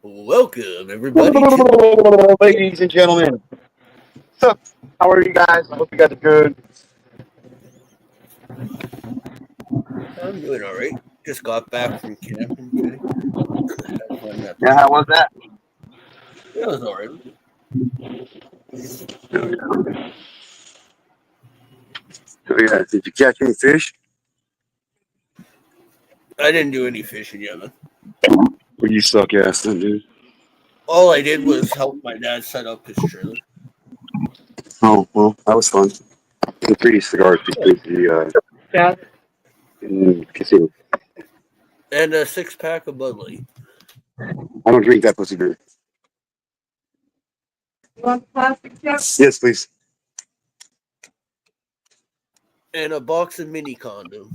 Welcome, everybody. To Ladies and gentlemen, what's up? How are you guys? I hope you guys are good. I'm doing all right. Just got back from camping today. Had fun at the Yeah, how camp. was that? It was all right. Oh, yeah. Did you catch any fish? I didn't do any fishing yet, man. Well, you suck ass, then, dude. All I did was help my dad set up his trailer Oh, well, that was fun. And 3 cigars because in casino. and a 6-pack of Bud Light I don't drink that pussy beer. Yes, please. and a box of mini condoms.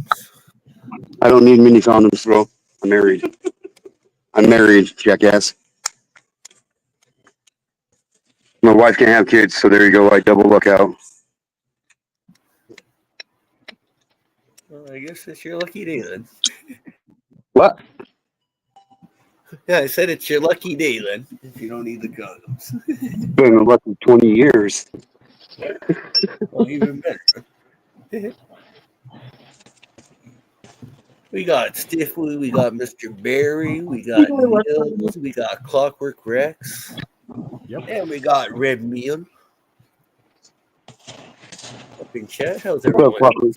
I don't need mini condoms, bro. I'm married. I'm married, jackass. My wife can't have kids, so there you go. I double luck out. Well, I guess it's your lucky day then. What? Yeah, I said it's your lucky day then. If you don't need the condoms. Been a lucky 20 years. Well, even better. We got Stiffly, we got Mr. Barry, we got Nils, we got Clockwork Rex, and we got Red Meal. Up in chat, how's What's up, everyone? Clockwork?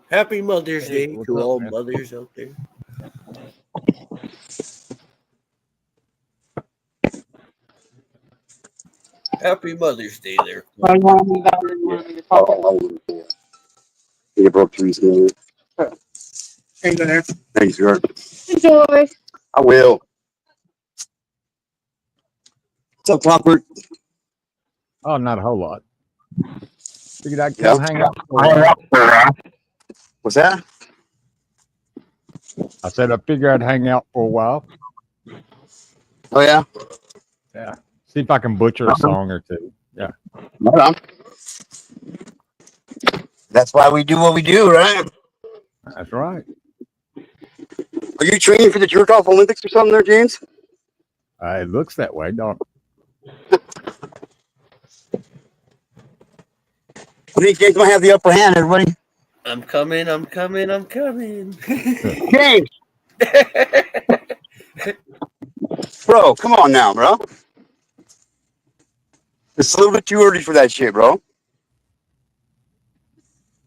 Happy Mother's Hey, Day what's to up, all man? mothers out there. Happy Mother's Day there. You broke 3 seniors. Thanks, sir. Enjoy. I will. What's up, Clockwork? Oh, not a whole lot. Figured I'd Yeah. come hang out for a while. What's that? I said I figured I'd hang out for a while. Oh, yeah? Yeah. See if I can butcher a song or two. Yeah. Right on. That's why we do what we do, right? That's right. Are you training for the jerk off Olympics or something there, James? It looks that way, don't it? I think James might have the upper hand, everybody. I'm coming. James! Bro, come on now, bro. It's a little bit too early for that shit, bro.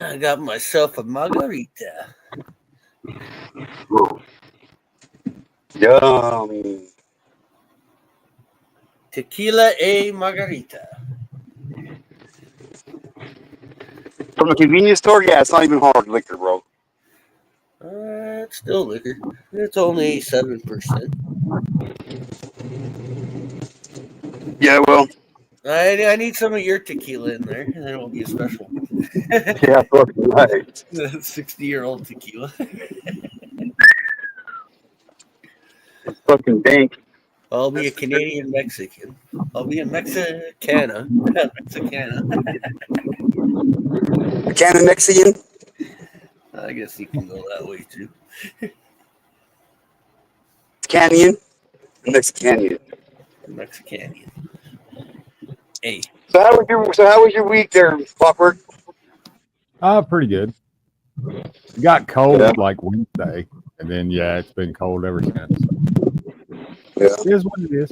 I got myself a margarita. Yum. Tequila a margarita. From a convenience store? Yeah, it's not even hard liquor, bro. It's still liquor. It's only 7%. Yeah, well. I need some of your tequila in there, and then it'll be a special. Yeah, fucking right. 60-year-old tequila. Fucking dank. I'll be a Canadian Mexican. I'll be a Mexicana. Mexicana. A can of Mexican? I guess you can go that way too. Canyon? Mexicanian. Mexicanian. Hey. So how was your week there, Clockwork? Pretty good. It got cold Yeah. like Wednesday, and then it's been cold ever since. Yeah. It is what it is.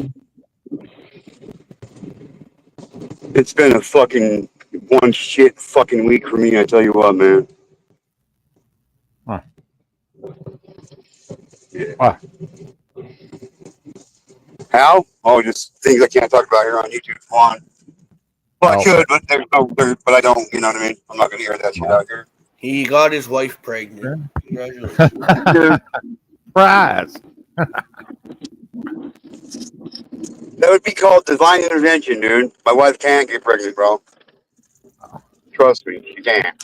It's been a fucking one shit fucking week for me, I tell you what, man. Huh. Yeah. Why? How? Oh, just things I can't talk about here on YouTube. One. Well, I could, but but I don't. You know what I mean? I'm not gonna air that shit out here. He got his wife pregnant. Congratulations. Dude, Surprise! that would be called divine intervention, dude. My wife can't get pregnant, bro. Trust me, she can't.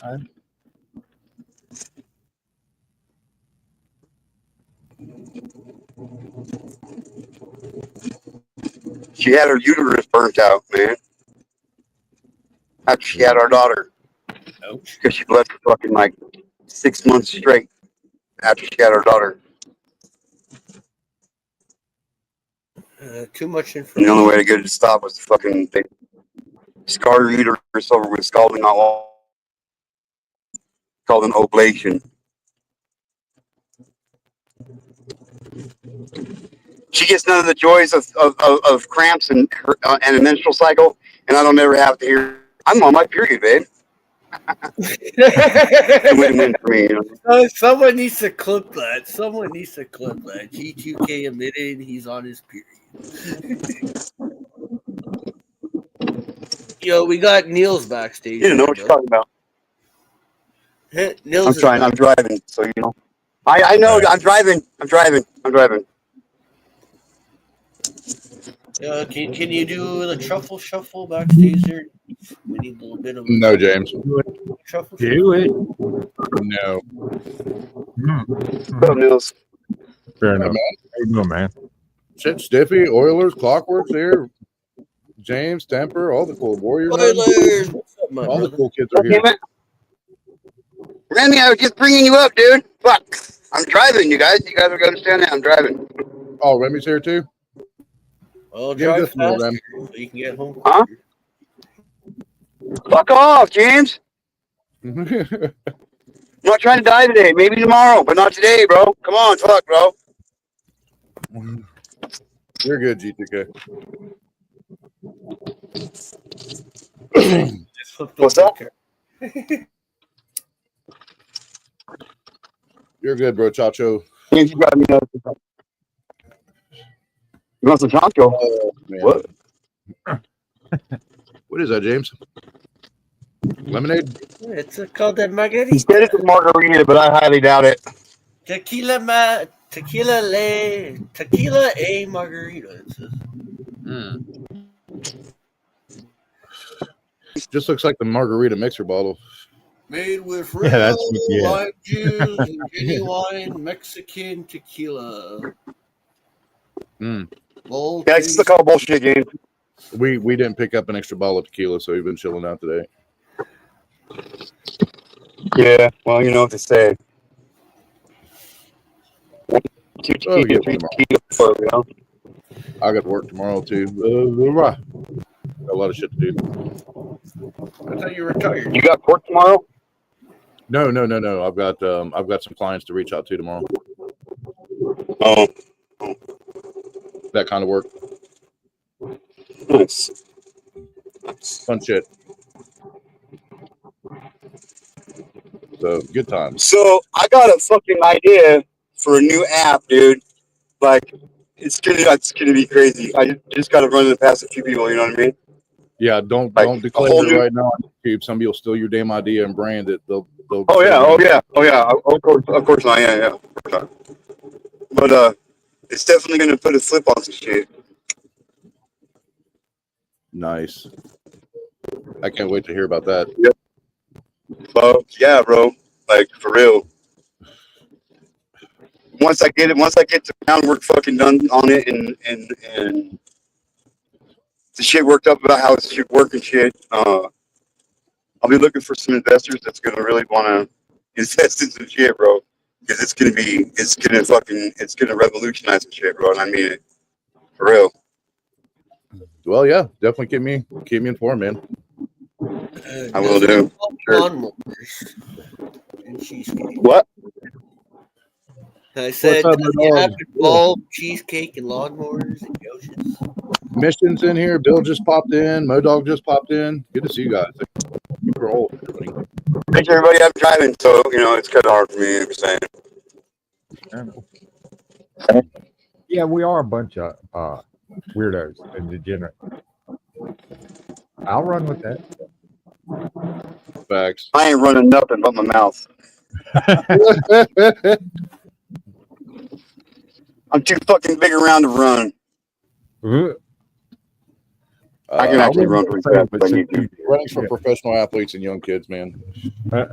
She had her uterus burnt out, man. After she had our daughter. Ouch. Because she bled for fucking like 6 months straight after she had our daughter. Too much And the information. only way to get it to stop was to fucking scar uterus over with scalding hot water, called an oblation. She gets none of the joys of cramps and a menstrual cycle, and I don't ever have to hear, I'm on my period, babe. It's a win-win for me. You know? Someone needs to clip that. Someone needs to clip that. G2K admitted he's on his period. Yo, we got Neil's backstage. You don't know what you're talking about. Neil's I'm driving, so you know. I know, I'm driving. Can you do the truffle shuffle backstage there? We need a little bit of No, James. truffle Do it. No. Go, Nils. Fair enough. How you doing, man? Shit, Stiffy, Oilers, Clockworks here. James, Temper, all the cool Warriors. Oilers. What's up, my All brother? the cool kids are here. Damn it. Randy, I was just bringing you up, dude. Fuck. I'm driving, you guys. You guys are going to understand that. I'm driving. Oh, Remy's here too? Well, Give me drive this one, faster Rem. so you can get home Huh? quicker. Fuck off, James. I'm not trying to die today. Maybe tomorrow, but not today, bro. Come on, fuck, bro. You're good, G2K. What's that? You're good, bro, Chacho. James, you got me. You want some Chancho? Oh, man. What? What is that, James? Lemonade? It's called the margarita. He said it's a margarita, but I highly doubt it. Tequila a margarita. It says. Just looks like the margarita mixer bottle. Made with Yeah, real that's- yeah. lime juice and genuine Mexican tequila. Bold Yeah, it's the call bullshit game. We didn't pick up an extra bottle of tequila, so we've been chilling out today. Yeah, well, you know what to say. Oh, yeah, tomorrow. I got to work tomorrow too. Got a lot of shit to do. I thought you were retired. You got court tomorrow? No. I've got some clients to reach out to tomorrow. Oh, That kind of work. nice. Fun shit. So good times. So I got a fucking idea for a new app, dude. Like, it's gonna be crazy. I just gotta run it past a few people. You know what I mean? Yeah, don't Like, declare a whole it new- right now on YouTube. Somebody will steal your damn idea and brand it. They'll Oh yeah. Of course not. Yeah. Of course not. But it's definitely gonna put a flip on some shit. Nice. I can't wait to hear about that. Well, yeah, bro. Like, for real. Once I get the groundwork fucking done on it and the shit worked up about how it should work and shit, I'll be looking for some investors that's gonna really wanna invest in some shit, bro. Because it's gonna revolutionize some shit, bro. And I mean it. For real. Well, yeah, definitely keep me informed, man. I will do. Sure. Lawnmowers and cheesecake. What? I said, What's up, does my he dog? have involved cheesecake and lawnmowers and Yoshis? Mission's in here. Bill just popped in. Modog just popped in. Good to see you guys. You were old. Thanks, everybody. I'm driving, so it's kind of hard for me. I'm saying. Yeah, we are a bunch of weirdos and degenerates. I'll run with that. Facts. I ain't running nothing but my mouth. I'm too fucking big around to run. I can actually run pretty fast if I need to. Running for professional athletes and young kids, man. Hey,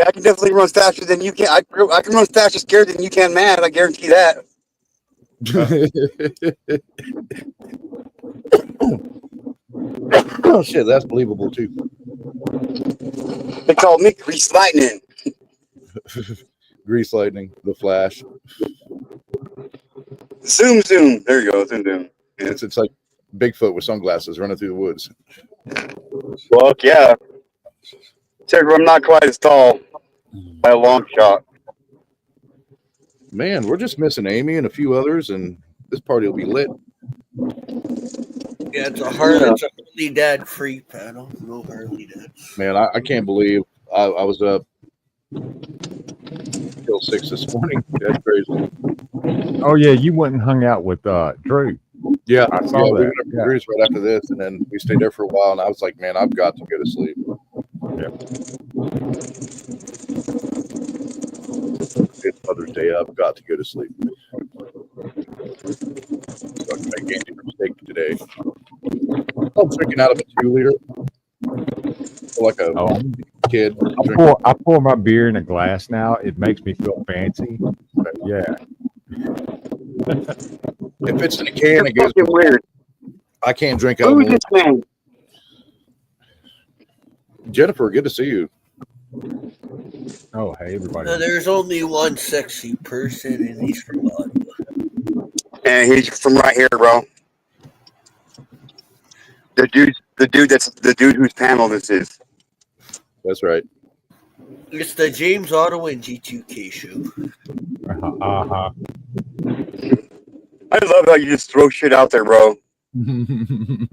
I can definitely run faster than you can. I can run faster scared than you can mad. I guarantee that. Oh shit, that's believable too. They call me Grease Lightning. Grease Lightning, the Flash. Zoom. There you go. Zoom. Yeah. It's like Bigfoot with sunglasses running through the woods. Fuck yeah. I'm not quite as tall by a long shot. Man, we're just missing Amy and a few others, and this party will be lit. Yeah, it's a Harley Dad free panel. No Harley Dad. Man, I can't believe I was up till 6 this morning. That's crazy. Oh yeah, you went and hung out with Drew. Yeah, I saw we that. went up to Drew's right after this, and then we stayed there for a while, and I was like, man, I've got to go to sleep. Yeah. It's Mother's Day. I've got to go to sleep. So I can make any mistake today. I'm drinking out of a 2-liter. Like a kid. I pour my beer in a glass now. It makes me feel fancy. But yeah. If it's in a can, it goes weird. I can't drink out of Who's this man? Jennifer, good to see you. Oh, hey, everybody. There's only one sexy person, and he's from Ottawa. And he's from right here, bro. The dude whose panel this is. That's right. It's the James Ottawa and g2k's show. Uh-huh. I love how you just throw shit out there, bro. It's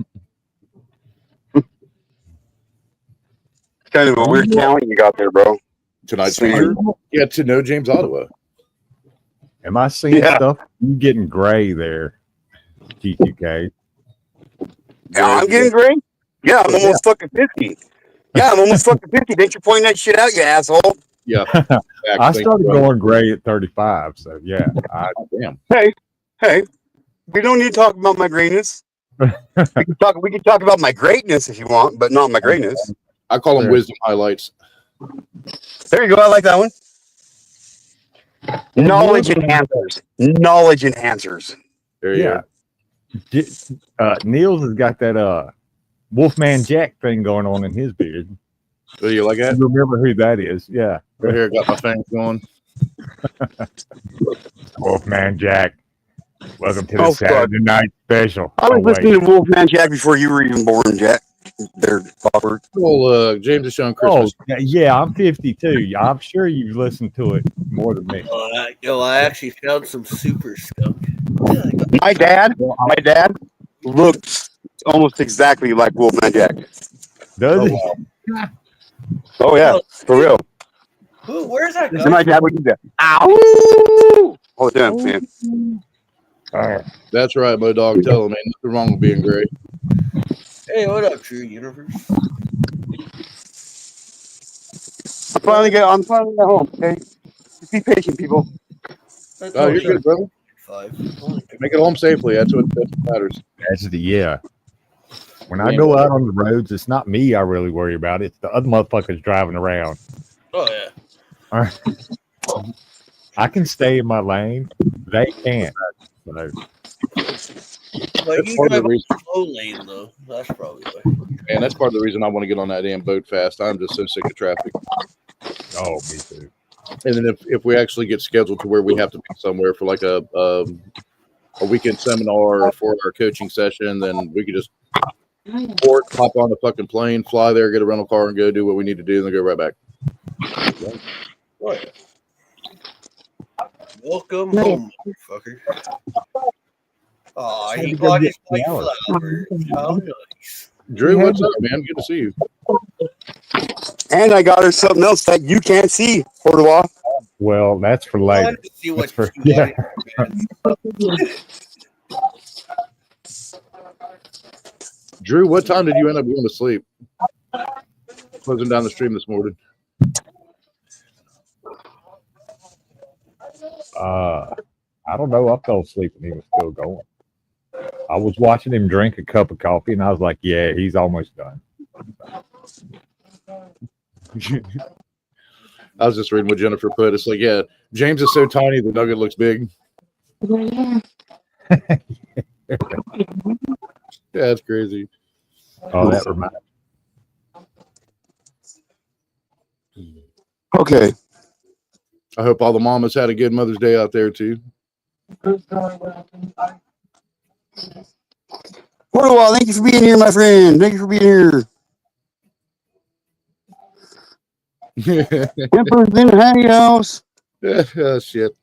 kind of a weird talent you got there, bro. Tonight's feature? Yeah, to know James Ottawa. Am I seeing stuff? You getting gray there, g2k? Yeah, I'm getting gray. Yeah, I'm almost fucking 50. Yeah, I'm almost fucking 50. Didn't you point that shit out, you asshole? Yeah. I started going gray at 35, so yeah. Damn. Hey, we don't need to talk about my grayness. We can talk about my greatness if you want, but not my greatness. I call them wisdom highlights. There you go. I like that one. Knowledge enhancers. There you go. Niels has got that Wolfman Jack thing going on in his beard. Do you like that? You remember who that is? Yeah. Right here, got my fangs going. Wolfman Jack. Welcome to the Saturday night special. I was listening to Wolfman Jack before you were even born, Jack. They're awkward. Well, James is showing Christmas. Oh, yeah, I'm 52. I'm sure you've listened to it more than me. I actually found some super skunk. My dad looks almost exactly like Wolfman Jack. Does he? Oh yeah, for real. Where's that guy? My dad would do that. Ow! Oh damn, man. That's right, my dog. Tell him, man. Nothing wrong with being gray. Hey, what up, True Universe? I'm finally get home. Okay, just be patient, people. Oh, you're good, brother. Make it home safely. That's what matters. Yeah. When I go out on the roads, it's not me I really worry about. It's the other motherfuckers driving around. Oh yeah. All right. I can stay in my lane. They can't. So. But you drive a slow lane, though. That's probably why. And that's part of the reason I want to get on that damn boat fast. I'm just so sick of traffic. Oh, me too. And then if we actually get scheduled to where we have to be somewhere for like a weekend seminar or 4-hour coaching session, then we could just hop on the fucking plane, fly there, get a rental car, and go do what we need to do, and then go right back. What? Welcome home, motherfucker. Oh, he bought his white flowers. How nice. Drew, what's up, man? Good to see you. And I got her something else that you can't see, Portois. Well, that's for later. See what yeah. Drew, what time did you end up going to sleep? Closing down the stream this morning. I don't know. I fell asleep and he was still going. I was watching him drink a cup of coffee, and I was like, "Yeah, he's almost done." I was just reading what Jennifer put. It's like, yeah, James is so tiny, the nugget looks big. Yeah, that's crazy. Oh, that reminds me. Okay. I hope all the mamas had a good Mother's Day out there, too. Portawall, thank you for being here, my friend. Thank you for being here. Emperor's in the house. Oh, shit.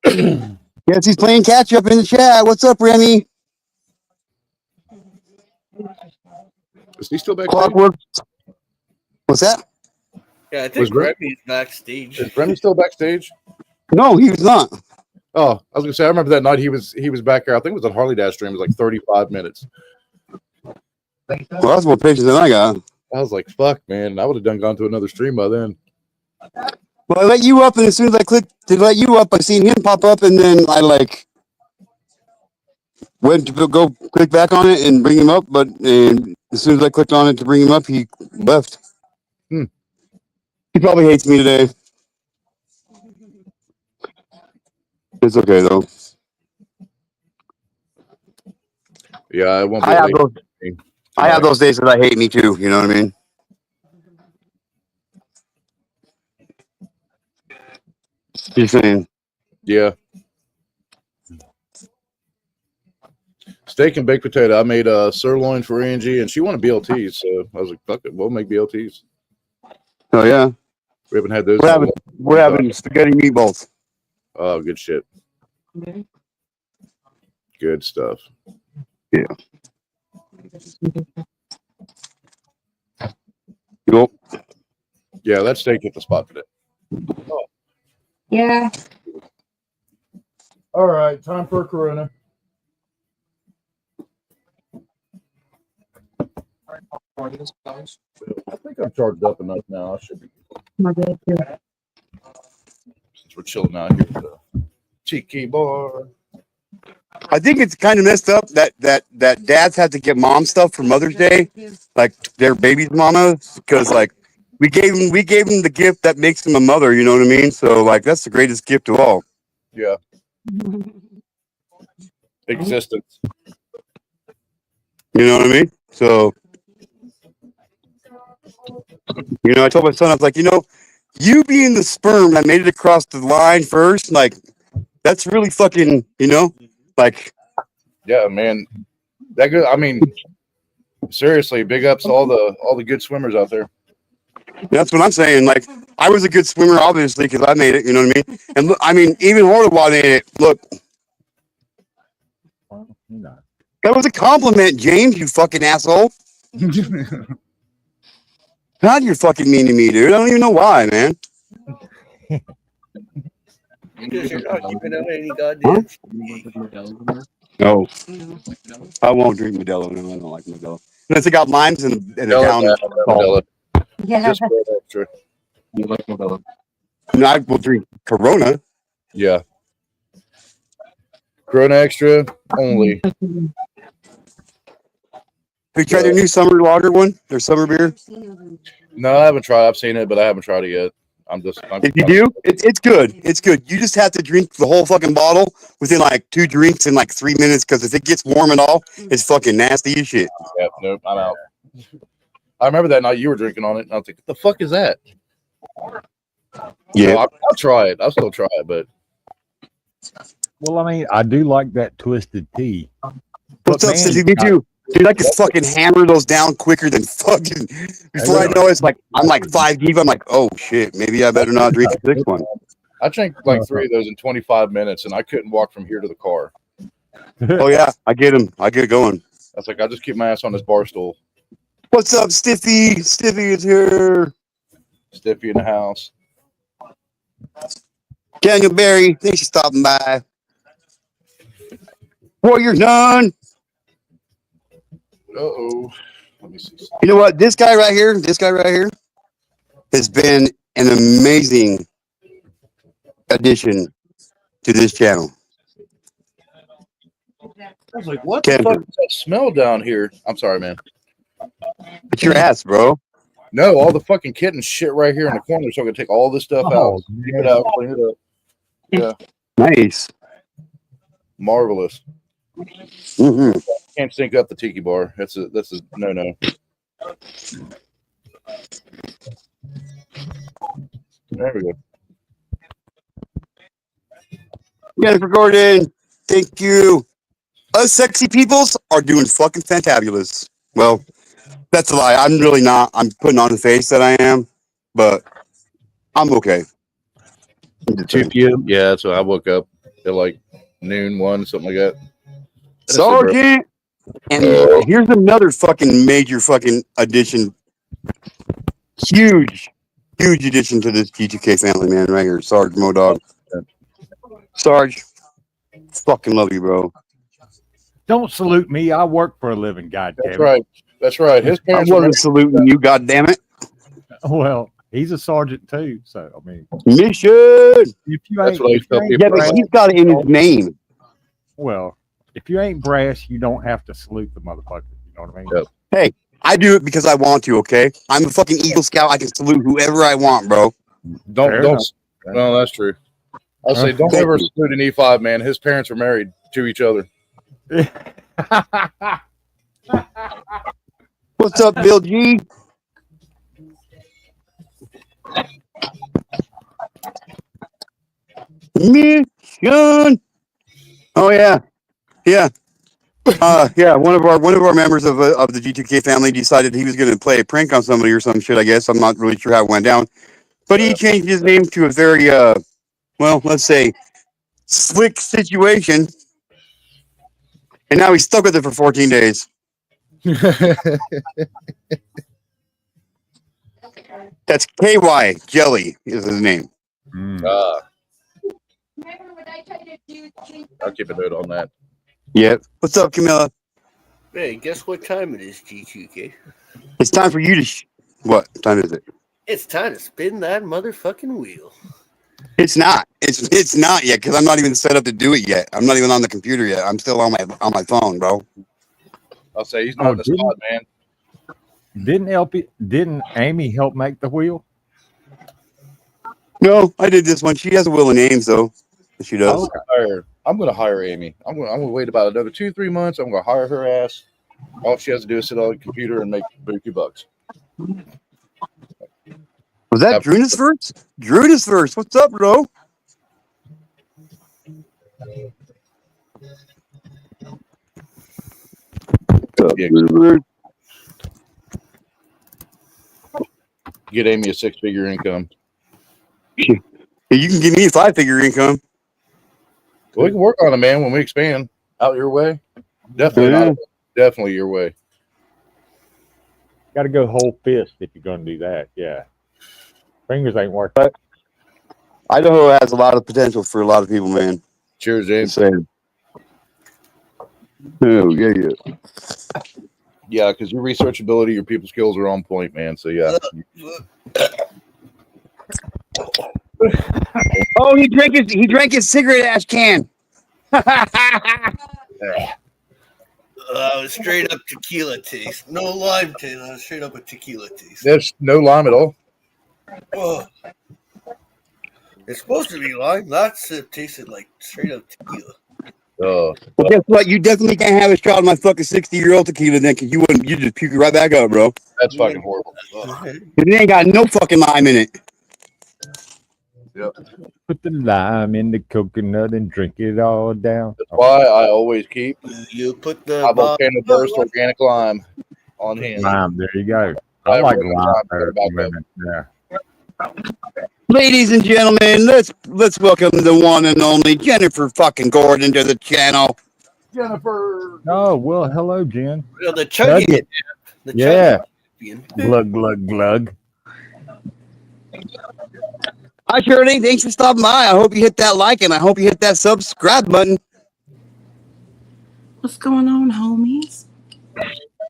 Yes, he's playing catch up in the chat. What's up, Remy? Is he still backstage? Clockwork. What's that? Yeah, I think Remy's backstage. Is Remy still backstage? No, he was not. Oh, I was gonna say I remember that night he was back there. I think it was on Harley Dash stream. It was like 35 minutes. Well, that's more pictures than I got. I was like, "Fuck, man! I would have gone to another stream by then." Well, I let you up, and as soon as I clicked to let you up, I seen him pop up, and then I went to go click back on it and bring him up. But as soon as I clicked on it to bring him up, he left. He probably hates me today. It's okay though. Yeah, it won't be. I have those days that I hate me too. You know what I mean? Just saying. Yeah. Steak and baked potato. I made a sirloin for Angie, and she wanted BLTs, so I was like, "Fuck it, we'll make BLTs." Oh yeah. We haven't had those. We're having spaghetti meatballs. Oh, good shit. Good stuff. Yeah. Yep. Yeah, that steak hit the spot today. Oh. Yeah. All right, time for a Corona. I think I'm charged up enough now. I should be. Since we're chilling out here with the cheeky bar. I think it's kind of messed up that dads have to get mom stuff for Mother's Day, like their baby's mama, because like we gave them the gift that makes them a mother. You know what I mean? So like that's the greatest gift of all. Yeah. Existence. You know what I mean? So, I told my son, I was like, you being the sperm that made it across the line first, like, that's really fucking, like. Yeah, man. That good. I mean, seriously, big ups to all the good swimmers out there. That's what I'm saying. Like, I was a good swimmer, obviously, because I made it. You know what I mean? And look, I mean, even Hortawad made it. Look. That was a compliment, James, you fucking asshole. God, you're fucking mean to me, dude. I don't even know why, man. Because you're not keeping up any goddamn. No. I won't drink Modelo. No, I don't like Modelo. Unless it got limes and a down. Yeah. Just for extra. You like Modelo? No, I will drink Corona. Yeah. Corona extra only. Have you tried their new summer lager one? Their summer beer? No, I haven't tried. I've seen it, but I haven't tried it yet. If you do, it's good. It's good. You just have to drink the whole fucking bottle within like 2 drinks in like 3 minutes, because if it gets warm at all, it's fucking nasty as shit. Yeah, nope, I'm out. I remember that night you were drinking on it, and I was like, what the fuck is that? Yeah. So I'll try it. I'll still try it, but. Well, I mean, I do like that twisted tea. What's up, Stizzy? Me too. Dude, I can fucking hammer those down quicker than fucking. Before I know it, it's like I'm like 5 deep. I'm like, oh shit, maybe I better not drink a 6th one. I drank like 3 of those in 25 minutes, and I couldn't walk from here to the car. Oh yeah, I get him. I get going. I was like, I just keep my ass on this bar stool. What's up, Stiffy? Stiffy is here. Stiffy in the house. Daniel Barry, thanks for stopping by. Warrior done. Uh-oh. Let me see. You know what? This guy right here has been an amazing addition to this channel. I was like, what the fuck is that smell down here? I'm sorry, man. It's your ass, bro. No, all the fucking kitten shit right here in the corner, so I can take all this stuff out, keep it out, clean it up. Yeah. Nice. Marvelous. Mm-hmm. Can't sync up the tiki bar. That's a no. There we go. Jennifer Gordon, thank you. Us sexy peoples are doing fucking fantabulous. Well, that's a lie. I'm really not. I'm putting on the face that I am, but I'm okay. 2 p.m. Yeah, so I woke up at like noon, 1, something like that. Sergeant! And here's another fucking major fucking addition. Huge addition to this G2K family, man, right here. Sarge Modog. Sarge, fucking love you, bro. Don't salute me. I work for a living, goddamn That's it. right. That's right. His I parents wasn't saluting you, goddammit. Well, he's a sergeant too, so I mean, Mission! if you That's ain't, what I if tell you ain't people. Yeah, but brash, he's got it in his name. well, if you ain't brash, you don't have to salute the motherfucker. You know what I mean? Yep. Hey, I do it because I want to, okay? I'm a fucking Eagle Scout. I can salute whoever I want, bro. Don't. enough. Well, that's true. I'll say, don't Thank ever you. salute an E5, man. His parents were married to each other. What's up, Bill G? Mission. Oh yeah, yeah, yeah. One of our members of the G2K family decided he was going to play a prank on somebody or some shit. I guess I'm not really sure how it went down, but he changed his name to a very well, let's say, slick situation, and now he's stuck with it for 14 days. That's KY Jelly is his name. I'll keep a note on that. Yep. What's up, Camilla? Hey, guess what time it is, G2K? It's time for you to. What time is it? It's time to spin that motherfucking wheel. It's not. It's not yet because I'm not even set up to do it yet. I'm not even on the computer yet. I'm still on my phone, bro. I'll say he's not in the spot, man. Didn't Amy help make the wheel? No, I did this one. She has a will of names though. She does. I'm gonna hire Amy. I'm gonna wait about another 2-3 months. I'm gonna hire her ass. All she has to do is sit on the computer and make $50. Was that Drunus verse? Drunus verse. What's up, bro? Yeah. Get Amy a 6-figure income. You can give me a 5-figure income. We can work on it, man. When we expand out your way, definitely, definitely your way. Got to go whole fist if you're going to do that. Yeah, fingers ain't working. Idaho has a lot of potential for a lot of people, man. Cheers, James. Same. Oh yeah. Yeah, because your research ability, your people skills are on point, man. So yeah. Oh, he drank his cigarette ash can. Straight up tequila taste. No lime taste. Straight up a tequila taste. There's no lime at all. Oh. It's supposed to be lime. That's it tasted like straight up tequila. Well, guess what? You definitely can't have a shot of my fucking 60-year-old tequila then, because you just puke it right back up, bro. That's fucking horrible. It ain't got no fucking lime in it. Yep. Put the lime in the coconut and drink it all down. That's why I always keep You put the volcano burst organic lime on hand. Lime, there you go. I like lime better than lemon. Yeah. Ladies and gentlemen, let's welcome the one and only Jennifer fucking Gordon to the channel. Jennifer. Oh, well, hello, Jen. the chuggy. Yeah. Glug, glug, glug. Hi, Shirley. Thanks for stopping by. I hope you hit that like and I hope you hit that subscribe button. What's going on, homies?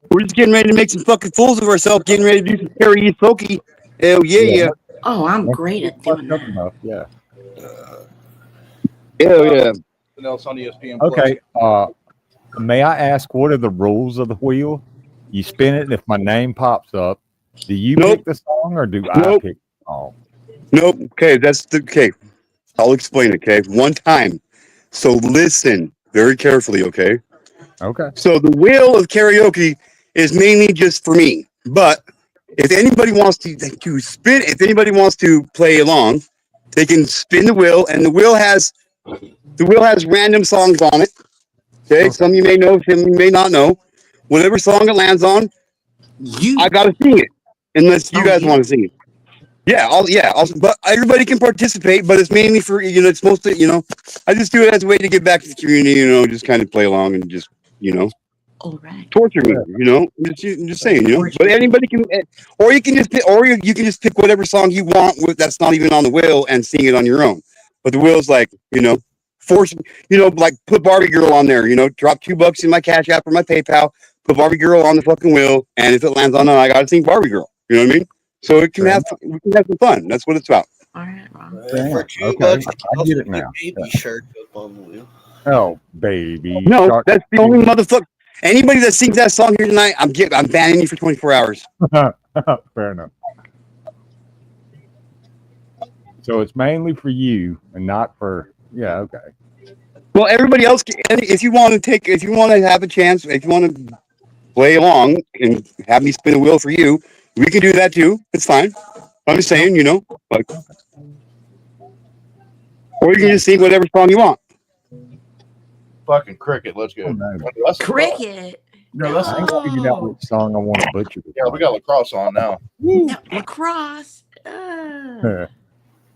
We're just getting ready to make some fucking fools of ourselves, getting ready to do some karaoke. Hell yeah. Oh, I'm great at doing that. Yeah. Hell yeah. Something else on ESPN. Okay. May I ask, what are the rules of the wheel? You spin it, and if my name pops up, do you pick the song or do I pick the song? Nope. Okay, okay. I'll explain it, okay? One time. So listen very carefully, okay? Okay. So the wheel of karaoke is mainly just for me. But if anybody wants to spin, if anybody wants to play along, they can spin the wheel, and the wheel has The wheel has random songs on it. Okay, some you may know, some you may not know. Whatever song it lands on, I gotta sing it, unless you guys want to sing it. Yeah, but everybody can participate, but it's mainly for, it's mostly, I just do it as a way to give back to the community, just kind of play along and just, All right. torture me, I'm just saying, but anybody can, or you can just pick, you can just pick whatever song you want that's not even on the wheel and sing it on your own. But the wheel's like, force, like put Barbie Girl on there, drop $2 in my Cash App or my PayPal, put Barbie Girl on the fucking wheel, and if it lands on it, I gotta sing Barbie Girl. You know what I mean? So we can have some fun. That's what it's about. All right, Ron. For $2, I get it now. Baby shark up on the wheel. Oh, baby. No, shark. that's the only motherfucker. Anybody that sings that song here tonight, I'm banning you for 24 hours. Fair enough. So it's mainly for you and not for, okay. Well, everybody else, if you want to have a chance, if you want to play along and have me spin a wheel for you, we can do that too. It's fine. I'm just saying, but, or you can just sing whatever song you want. Fucking cricket. Let's go. Cricket. No, that's I ain't figured out which song I want to butcher. Yeah, we got lacrosse on now. No, lacrosse. Yeah.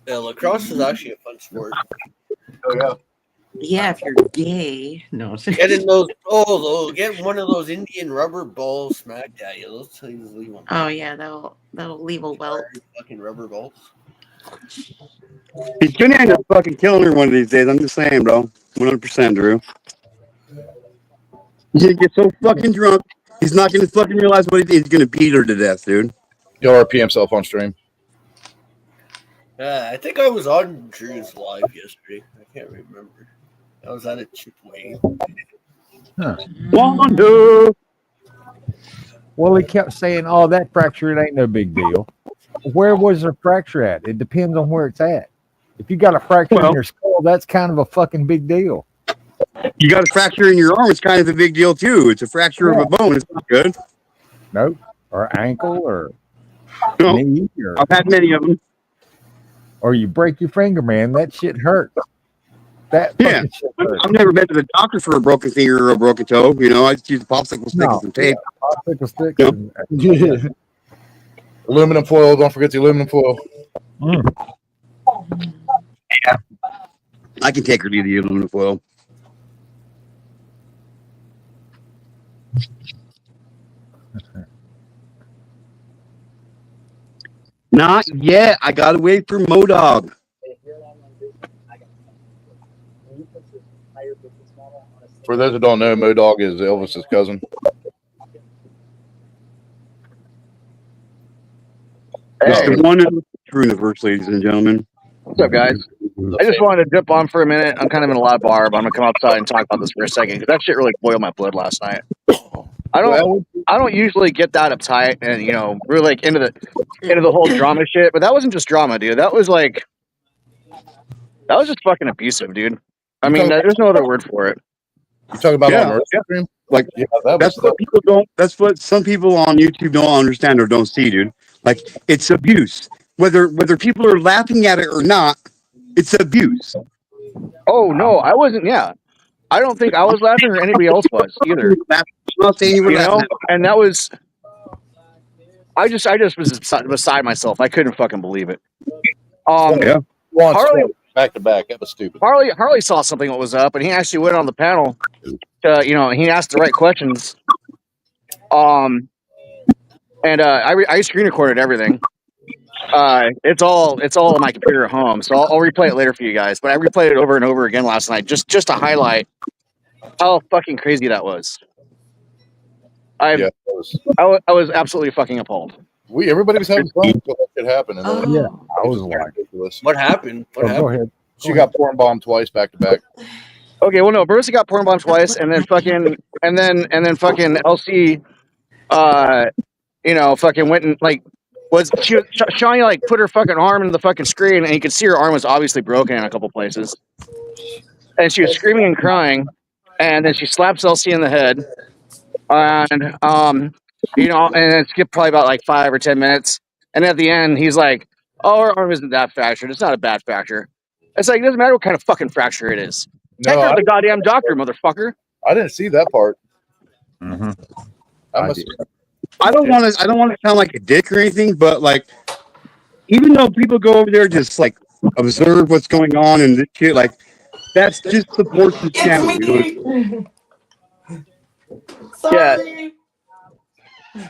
Yeah, lacrosse is actually a fun sport. Oh yeah. Yeah, if you're gay. No. Get one of those Indian rubber balls smacked at you. Those things leave them. Oh yeah, that'll leave a welt. Fucking rubber balls. He's gonna end up fucking killing her one of these days. I'm just saying, bro. 100%, Drew. He's gonna get so fucking drunk, he's not gonna fucking realize what he did. He's gonna beat her to death, dude. Yo, RP himself on stream. I think I was on Drew's live yesterday. I can't remember. I was at a Chipway. Wonder. Well, he kept saying, "Oh, that fracture, it ain't no big deal." Where was the fracture at? It depends on where it's at. If you got a fracture in your skull, that's kind of a fucking big deal. You got a fracture in your arm, it's kind of a big deal too. It's a fracture of a bone. It's not good. Nope. Or ankle or No. knee or, I've had many of them. or you break your finger, man. That shit hurts. That Yeah. fucking shit hurts. I've never been to the doctor for a broken finger or a broken toe. I just use a popsicle stick and some tape. Popsicle stick. Yep. Aluminum foil. Don't forget the aluminum foil. Yeah. I can take her to the aluminum foil. Not yet. I gotta wait for Modog. For those that don't know, Modog is Elvis's cousin. It's the one and true universe, ladies and gentlemen. What's up, guys? I just wanted to dip on for a minute. I'm kind of in a loud bar, but I'm gonna come outside and talk about this for a second because that shit really boiled my blood last night. I don't usually get that uptight and really like into the whole drama shit, but that wasn't just drama, dude. That was just fucking abusive, dude. I mean, there's no other word for it. You talking about on Yeah. stream? Like that's what people don't. That's what some people on YouTube don't understand or don't see, dude. Like it's abuse. Whether people are laughing at it or not, it's abuse. Oh no, I wasn't. Yeah, I don't think I was laughing or anybody else was either. I'm not saying you were laughing. And that was. I just was beside myself. I couldn't fucking believe it. Yeah. Harley, back to back. That was stupid. Harley saw something that was up, and he actually went on the panel. He asked the right questions. And I screen recorded everything. It's all on my computer at home, so I'll replay it later for you guys. But I replayed it over and over again last night, just to highlight how fucking crazy that was. I was absolutely fucking appalled. Everybody was having fun until that shit happened. And then I was like, ridiculous. What happened? Go ahead. She got porn bombed twice back to back. Okay, well no, Bruce got porn bombed twice, and then fucking LC, fucking went and Shawnee put her fucking arm in the fucking screen, and you could see her arm was obviously broken in a couple places, and she was screaming and crying, and then she slaps LC in the head, and and it skipped probably about 5 or 10 minutes, and at the end he's like, "Oh, her arm isn't that fractured. It's not a bad fracture." It's like, it doesn't matter what kind of fucking fracture it is. Check No, out I, the goddamn doctor, motherfucker. I didn't see that part. Mhm. I I must. did. I don't want to sound like a dick or anything, but like, even though people go over there just like observe what's going on and this shit, like that's just supports the channel. You know? Yeah. Sorry.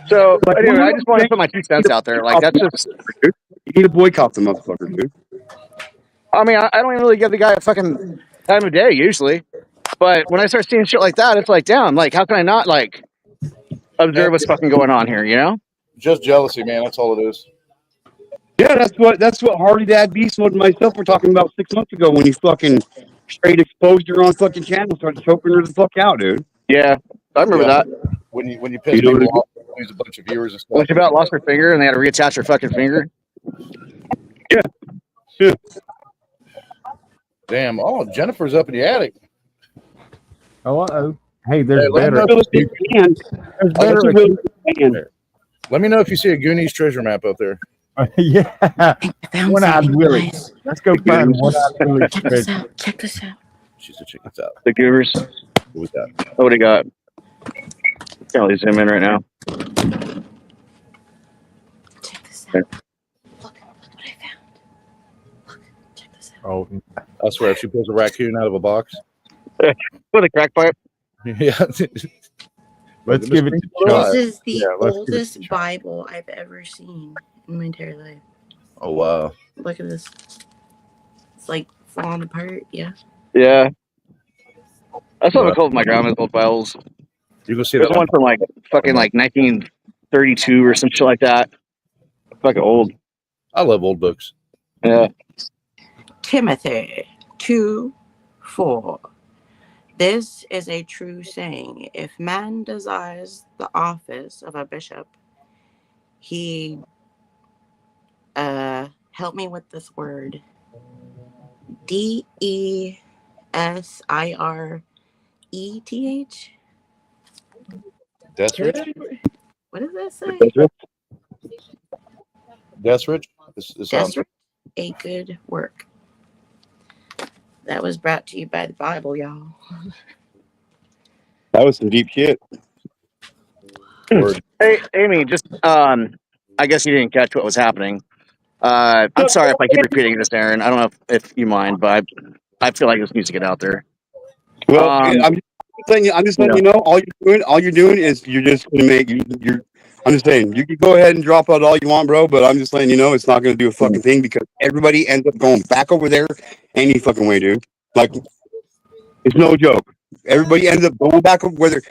So Like, anyway, one I more just want to thing, put my 2 you need cents to out there. Like boycott that's the just. motherfucker, dude. You need to boycott the motherfucker, dude. I mean, I don't even really give the guy a fucking time of day usually, but when I start seeing shit like that, it's like, damn, like how can I not like observe what's fucking going on here? You know? Just jealousy, man. That's all it is. Yeah, that's what Hardy Dad Beast Mode and myself were talking about 6 months ago when he fucking straight exposed her on fucking channel, started choking her the fuck out, dude. Yeah, I remember Yeah. that. When you You piss know what people I mean? off, lose a bunch of viewers and When stuff. she about lost her finger and they had to reattach her fucking finger. Yeah. Damn. Oh, Jennifer's up in the attic. Oh, uh-oh. Hey, there's Hey, let me better. know if you, There's That's better. a really good man. let me know if you see a Goonies treasure map up there. Yeah. I found One-eyed something, Willie. guys. Let's go find one-eyed Willie. Check this out. Check this out. She's a chicken's out. The goobers. What was that? What do you got? Can't really zoom in right now. Check this out. Look what I found. Look, check this out. Oh, I swear, if she pulls a raccoon out of a box. With a crack pipe. Yeah. let's give it to Well, Chuck. This is the Yeah, let's give it oldest to Chuck. Bible I've ever seen in my entire life. Oh wow. Look at this. It's like falling apart. Yeah. Yeah. I still have Right. a couple of my grandma's old Bibles. You can see There's that one from like fucking like 1932 or some shit like that. Fucking old. I love old books. Yeah. Timothy 2:4. This is a true saying. If man desires the office of a bishop, he help me with this word. DESIRETH. That's rich. What does that say? That's rich. This sounds. Desperate a good work. That was brought to you by the Bible, y'all. That was some deep shit. Word. Hey, Amy, just I guess you didn't catch what was happening. I'm sorry if I keep repeating this, Aaron. I don't know if you mind, but I feel like this needs to get out there. Well, I'm just letting you know. All you're doing is you're just gonna make you're. I'm just saying you can go ahead and drop out all you want, bro. But I'm just letting you know it's not gonna do a fucking thing because everybody ends up going back over there any fucking way, dude. Like it's no joke. Everybody ends up going back whether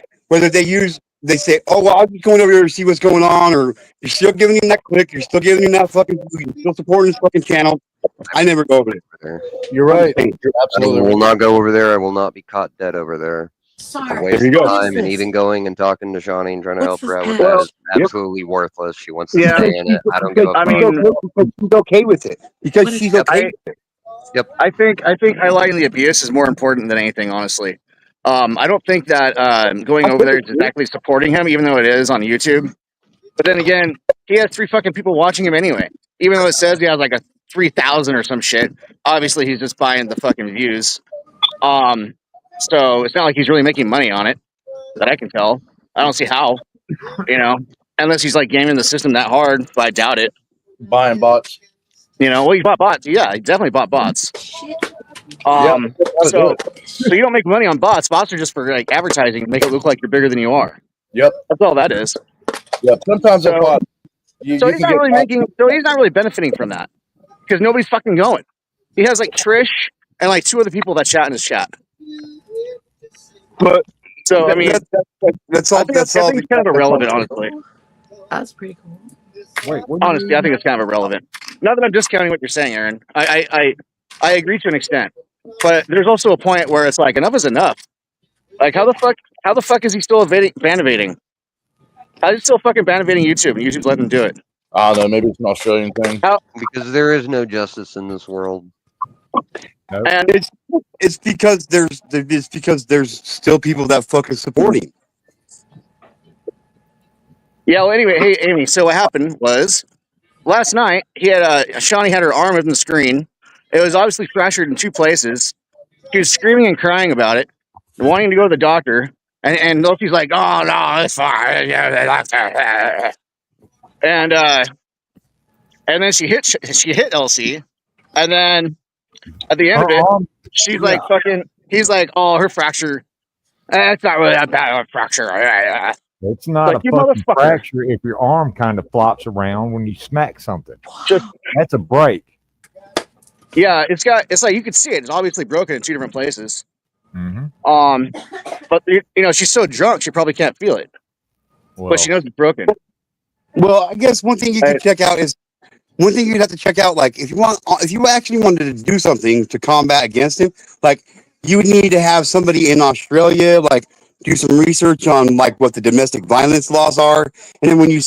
they say, oh well, I'm just going over here to see what's going on, or you're still giving him that click, you're still giving him that fucking, you're still supporting his fucking channel. I never go over there. You're right. You're I absolutely will right. not go over there. I will not be caught dead over there. Sorry. Waste you of go. time and even going and talking to Shawnee and trying to help What's her out with this that at? is absolutely worthless. She wants to Yeah. stay in it. I don't give a I fuck. mean, she's okay with it because What is she's that? okay. I think highlighting the abuse is more important than anything, honestly. I don't think that going over there is exactly supporting him, even though it is on YouTube. But then again, he has 3 fucking people watching him anyway. Even though it says he has like a 3,000 or some shit. Obviously, he's just buying the fucking views. So it's not like he's really making money on it, that I can tell. I don't see how, unless he's like gaming the system that hard, but I doubt it. Buying bots. Well, he bought bots. Yeah, he definitely bought bots. Shit. Yeah. So you don't make money on bots. Bots are just for like advertising, make it look like you're bigger than you are. Yep. That's all that is. Yep. Sometimes So- a bot. You So he's can not get really bots. he's not really benefiting from that because nobody's fucking going. He has like Trish and like 2 other people that chat in his chat. But So I mean, that's I all. think it's kind of irrelevant, honestly. That's pretty cool. Wait, what? Honestly, I think it's kind of irrelevant. Not that I'm discounting what you're saying, Aaron. I agree to an extent, but there's also a point where it's like enough is enough. Like how the fuck is he still ban evading? How is he still fucking ban evading YouTube and YouTube's letting him do it? I don't know. Maybe it's an Australian thing. Because there is no justice in this world. And it's because there's still people that fucking support him. yeah. Well, anyway, hey Amy. So what happened was last night he had Shawnee had her arm in the screen. It was obviously fractured in 2 places. she was screaming and crying about it, wanting to go to the doctor, and Elsie's like, "Oh no, it's fine." And then she hit Elsie, and then at the end of it, she's like, "Fucking." He's like, "Oh, her fracture. It's not really that bad of a fracture." It's not Like, a you fucking motherfucker. fracture if your arm kind of flops around when you smack something. Just That's a break. yeah, it's like you can see it. It's obviously broken in two different places. Mm-hmm. But you know, she's so drunk she probably can't feel it, Well, but she knows it's broken. Well, I guess one thing you could check out is one thing you'd have to check out. Like, if you actually wanted to do something to combat against him, like you would need to have somebody in Australia, like, do some research on like what the domestic violence laws are, and then when you're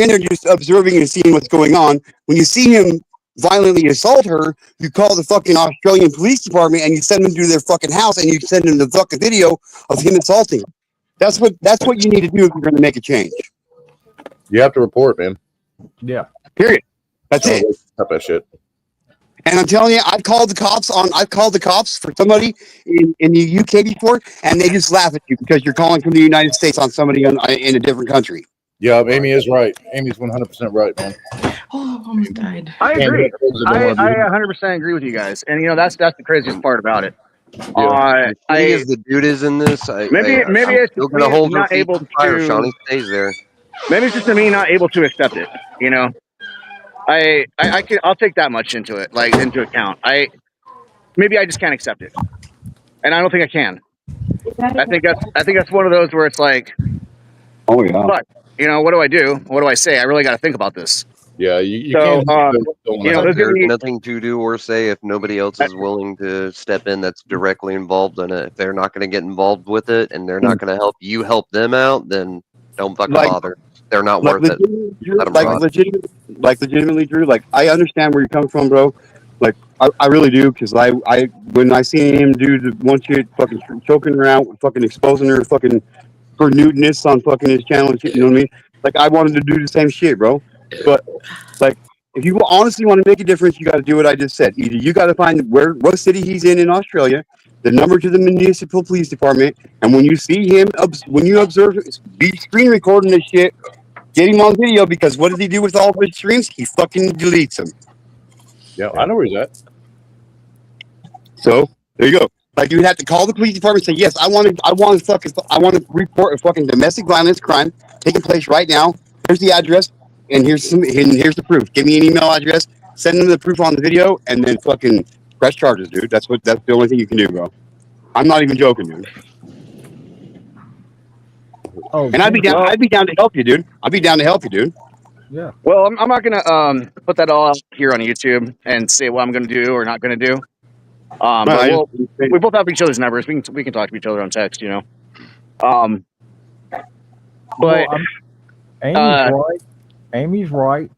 in there just observing and seeing what's going on, when you see him violently assault her, you call the fucking Australian police department and you send them to their fucking house and you send them the fucking video of him assaulting her. That's what you need to do if you're going to make a change. You have to report, man. yeah. Period. That's it. Cut that shit. And I'm telling you, I've called the cops for somebody in the UK before, and they just laugh at you because you're calling from the United States on somebody in a different country. Yeah, Amy is right. Amy's 100% right, man. Oh, almost died. I agree. I 100% agree with you guys, and you know that's the craziest part about it. As shitty as the dude is in this, Maybe it's still just gonna me hold her not feet able to the fire. to. Shawnee stays there. Maybe it's just me not able to accept it. You know, I'll take that much into account. I just can't accept it, and I don't think I can. I think that's one of those where it's like, oh yeah, fuck, you know, what do I do? What do I say? I really got to think about this. Yeah, you So, can't. you know, There's nothing to do or say if nobody else is willing to step in that's directly involved in it. If they're not going to get involved with it and they're not going to help you help them out, then don't fucking bother. They're not worth it. Legitimately, Drew. Like, I understand where you're coming from, bro. Like, I really do, because when I seen him do the one shit, fucking choking her out, fucking exposing her, fucking for nudeness on fucking his channel and shit. You know what I mean? Like, I wanted to do the same shit, bro. But like, if you honestly want to make a difference, you got to do what I just said. Either you got to find what city he's in Australia, the number to the municipal police department, and when you see him, when you observe, be screen recording this shit, get him on video, because what does he do with all of his streams? He fucking deletes them. Yeah, I know where he's at. So there you go. Like, you would have to call the police department and say, yes, I want to report a fucking domestic violence crime taking place right now. Here's the address. And here's the proof. Give me an email address. Send them the proof on the video, and then fucking press charges, dude. That's the only thing you can do, bro. I'm not even joking, dude. Oh, and I'd be down to help you, dude. Yeah. Well, I'm not gonna put that all out here on YouTube and say what I'm gonna do or not gonna do. But we both have each other's numbers. We can talk to each other on text, you know. But Amy's right. Amy's right.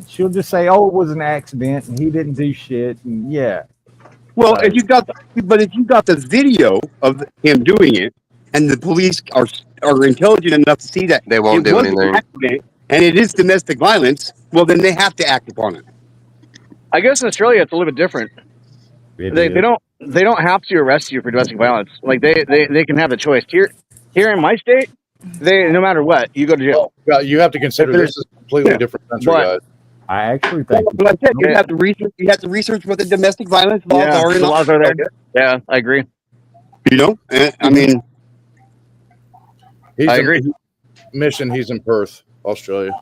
She'll just say, "Oh, it was an accident, and he didn't do shit." And yeah. Well, if you got the video of him doing it, and the police are intelligent enough to see that they won't do anything, and it is domestic violence, well, then they have to act upon it. I guess in Australia it's a little bit different. They don't have to arrest you for domestic violence. Like they can have the choice. Here in my state, no matter what, you go to jail. Well, you have to consider this is a completely different country, guys. I actually think. But I said you have to research. You have to research what the domestic violence laws are. The laws are there. Yeah, I agree. You know, I mean, I agree. Mission. He's in Perth, Australia.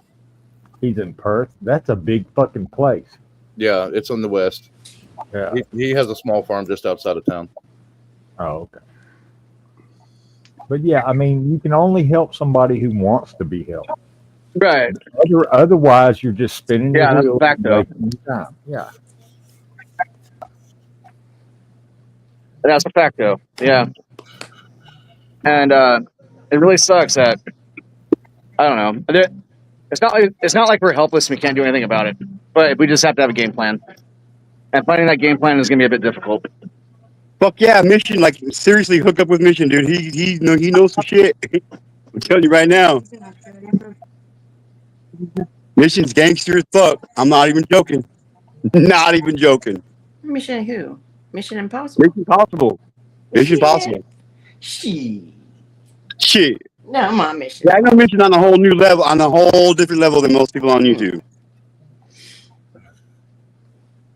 He's in Perth. That's a big fucking place. Yeah, it's in the west. Yeah, he has a small farm just outside of town. Oh, okay. But yeah, I mean, you can only help somebody who wants to be helped. Right. Otherwise, you're just spinning your wheels. That's a fact, though. Yeah. That's a fact, though. Yeah. And it really sucks that I don't know. It's not like we're helpless and we can't do anything about it. But we just have to have a game plan. And finding that game plan is going to be a bit difficult. Fuck yeah, Mission! Like, seriously, hook up with Mission, dude. He knows some shit. I'm telling you right now. Mission's gangster as fuck. I'm not even joking. Not even joking. Mission who? Mission Impossible. Mission Impossible. Mission Impossible. Shit. No, I'm on Mission. Yeah, I know Mission on a whole new level, on a whole different level than most people on YouTube.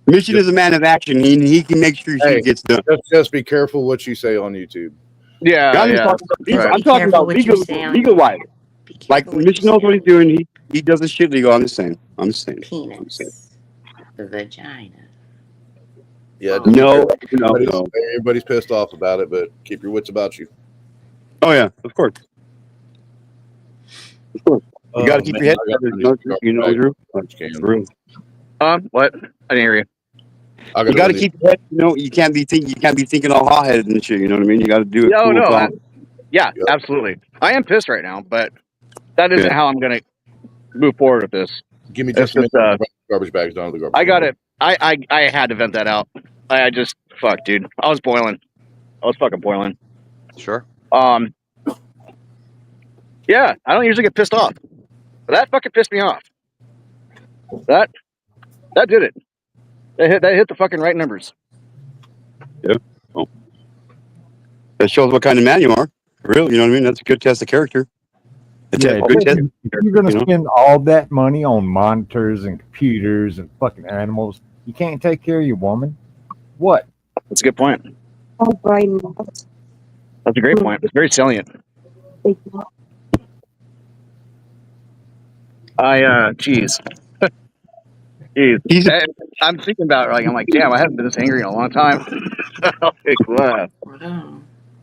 Mission is a man of action. He can make sure shit gets done. Just be careful what you say on YouTube. Yeah, I'm talking about legal wise. Like Mission knows what he's doing. He does his shit legal. I'm just saying. Penis. The vagina. Yeah. No. Everybody's pissed off about it, but keep your wits about you. Oh yeah, of course. Of course. You got to keep your head. Drew. What? I didn't hear you. You got to keep your head. You can't be thinking all hot headed and shit. You know what I mean? You got to do it. Absolutely. I am pissed right now, but that isn't how I'm gonna move forward with this. Give me just a minute. Garbage bags down to the garbage. I got it. I had to vent that out. I just fuck, dude. I was boiling. I was fucking boiling. Sure. Yeah, I don't usually get pissed off, but that fucking pissed me off. That did it. That hit the fucking right numbers. Yeah. Oh. That shows what kind of man you are. Really, you know what I mean? That's a good test of character. If you're going to spend all that money on monitors and computers and fucking animals, you can't take care of your woman. What? That's a good point. That's a great point. It's very salient. Jeez. I'm thinking about it. I'm like, damn, I haven't been this angry in a long time.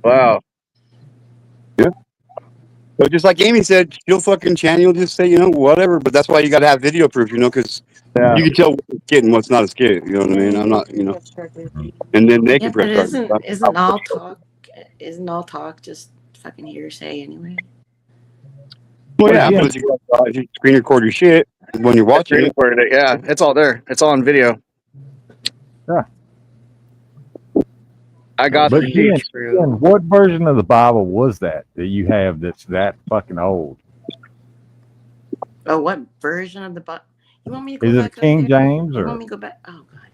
Wow. Yeah. But just like Amy said, she'll fucking channel, just say, whatever. But that's why you got to have video proof, because you can tell what's a skit and what's not a skit. You know what I mean? I'm not, and then they can press charges. Isn't all talk just fucking hearsay anyway? Well, yeah, but if you screen record your shit when you're watching it. Yeah, it's all there. It's all on video. Yeah. I got the Ian, what version of the Bible was that you have that's that fucking old? Oh, what version of the Bible? You want me to go back? Is it King James or? You want me to go back? Oh God,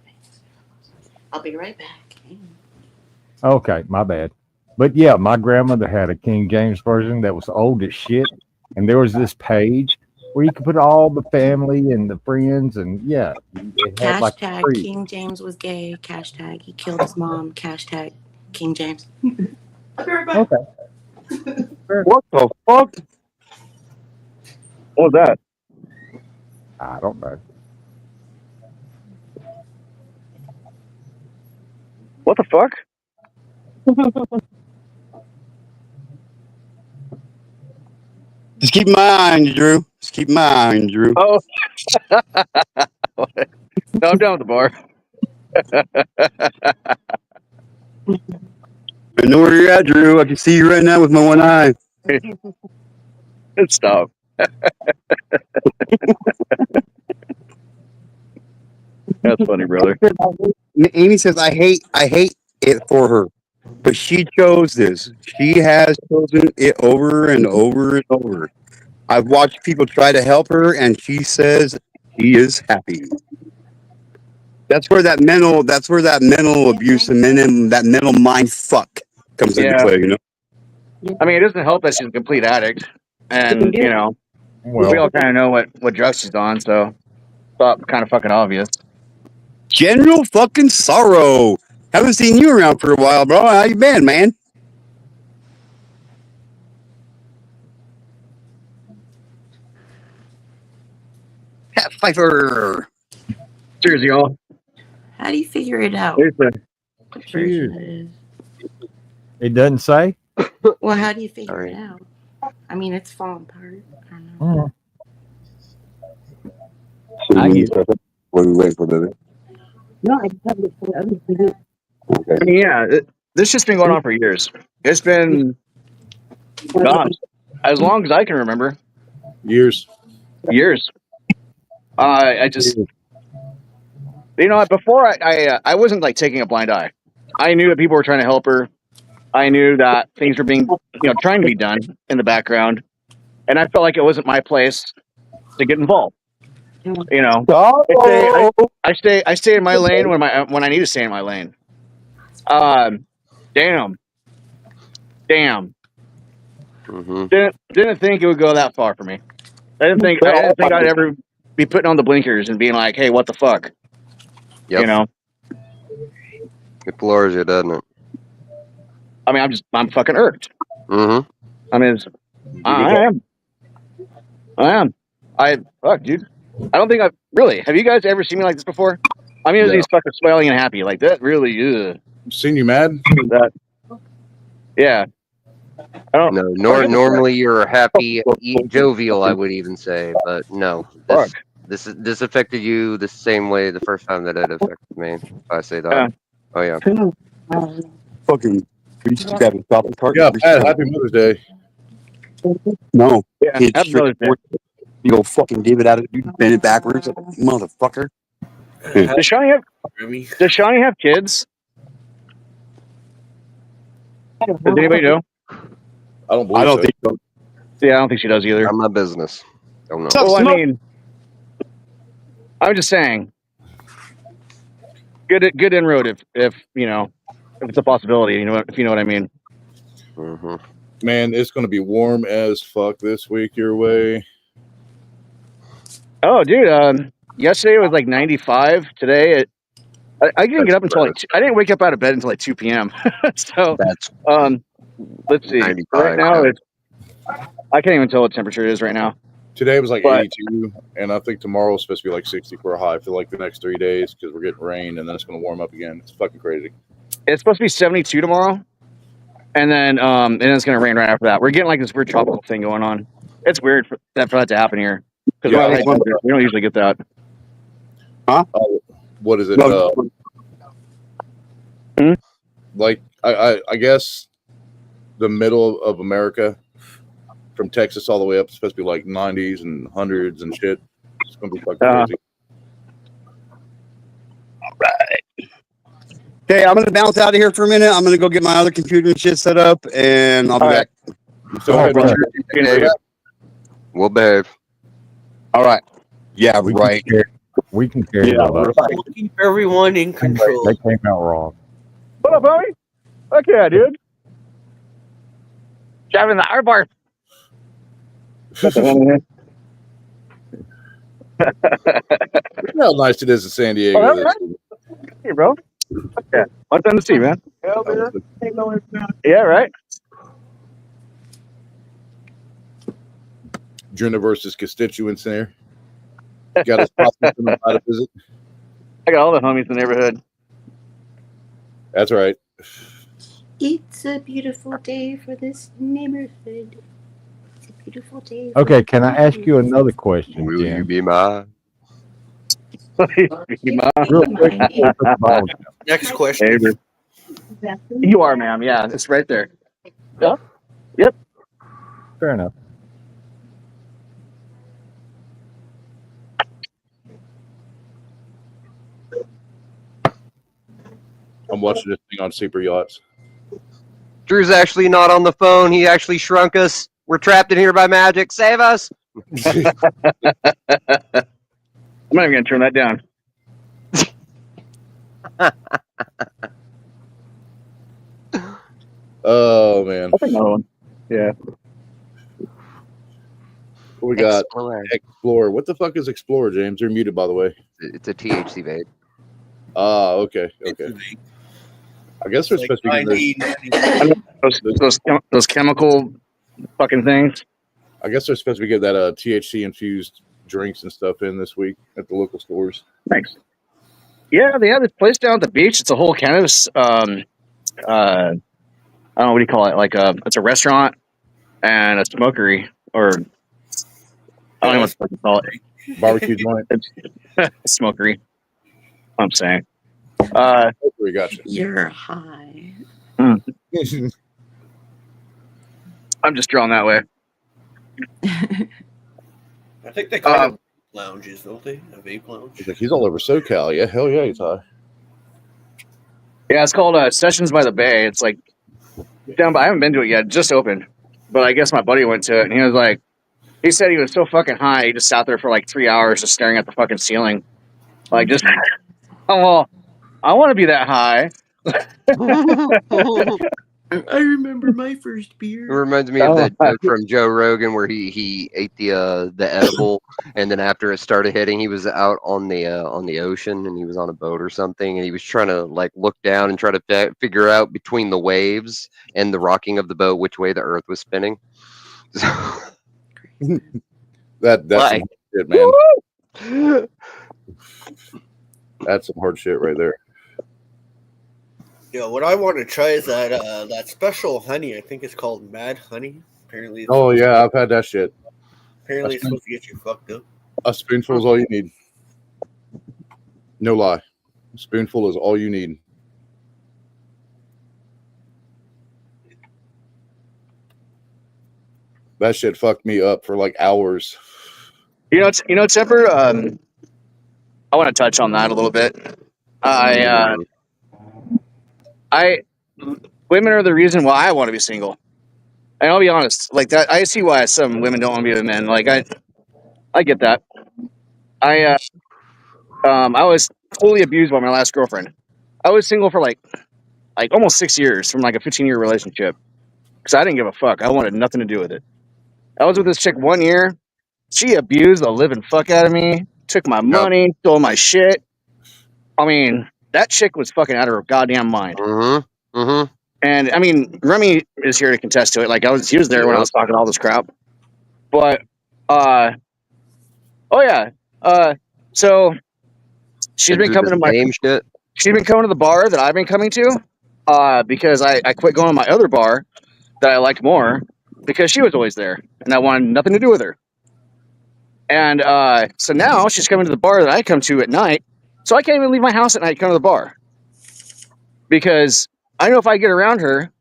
I'll be right back. Okay, my bad. But yeah, my grandmother had a King James version that was old as shit, and there was this page where you could put all the family and the friends, and it had like King James was gay. Hashtag he killed his mom. Hashtag King James. I'll be right back. Okay. What the fuck? What was that? I don't know. What the fuck? Just keep my eye on you, Drew. Just keep my eye on you, Drew. Oh. No, I'm down with the bar. I know where you're at, Drew. I can see you right now with my one eye. Stop. That's funny, brother. Amy says, I hate it for her. But she chose this. She has chosen it over and over and over. I've watched people try to help her, and she says she is happy. That's where that mental abuse and that mental mind fuck comes into play, I mean, it doesn't help that she's a complete addict. And, we all kind of know what drugs she's on, so it's kind of fucking obvious. General fucking Sorrow. Haven't seen you around for a while, bro. How you been, man? Pat Pfeiffer. Cheers, y'all. How do you figure it out? Cheers. It doesn't say? Well, how do you figure it out? I mean, it's falling apart. I don't know. What are we waiting for, baby? No, I just have it for other people. Okay. I mean, this shit's been going on for years. It's been, gosh, as long as I can remember. Years. I just, before I wasn't like taking a blind eye. I knew that people were trying to help her. I knew that things were being, trying to be done in the background, and I felt like it wasn't my place to get involved. I stay in my lane when I need to stay in my lane. Damn. Mm-hmm. Didn't think it would go that far for me. I didn't think I'd ever be putting on the blinkers and being like, "Hey, what the fuck?" Yep. You know. It floors you, doesn't it? I mean, I'm fucking irked. Mm-hmm. I mean, I am. Fuck, dude. I don't think I've really. Have you guys ever seen me like this before? I'm usually fucking smiling and happy. Like that really. Seen you mad? That. Yeah. I don't. No, normally you're happy, jovial. I would even say, but no. This affected you the same way the first time that it affected me. If I say that. Yeah. Oh yeah. Fucking. We used to keep having shopping cart. Yeah, Pat, happy Mother's Day. No. Yeah. It's Happy Mother's Day. you go fucking give it out of you bend it backwards, motherfucker. Does Shawnee have kids? Does anybody know? I don't believe so. think so. Yeah, I don't think she does either. Not my business. Don't know. Well, I mean, I'm just saying, good inroad if you know if it's a possibility. You know if you know what I mean. Mm-hmm. Man, it's going to be warm as fuck this week your way. Oh, dude. Yesterday it was like 95. Today I didn't get up until I didn't wake up out of bed until like 2 p.m. So that's let's see. Right now I can't even tell what temperature it is right now. Today was like 82, and I think tomorrow's supposed to be like 60 for a high for like the next 3 days because we're getting rain, and then it's going to warm up again. It's fucking crazy. It's supposed to be 72 tomorrow, and then it's going to rain right after that. We're getting like this weird tropical thing going on. It's weird for that to happen here because we don't usually get that. Huh? What is it? Like I guess the middle of America, from Texas all the way up, it's supposed to be like 90s and 100s and shit. It's gonna be fucking crazy. All right. Okay, I'm gonna bounce out of here for a minute. I'm gonna go get my other computer and shit set up, and I'll be back. We'll behave. All right. Yeah, right. We can carry it all. We'll keep everyone in control. They came out wrong. What up, homie? Fuck yeah, dude. Driving the airbar. How nice it is in San Diego. Oh, right. Hey, bro. Okay. One time to see, man. Yeah, right. Junior versus constituents there. Got his possible to visit. I got all the homies in the neighborhood. That's right. It's a beautiful day for this neighborhood. It's a beautiful day. Okay, can I ask you another question? Will Jim? you be mine? Real quick. Next question. You are, ma'am. Yeah, it's right there. Yeah. Yep. Fair enough. I'm watching this thing on Super Yachts. Drew's actually not on the phone. He actually shrunk us. We're trapped in here by magic. Save us. I'm not even going to turn that down. Oh, man. I'll take another one. Yeah. What we got? Explorer. What the fuck is Explorer, James? You're muted, by the way. It's a THC vape. Ah, okay. Okay. I guess they're supposed to be those chemical fucking things. I guess they're supposed to be getting that THC infused drinks and stuff in this week at the local stores. Thanks. Yeah, they have this place down at the beach. It's a whole cannabis. I don't know, what do you call it? Like it's a restaurant and a smokery, or I don't know what to call it. Barbecue joint. It's smokery. I'm saying. We got you. You're high. I'm just drawn that way. I think they call them lounges, don't they? A vape lounge. He's all over SoCal. Yeah, hell yeah, he's high. Yeah, it's called Sessions by the Bay. It's like down by. I haven't been to it yet. It just opened, but I guess my buddy went to it, and he was like, he said he was so fucking high. He just sat there for like 3 hours, just staring at the fucking ceiling, like just. Oh, well, I want to be that high. I remember my first beer. It reminds me of that joke from Joe Rogan where he ate the edible, and then after it started hitting, he was out on the ocean, and he was on a boat or something, and he was trying to like look down and try to figure out between the waves and the rocking of the boat which way the Earth was spinning. That's some shit, man. That's some hard shit right there. Yeah, what I want to try is that special honey. I think it's called Mad Honey. Apparently. Oh yeah, I've had that shit. Apparently, it's supposed to get you fucked up. A spoonful is all you need. No lie, a spoonful is all you need. That shit fucked me up for like hours. Temper. I want to touch on that a little bit. Women are the reason why I want to be single. And I'll be honest, like that, I see why some women don't want to be with men. Like I get that. I was totally abused by my last girlfriend. I was single for like almost 6 years from like a 15-year relationship because I didn't give a fuck. I wanted nothing to do with it. I was with this chick 1 year. She abused the living fuck out of me, took my money, stole my shit. I mean, that chick was fucking out of her goddamn mind. Mm-hmm. Mm-hmm. And I mean, Remy is here to contest to it. Like he was there when I was talking all this crap. But, so she's been coming to she's been coming to the bar that I've been coming to, because I quit going to my other bar that I liked more because she was always there and I wanted nothing to do with her. And so now she's coming to the bar that I come to at night. So I can't even leave my house at night to come to the bar because I know if I get around her,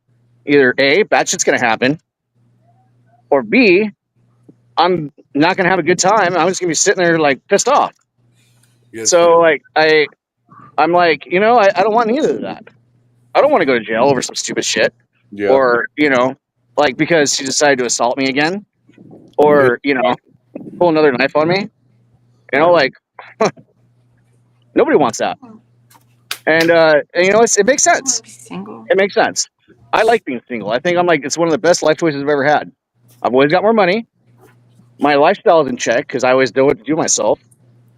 either A, bad shit's going to happen, or B, I'm not going to have a good time. I'm just going to be sitting there like pissed off. Yes, so like I'm like, I don't want neither of that. I don't want to go to jail over some stupid shit. Yeah. Or, like because she decided to assault me again or, pull another knife on me. Like nobody wants that. And it makes sense. It makes sense. I like being single. I think it's one of the best life choices I've ever had. I've always got more money. My lifestyle is in check because I always know what to do myself.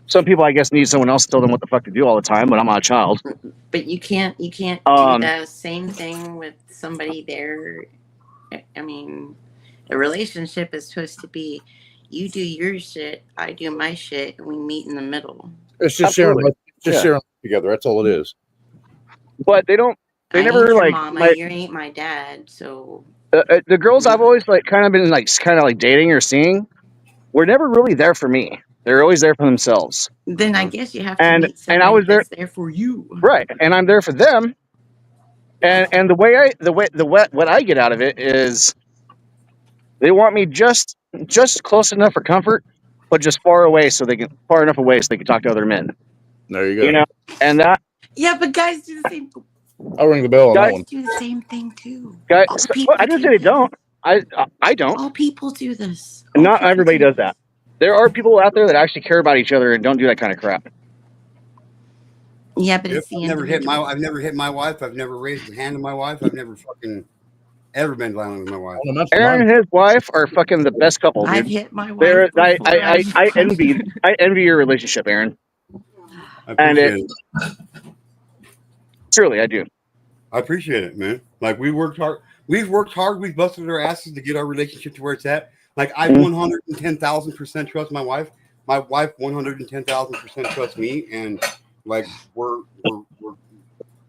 Some people, I guess, need someone else to tell them what the fuck to do all the time, but I'm not a child. But you can't do the same thing with somebody there. I mean, a relationship is supposed to be you do your shit, I do my shit, and we meet in the middle. It's just sharing together. That's all it is. But they don't. They never ain't your like. Mama, you ain't my dad. So the girls I've always kind of been dating or seeing, were never really there for me. They're always there for themselves. Then I guess you have to meet somebody that's there for you, right? And I'm there for them. And what I get out of it is, they want me just close enough for comfort, but just far enough away so they can talk to other men. There you go. And that. Yeah, but guys do the same. I'll ring the bell on that one. Do the same thing too. Guys, I didn't say they don't. I don't. All people do this. Not everybody does that. There are people out there that actually care about each other and don't do that kind of crap. Yeah, but it's the I've never hit my wife. I've never raised a hand to my wife. I've never fucking ever been violent with my wife. Aaron and his wife are fucking the best couple, dude. I've hit my wife. I envy your relationship, Aaron. Truly, I do. I appreciate it, man. Like we worked hard. We've worked hard. We've busted our asses to get our relationship to where it's at. Like I 110,000% trust my wife. My wife 110,000% trusts me, and like we're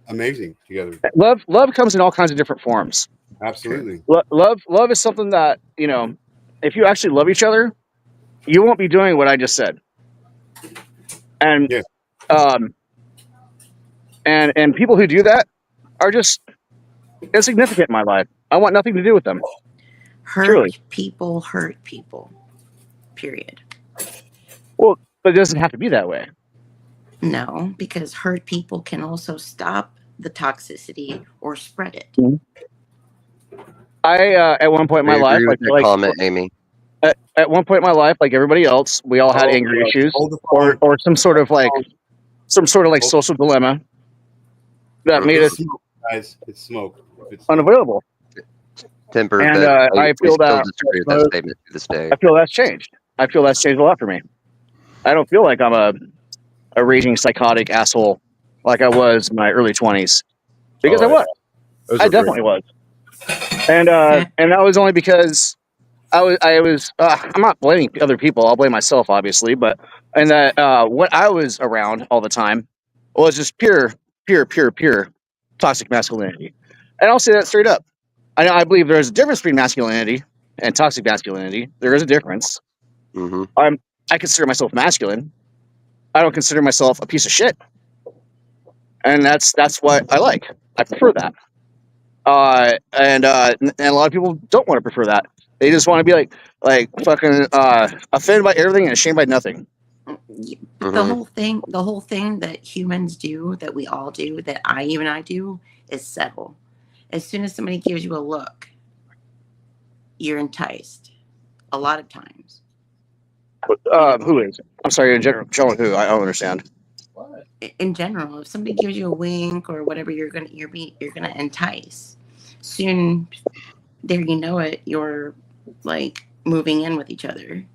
amazing together. Love comes in all kinds of different forms. Absolutely. Love is something that, if you actually love each other, you won't be doing what I just said. And and people who do that are just insignificant in my life. I want nothing to do with them. Hurt people. Period. Well, but it doesn't have to be that way. No, because hurt people can also stop the toxicity or spread it. I at one point in my life, comment, Amy. At one point in my life, like everybody else, we all had anger issues or some sort of social dilemma that made us guys. It's smoke. It's unavailable. Temper. And That I feel still that disagree with that statement to this day. I feel that's changed. I feel that's changed a lot for me. I don't feel like I'm a raging psychotic asshole like I was in my early 20s, because I was. I definitely was. And that was only because I was I'm not blaming other people. I'll blame myself, obviously. But and that what I was around all the time was just pure toxic masculinity. And I'll say that straight up. I believe there's a difference between masculinity and toxic masculinity. There is a difference. Mm-hmm. I consider myself masculine. I don't consider myself a piece of shit. And that's what I like. I prefer that. And a lot of people don't want to prefer that. They just want to be like fucking offended by everything and ashamed by nothing. But the whole thing that humans do, that we all do, that I do, is settle. As soon as somebody gives you a look, you're enticed. A lot of times. Who is? I'm sorry, in general, who? I don't understand. In general, if somebody gives you a wink or whatever, you're gonna entice. Soon, there you know it, you're like moving in with each other.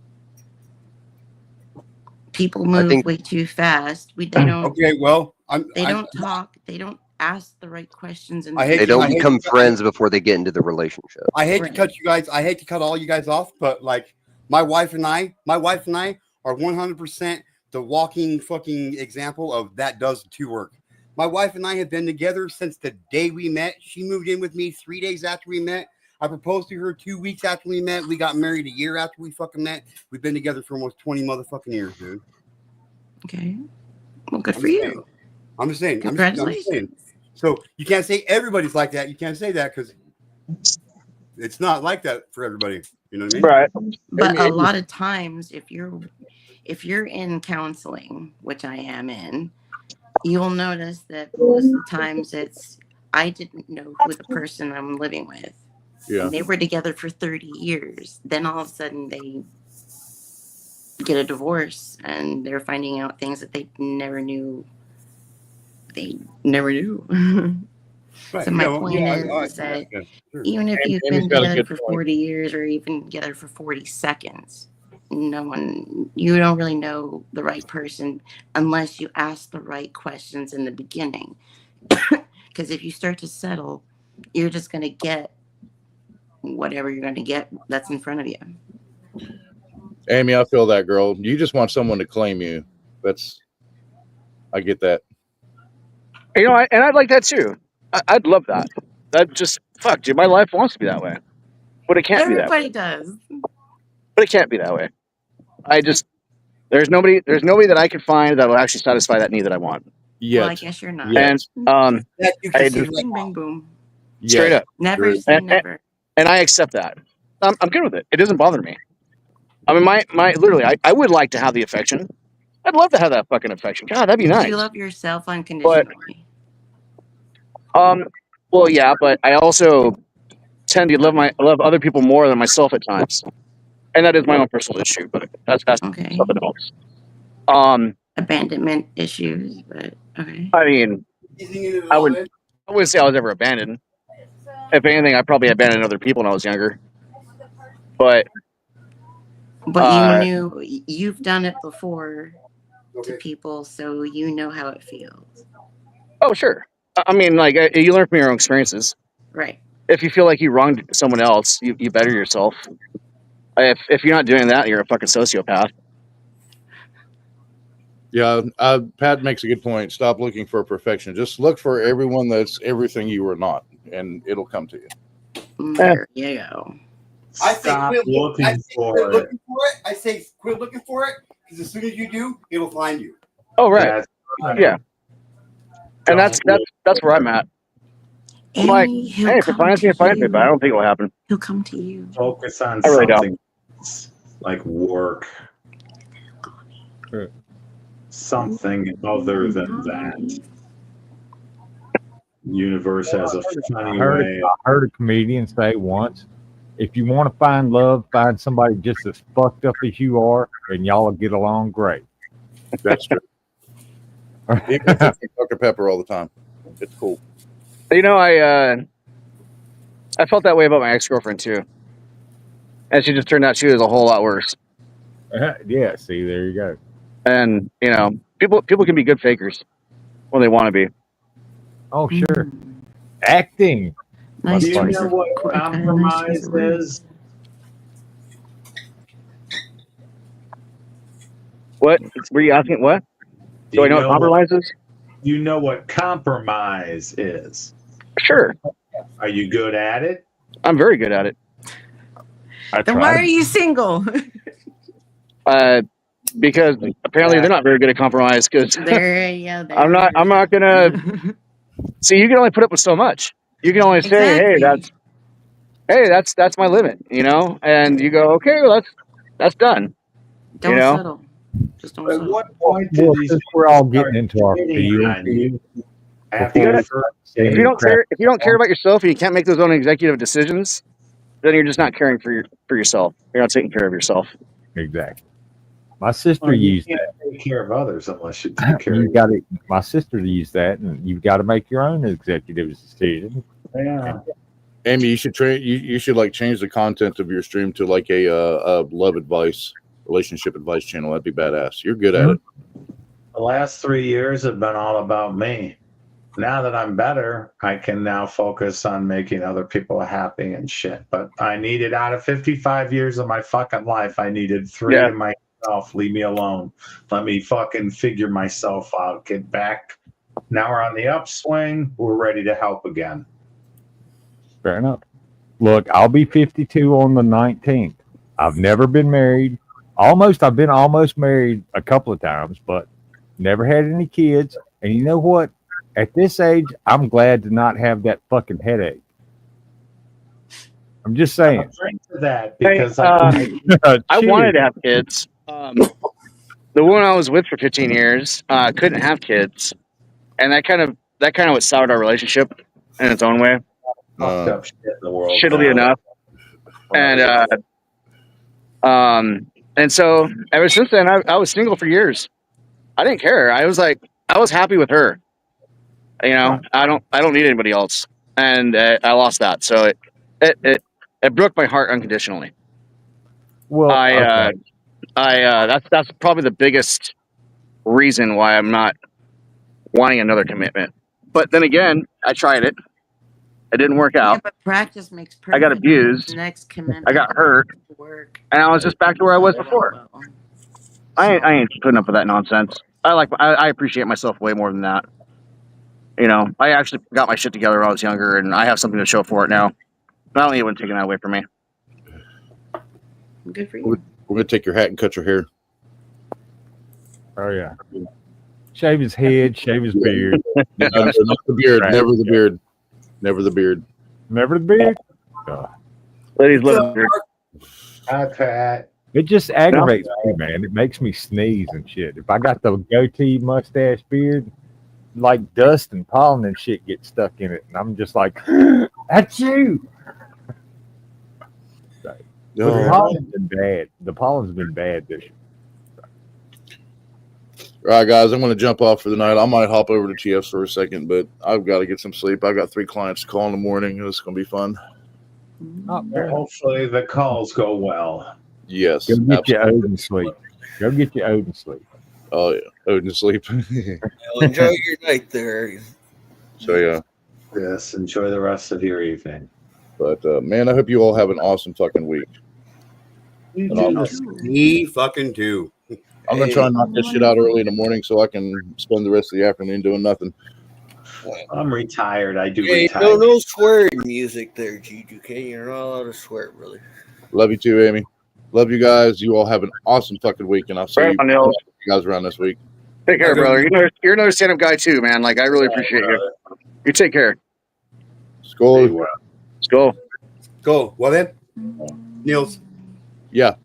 People move way too fast. They don't. Okay, well, they don't talk. They don't ask the right questions, and they don't become friends before they get into the relationship. I hate to cut you guys. I hate to cut all you guys off, but like my wife and I are 100% the walking fucking example of that does two work. My wife and I have been together since the day we met. She moved in with me 3 days after we met. I proposed to her 2 weeks after we met. We got married a year after we fucking met. We've been together for almost 20 motherfucking years, dude. Okay. Well, good for you. I'm just saying. Congratulations. I'm just saying. So you can't say everybody's like that. You can't say that because it's not like that for everybody. You know what I mean? Right. But a lot of times, if you're in counseling, which I am in, you'll notice that most of the times I didn't know who the person I'm living with. Yeah. And they were together for 30 years. Then all of a sudden they get a divorce and they're finding out things that they never knew. Right. So my point is that even if you've been together for 40 years or even together for 40 seconds, you don't really know the right person unless you ask the right questions in the beginning. Because if you start to settle, you're just going to get whatever you're going to get that's in front of you. Amy, I feel that, girl. You just want someone to claim you. I get that. And I'd like that too. I'd love that. That just fuck, dude. My life wants to be that way, but it can't be that way. Everybody does. But it can't be that way. There's nobody that I can find that will actually satisfy that need that I want. Yeah. Well, I guess you're not. And I just bing, bing, boom. Straight up. Never say never. And I accept that. I'm good with it. It doesn't bother me. I mean, literally, I would like to have the affection. I'd love to have that fucking affection. God, that'd be nice. Do you love yourself unconditionally? Well, yeah, but I also tend to love other people more than myself at times, and that is my own personal issue. But that's okay. Something else. Abandonment issues, but okay. I mean, I wouldn't say I was ever abandoned. If anything, I probably abandoned other people when I was younger. But you've done it before to people, so you know how it feels. Oh, sure. I mean, like, you learn from your own experiences. Right. If you feel like you wronged someone else, you better yourself. If you're not doing that, you're a fucking sociopath. Yeah, Pat makes a good point. Stop looking for perfection. Just look for everyone that's everything you are not, and it'll come to you. There you go. I say quit looking for it. I say quit looking for it because as soon as you do, it'll find you. Oh, right. Yeah. And that's where I'm at. I'm like, hey, if it finds me, it finds me, but I don't think it'll happen. He'll come to you. Focus on something like work. Something other than that. Universe has a funny way. I heard a comedian say once, if you want to find love, find somebody just as fucked up as you are, and y'all will get along great. That's true. People think Dr. Pepper all the time. It's cool. You know, I felt that way about my ex-girlfriend too, and she just turned out she was a whole lot worse. Yeah, see, there you go. And you know, people can be good fakers when they want to be. Oh, sure. Acting. Nice Do you choice know of what nice choice compromise of words. is? What were you asking? What? Do I know what compromise is? You know what compromise is? Sure. Are you good at it? I'm very good at it. Then why are you single? Because apparently they're not very good at compromise. Because I'm not gonna. See, you can only put up with so much. You can only say, "Hey, that's my limit," you know, and you go, "Okay, well, that's done." Don't settle. Just don't settle. At what point Well, did these since we're all start getting into our hitting field, on you? If you don't care about yourself and you can't make those own executive decisions, then you're just not caring for yourself. You're not taking care of yourself. Exactly. My sister Well, you used can't that. take care of others unless you take care You of got it. My sister used that, and you've got to make your own executive decision. Yeah. Amy, you should train. You should like change the content of your stream to like a love advice, relationship advice channel. That'd be badass. You're good at it. The last 3 years have been all about me. Now that I'm better, I can now focus on making other people happy and shit. But I needed, out of 55 years of my fucking life, I needed 3 to myself. Leave me alone. Let me fucking figure myself out. Get back. Now we're on the upswing. We're ready to help again. Fair enough. Look, I'll be 52 on the 19th. I've never been married. I've been almost married a couple of times, but never had any kids. And you know what? At this age, I'm glad to not have that fucking headache. I'm just saying. I'm afraid of that because I wanted to have kids. The woman I was with for 15 years couldn't have kids, and that kind of what soured our relationship in its own way. Fucked up shit in the world. Shittily enough. And so ever since then, I was single for years. I didn't care. I was happy with her. You know, I don't need anybody else, and I lost that. So it broke my heart unconditionally. Well, that's probably the biggest reason why I'm not wanting another commitment. But then again, I tried it. It didn't work out. But practice makes perfect. I got abused. Next commitment. I got hurt. And I was just back to where I was before. I ain't putting up with that nonsense. I appreciate myself way more than that. You know, I actually got my shit together when I was younger, and I have something to show for it now. I don't need anyone taking that away from me. Good for you. We're gonna take your hat and cut your hair. Oh yeah. Shave his head, shave his beard. No, not the beard. Never the beard. Never the beard. Never the beard. Ladies love the beard. Okay. It just aggravates me, man. It makes me sneeze and shit. If I got the goatee, mustache, beard, like dust and pollen and shit get stuck in it, and I'm just like, "That's you." No. The pollen's been bad. The pollen's been bad this year. All right, guys, I'm going to jump off for the night. I might hop over to TF's for a second, but I've got to get some sleep. I've got 3 clients to call in the morning. It's going to be fun. Hopefully the calls go well. Yes. Go get your Odin sleep. Go get your Odin sleep. Oh, yeah. Odin sleep. Well, enjoy your night there. So, yeah. Yes, enjoy the rest of your evening. But, man, I hope you all have an awesome fucking week. Me fucking too. I'm going to try and knock this shit out early in the morning so I can spend the rest of the afternoon doing nothing. I'm retired. I do Hey, retire. no swearing music there, g2k. You're not allowed to swear, brother. Love you too, Amy. Love you guys. You all have an awesome fucking week, and I'll see you guys around this week. Take care, brother. You're another stand-up guy too, man. Like, I really appreciate you. You take care. Skull. Skull. Go. Well then, Niels. Yeah.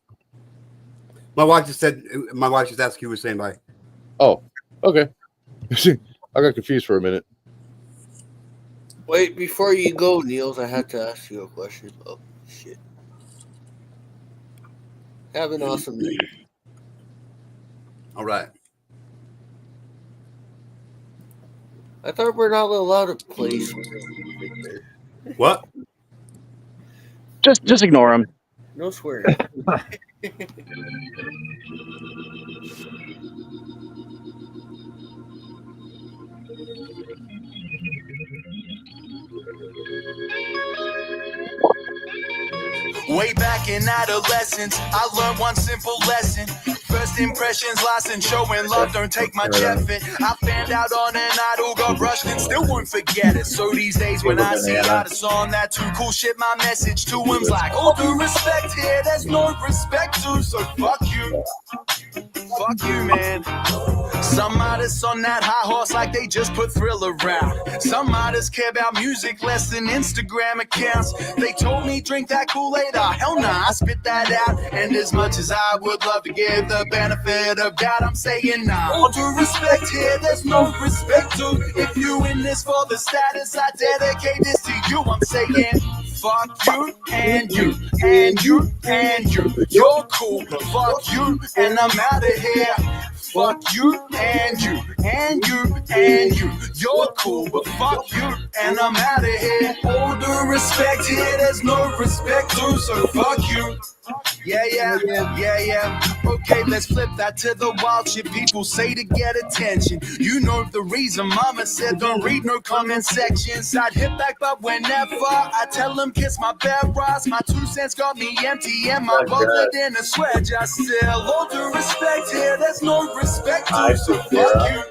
My wife just asked you who was saying bye. Oh, okay. I got confused for a minute. Wait, before you go, Niels, I have to ask you a question. Oh, shit. Have an awesome night. All right. I thought we're not allowed to play. What? Just ignore him. No swearing. Way back in adolescence, I learned one simple lesson. First impressions lasting, showing love, don't take much effort. I fanned out on an idol, got brushed and still won't forget it. So these days when I see artists on that too cool shit, my message to him's like, all due respect here, there's no respect to, so fuck you. Fuck you, man. Some artists on that high horse like they just put Thriller around. Some artists care about music less than Instagram accounts. They told me drink that Kool-Aid, oh hell nah, I spit that out. And as much as I would love to give the benefit of doubt, I'm saying nah. All due respect here, there's no respect to. If you in this for the status, I dedicate this to you. I'm saying fuck you and you and you and you. You're cool, fuck you and I'm out of here. Fuck you and you and you and you. You're cool, but fuck you and I'm out of here. All due respect here, there's no respect to, so fuck you. Yeah. Okay, let's flip that to the wild shit people say to get attention. You know the reason mama said don't read no comment sections. I'd hit back, but whenever I tell them kiss my bare ass, my 2 cents got me empty and my wallet in a sweat just still. All due respect here, there's no respect to, so fuck you.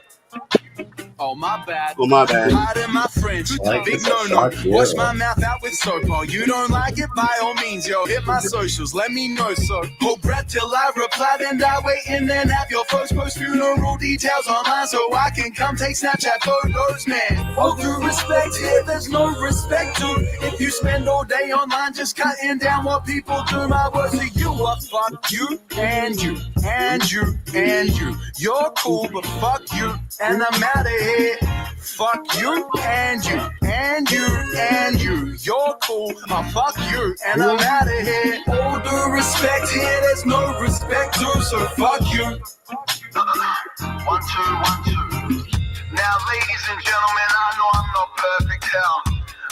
Oh my bad. Pardon my French. Big no. Wash my mouth out with soap. Oh, you don't like it? By all means, yo, hit my socials. Let me know, so hold breath till I reply. Then die waiting, then have your folks post funeral details online so I can come take Snapchat photos, man. All due respect here, there's no respect to. If you spend all day online just cutting down what people do, my words to you are fuck you and you and you and you. You're cool, but fuck you and I'm out of here. Fuck you and you and you and you. You're cool, fuck you and I'm out of here. All due respect here, there's no respect to, so fuck you. 1, 2, 1, 2. Now, ladies and gentlemen, I know I'm no perfect hell.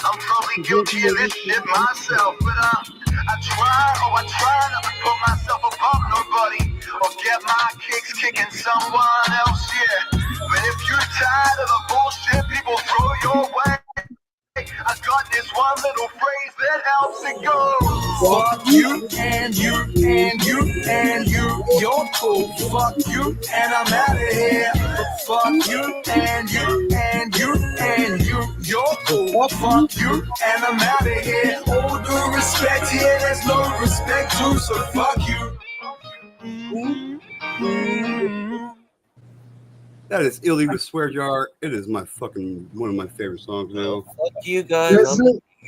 I'm probably guilty of this shit myself, but I try not to put myself above nobody or get my kicks kicking someone else, yeah. But if you're tired of the bullshit people throw your way, I got this one little phrase that helps it go. Fuck you and you and you and you. You're cool. Fuck you and I'm out of here. Fuck you and you and you and you. You're cool. Fuck you and I'm out of here. All due respect here, there's no respect to, so fuck you. That is illegal swear jar. It is my fucking one of my favorite songs now. Fuck you guys.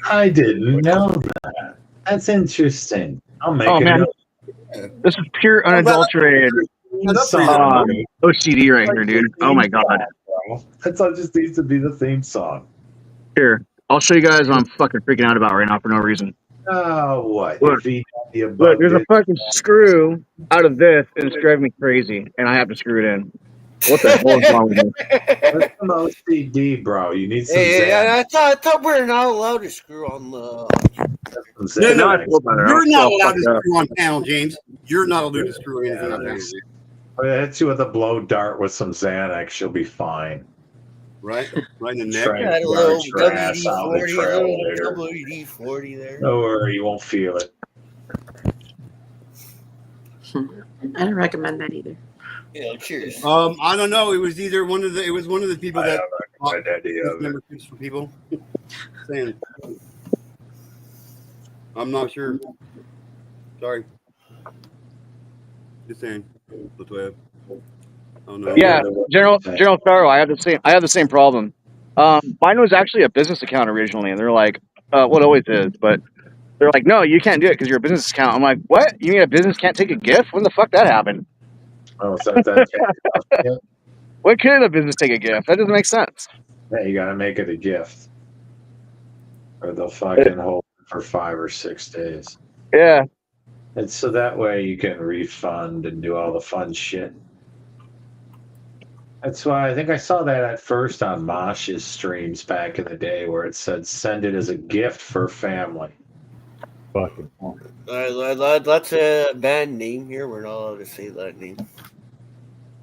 I didn't know that. That's interesting. I'll make it. Man. This is pure unadulterated OCD right here, dude. Oh my god. That's all just needs to be the theme song. Here, I'll show you guys what I'm fucking freaking out about right now for no reason. Oh, what? Look, there's a fucking screw out of this, and it's driving me crazy, and I have to screw it in. What the hell is wrong with me? That's some OCD, bro. You need some. I thought we're not allowed to screw on the. You're not allowed to screw on panel, James. You're not allowed to screw anything on panel. I'm gonna hit you with a blow dart with some Xanax. You'll be fine. Right in the neck. Got a little WD-40 there. Don't worry, you won't feel it. I don't recommend that either. Yeah, cheers. I don't know. It was one of the people that memberships for people. Saying, I'm not sure. Sorry. Just saying. Oh, no. Yeah, General Tharo, I have the same problem. Mine was actually a business account originally, and they're like, well, it always is, but they're like, no, you can't do it because you're a business account. I'm like, what? You mean a business can't take a gift? When the fuck that happened? Oh, so that's When can a business take a gift? That doesn't make sense. Yeah, you gotta make it a gift, or they'll fucking hold it for 5 or 6 days. Yeah. And so that way you can refund and do all the fun shit. That's why I think I saw that at first on Mosh's streams back in the day, where it said "send it as a gift for family." Fucking. That's a bad name here. We're not allowed to say that name.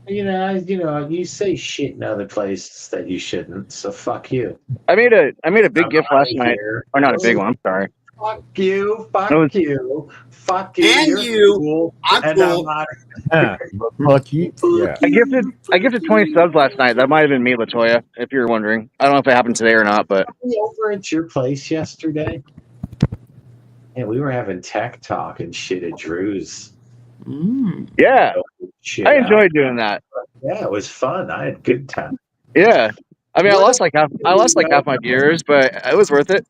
You say shit in other places that you shouldn't. So fuck you. I made a big gift last night. Here. Or not a big one. I'm sorry. Fuck you. Fuck you. Fuck you. And You're you. cool. I'm and cool. I'm But fuck you. Yeah. I gifted 20 subs last night. That might have been me, Latoya, if you're wondering. I don't know if it happened today or not, but over at your place yesterday. And we were having tech talk and shit at Drew's. yeah, Shit I out. enjoyed doing that. Yeah, it was fun. I had a good time. Yeah, I mean, I lost like half my viewers, but it was worth it.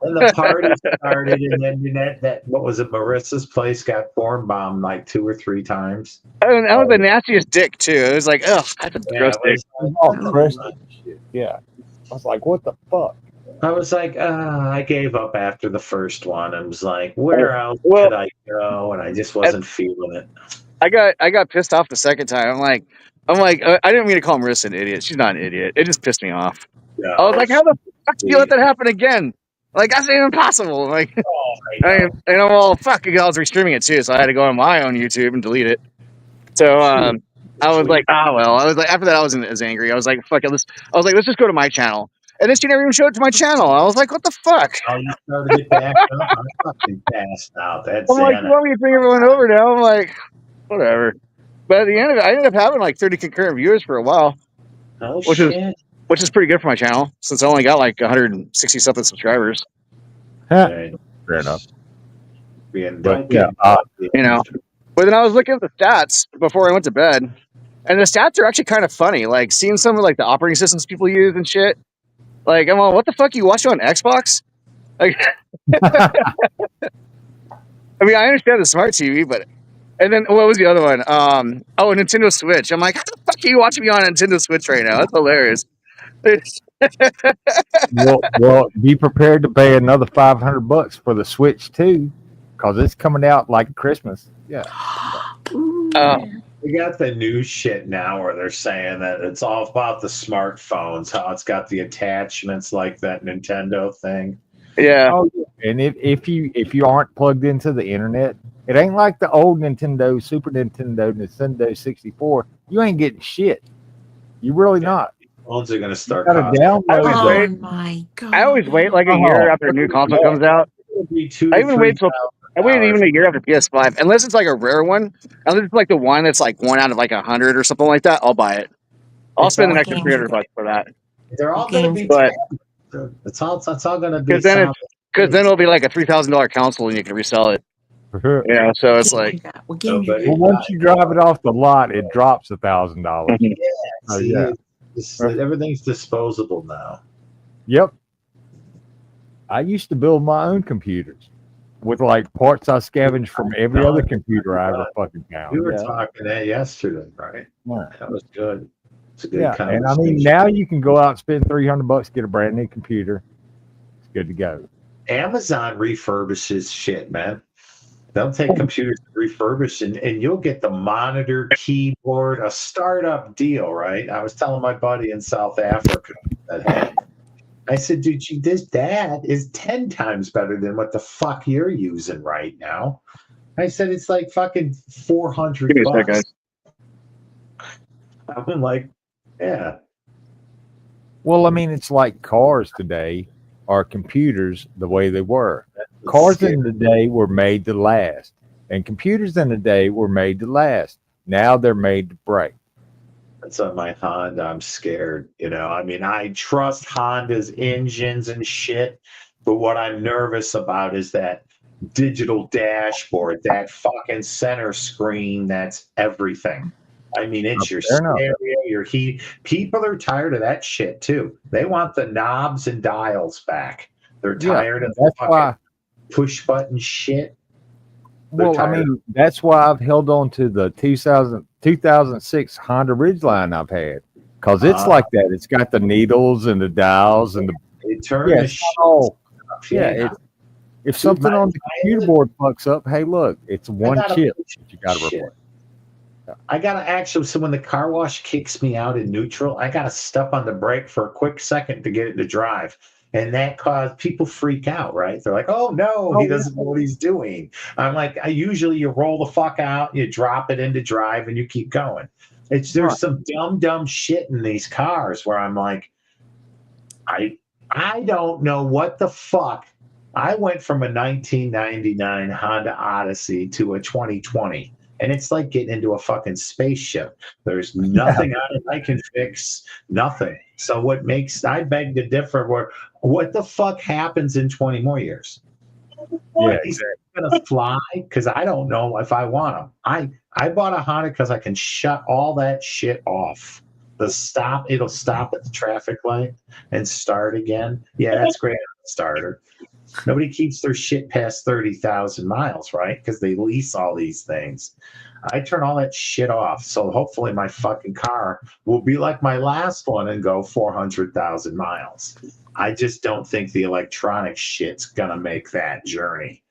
And the party started, and then that what was it? Marissa's place got form bombed like 2 or 3 times. And that was the nastiest dick too. It was like, ugh, that's a gross dick. All crusted and shit. Yeah. I was like, what the fuck? I was like, I gave up after the first one. I was like, where else could I go? And I just wasn't feeling it. I got pissed off the second time. I'm like, I didn't mean to call Marissa an idiot. She's not an idiot. It just pissed me off. No, I was like, how the fuck do you let that happen again? Like, that's impossible. Like, and I'm all fuck. I was restreaming it too, so I had to go on my own YouTube and delete it. So I was like, well. I was like, after that, I wasn't as angry. I was like, fuck it. Let's just go to my channel. And then she never even showed it to my channel. I was like, what the fuck? Oh, you started it back up? I'm fucking passed out. That's I'm like, you want me to bring everyone over now? I'm like, whatever. But at the end of it, I ended up having like 30 concurrent viewers for a while. Oh, which is pretty good for my channel, since I only got like 160 something subscribers. Fair enough. But you know. But then I was looking at the stats before I went to bed, and the stats are actually kind of funny. Like seeing some of like the operating systems people use and shit. Like, I'm all, what the fuck? You watch it on Xbox? Like, I mean, I understand the smart TV, but and then what was the other one? Oh, Nintendo Switch. I'm like, how the fuck are you watching me on a Nintendo Switch right now? That's hilarious. well, be prepared to pay another $500 for the Switch too, because it's coming out like Christmas. Yeah. We got the new shit now where they're saying that it's all about the smartphones, how it's got the attachments like that Nintendo thing. Yeah. Oh, yeah. And if you aren't plugged into the internet, it ain't like the old Nintendo, Super Nintendo, Nintendo 64. You ain't getting shit. You really not. Phones are going to start. I always wait like a year after a new console comes out. I waited even a year after PS5, unless it's like a rare one. Unless it's like the one that's like 1 out of like 100 or something like that. I'll buy it. I'll spend an extra $300 for that. They're all going to be. It's all going to be. Because then it'll be like a $3,000 console and you can resell it. Yeah, so it's like. Well, once you drive it off the lot, it drops $1,000. Yeah. Everything's disposable now. Yep. I used to build my own computers with like parts I scavenged from every other computer I ever fucking found. We were talking that yesterday, right? Yeah. That was good. It's a good and I mean, now you can go out and spend $300, get a brand new computer. It's good to go. Amazon refurbishes shit, man. They'll take computers to refurbish and you'll get the monitor, keyboard, a startup deal, right? I was telling my buddy in South Africa that I said, dude, that is 10 times better than what the fuck you're using right now. I said, it's like fucking $400. Give me a second. I'm like, yeah. Well, I mean, it's like cars today are computers the way they were. Cars in the day were made to last, and computers in the day were made to last. Now they're made to break. That's on my Honda. I'm scared. I mean, I trust Honda's engines and shit, but what I'm nervous about is that digital dashboard, that fucking center screen. That's everything. I mean, it's your stereo, your heat. People are tired of that shit too. They want the knobs and dials back. They're tired of the fucking push button shit. Well, I mean, that's why I've held on to the 2006 Honda Ridgeline I've had, because it's like that. It's got the needles and the dials and the. It turns. If something on the computer board fucks up, hey, look, it's one chip that you got to replace. I gotta actually. So when the car wash kicks me out in neutral, I gotta step on the brake for a quick second to get it to drive. And that caused people freak out, right? They're like, "Oh no, he doesn't know what he's doing." I'm like, I usually you roll the fuck out, you drop it into drive, and you keep going. There's some dumb shit in these cars where I'm like, I don't know what the fuck. I went from a 1999 Honda Odyssey to a 2020. And it's like getting into a fucking spaceship. There's nothing on it I can fix, nothing. So I beg to differ. What the fuck happens in 20 more years? Yeah, Are these going to fly? Because I don't know if I want them. I bought a Honda because I can shut all that shit off. It'll stop at the traffic light and start again. Yeah, that's great on the starter. Nobody keeps their shit past 30,000 miles, right? Because they lease all these things. I turn all that shit off. So hopefully my fucking car will be like my last one and go 400,000 miles. I just don't think the electronic shit's going to make that journey.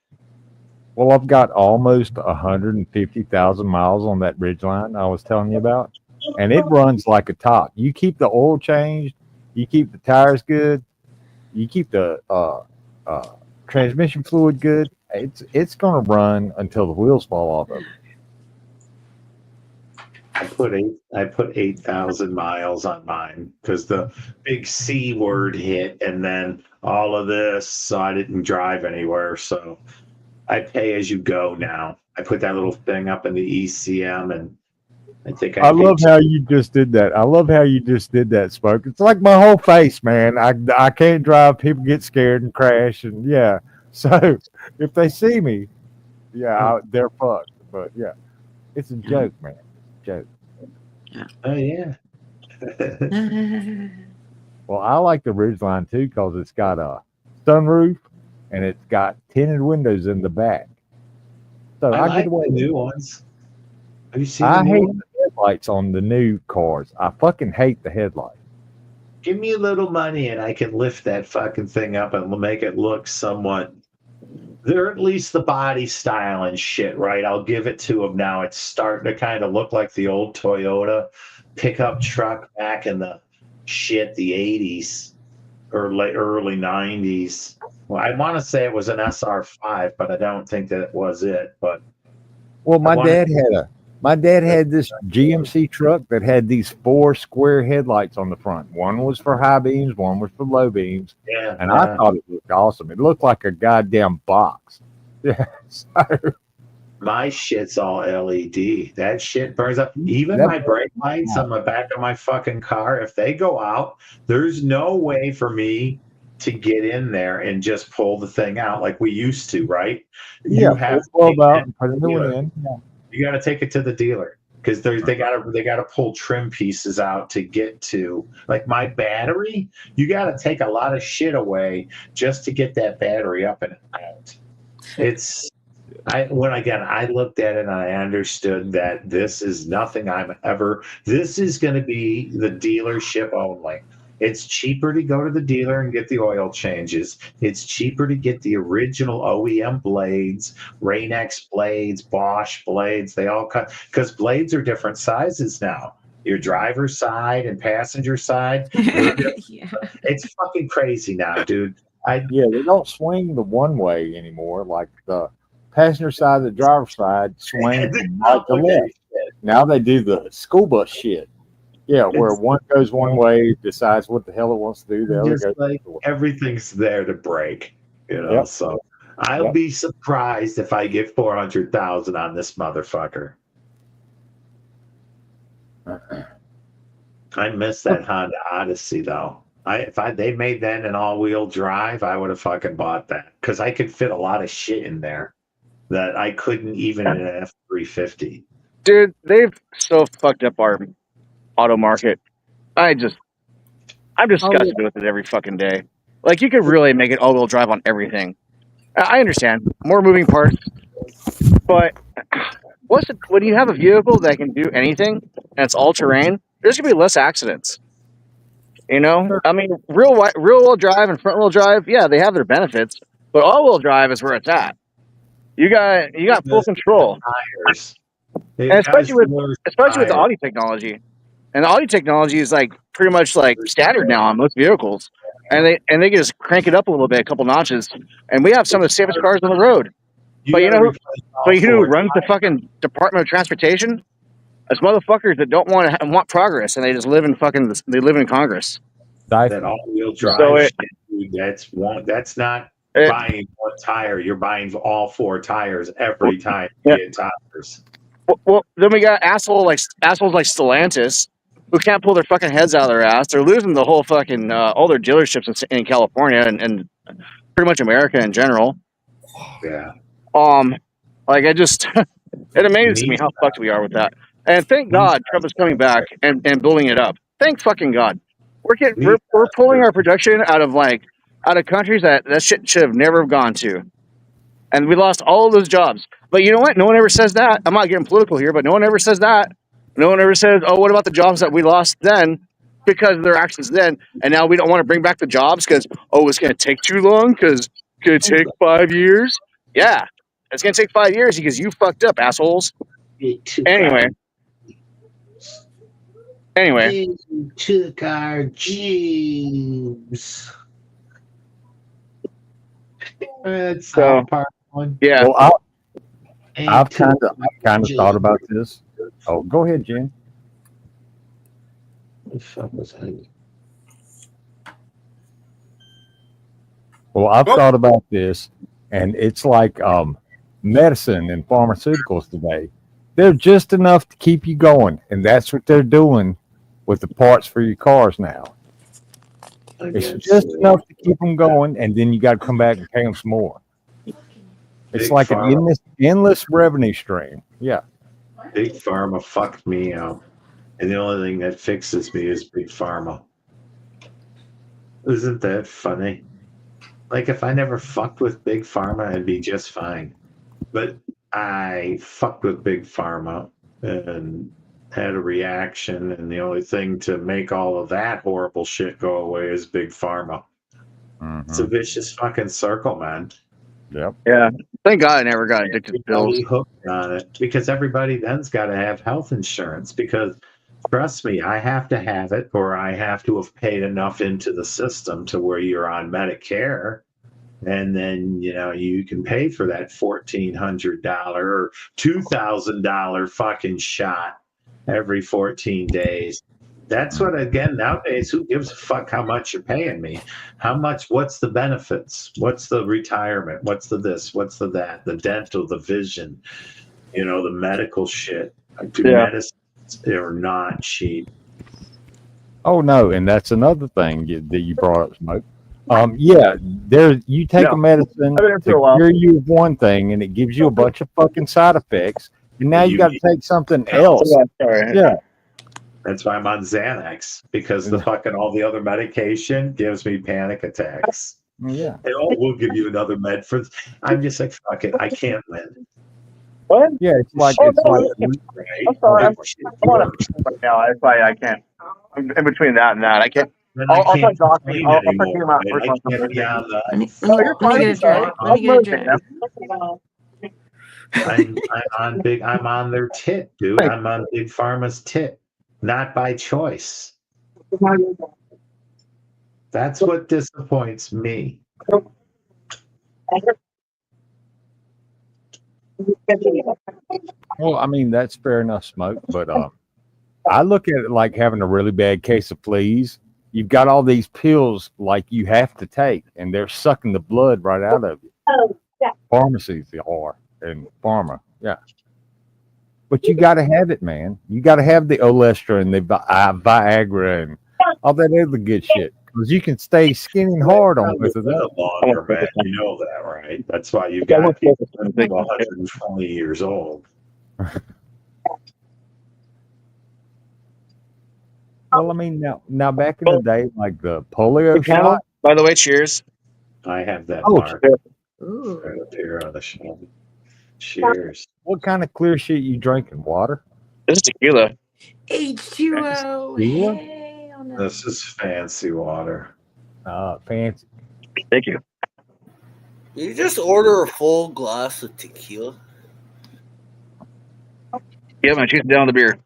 Well, I've got almost 150,000 miles on that Ridgeline I was telling you about. And it runs like a top. You keep the oil changed, you keep the tires good, you keep the transmission fluid good. It's going to run until the wheels fall off of it. I put 8,000 miles on mine because the big C word hit, and then all of this, so I didn't drive anywhere. So I pay as you go now. I put that little thing up in the ECM, and I think I love how you just did that. I love how you just did that, Spoke. It's like my whole face, man. I can't drive. People get scared and crash, and yeah. So if they see me, yeah, they're fucked. But yeah, it's a joke, man. Joke. Oh yeah. Well, I like the Ridgeline too because it's got a sunroof and it's got tinted windows in the back. So I I like get away the with new it. ones. Have you seen I the new hate ones? the headlights on the new cars. I fucking hate the headlights. Give me a little money and I can lift that fucking thing up and make it look somewhat. They're at least the body style and shit, right? I'll give it to them now. It's starting to kind of look like the old Toyota pickup truck back in the 80s or early 90s. Well, I want to say it was an SR5, but I don't think that it was it. But Well, my dad had this GMC truck that had these 4 square headlights on the front. One was for high beams, one was for low beams. Yeah, and I thought it looked awesome. It looked like a goddamn box. Yeah. So, my shit's all LED. That shit burns up. Even my brake lights on the back of my fucking car, if they go out, there's no way for me to get in there and just pull the thing out like we used to, right? yeah, You have to pull take out it and put a new one in. Yeah. You got to take it to the dealer because they got to pull trim pieces out to get to, like, my battery. You got to take a lot of shit away just to get that battery up and out. I looked at it and I understood that this is nothing this is going to be the dealership only. It's cheaper to go to the dealer and get the oil changes. It's cheaper to get the original OEM blades, Rain-X blades, Bosch blades. They all cut because blades are different sizes now. Your driver's side and passenger side. Yeah. It's fucking crazy now, dude. They don't swing the one way anymore. Like the passenger side, the driver's side swing from right to left. Now they do the school bus shit. Yeah, where one goes one way, decides what the hell it wants to do. The other Just goes like everything's there to break, Yep. So I'll be surprised if I get 400,000 on this motherfucker. I miss that Honda Odyssey though. If they made that an all-wheel drive, I would have fucking bought that because I could fit a lot of shit in there that I couldn't even in an F350. Dude, they've so fucked up our auto market. I'm disgusted with it every fucking day. Like, you could really make it all-wheel drive on everything. I understand more moving parts, but when you have a vehicle that can do anything and it's all terrain, there's gonna be less accidents. You know, I mean, real-wheel drive and front-wheel drive, yeah, they have their benefits, but all-wheel drive is where it's at. You got full control. Tires. And especially with the Audi technology, and the Audi technology is like pretty much like standard now on most vehicles, and they can just crank it up a little bit, a couple notches, and we have some of the safest cars on the road. But you know who runs the fucking Department of Transportation? It's motherfuckers that don't want progress, and they just live in Congress. That all-wheel drive So shit, dude, that's not buying one tire. You're buying all four tires every time you get tires. Well, then we got assholes like Stellantis who can't pull their fucking heads out of their ass. They're losing the whole fucking all their dealerships in California and pretty much America in general. Yeah. Like I just it amazes me how fucked we are with that. And thank God Trump is coming back and building it up. Thank fucking God. We're pulling our production out of countries that shit should have never gone to. And we lost all of those jobs. But you know what? No one ever says that. I'm not getting political here, but no one ever says that. No one ever says, oh, what about the jobs that we lost then because of their actions then? And now we don't want to bring back the jobs because, it's going to take too long because it's going to take 5 years. Yeah, it's going to take 5 years because you fucked up, assholes. Anyway. We took our Jeeves. That's part one. Yeah. Well, I've kind of thought about this. Oh, go ahead, Jen. What the fuck was that? Well, I've thought about this, and it's like medicine and pharmaceuticals today. They're just enough to keep you going, and that's what they're doing with the parts for your cars now. It's just enough to keep them going, and then you got to come back and pay them some more. It's like an endless revenue stream. Yeah. Big Pharma fucked me out. And the only thing that fixes me is Big Pharma. Isn't that funny? Like, if I never fucked with Big Pharma, I'd be just fine. But I fucked with Big Pharma and had a reaction, and the only thing to make all of that horrible shit go away is Big Pharma. Mm-hmm. It's a vicious fucking circle, man. Yep. Yeah. Thank God I never got addicted to pills. Hooked on it because everybody then's got to have health insurance because trust me, I have to have it or I have to have paid enough into the system to where you're on Medicare. And then, you can pay for that $1,400 or $2,000 fucking shot every 14 days. That's what, again, nowadays, who gives a fuck how much you're paying me? What's the benefits? What's the retirement? What's the this? What's the that? The dental, the vision, the medical shit. Medicines are not cheap. Oh, no, and that's another thing that you brought up, Smoke. You take a medicine to cure you of one thing, and it gives you a bunch of fucking side effects, and now you got to take something else. Yeah. That's why I'm on Xanax, because all the other medication gives me panic attacks. Yeah. And, we'll give you another med for. I'm just like, fuck it, I can't win. What? Yeah, it's like. I'm sorry. I'm on right now. That's why I can't. I'm in between that and that. I can't. I'll talk doctor. I'll talk to him out first. Let me get a drink. I'm on their tit, dude. I'm on Big Pharma's tit, not by choice. That's what disappoints me. Well, I mean, that's fair enough, Smoke, but I look at it like having a really bad case of fleas. You've got all these pills like you have to take, and they're sucking the blood right out of you. Pharmacies are. And pharma, yeah. But you got to have it, man. You got to have the Olestra and the Viagra and all that other good shit. Because you can stay skinny and hard on both of those. Longer, man. You know that, right? That's why you've got people 120 years old. Well, I mean, now back in the day, like the polio shot. By the way, cheers. I have that. Oh, mark right up here on the shelf. Cheers. What kind of clear shit you drinking? Water? This is tequila. H2O. Tequila? No. This is fancy water. Fancy. Thank you. You just order a full glass of tequila. Yeah, man, she's down the beer.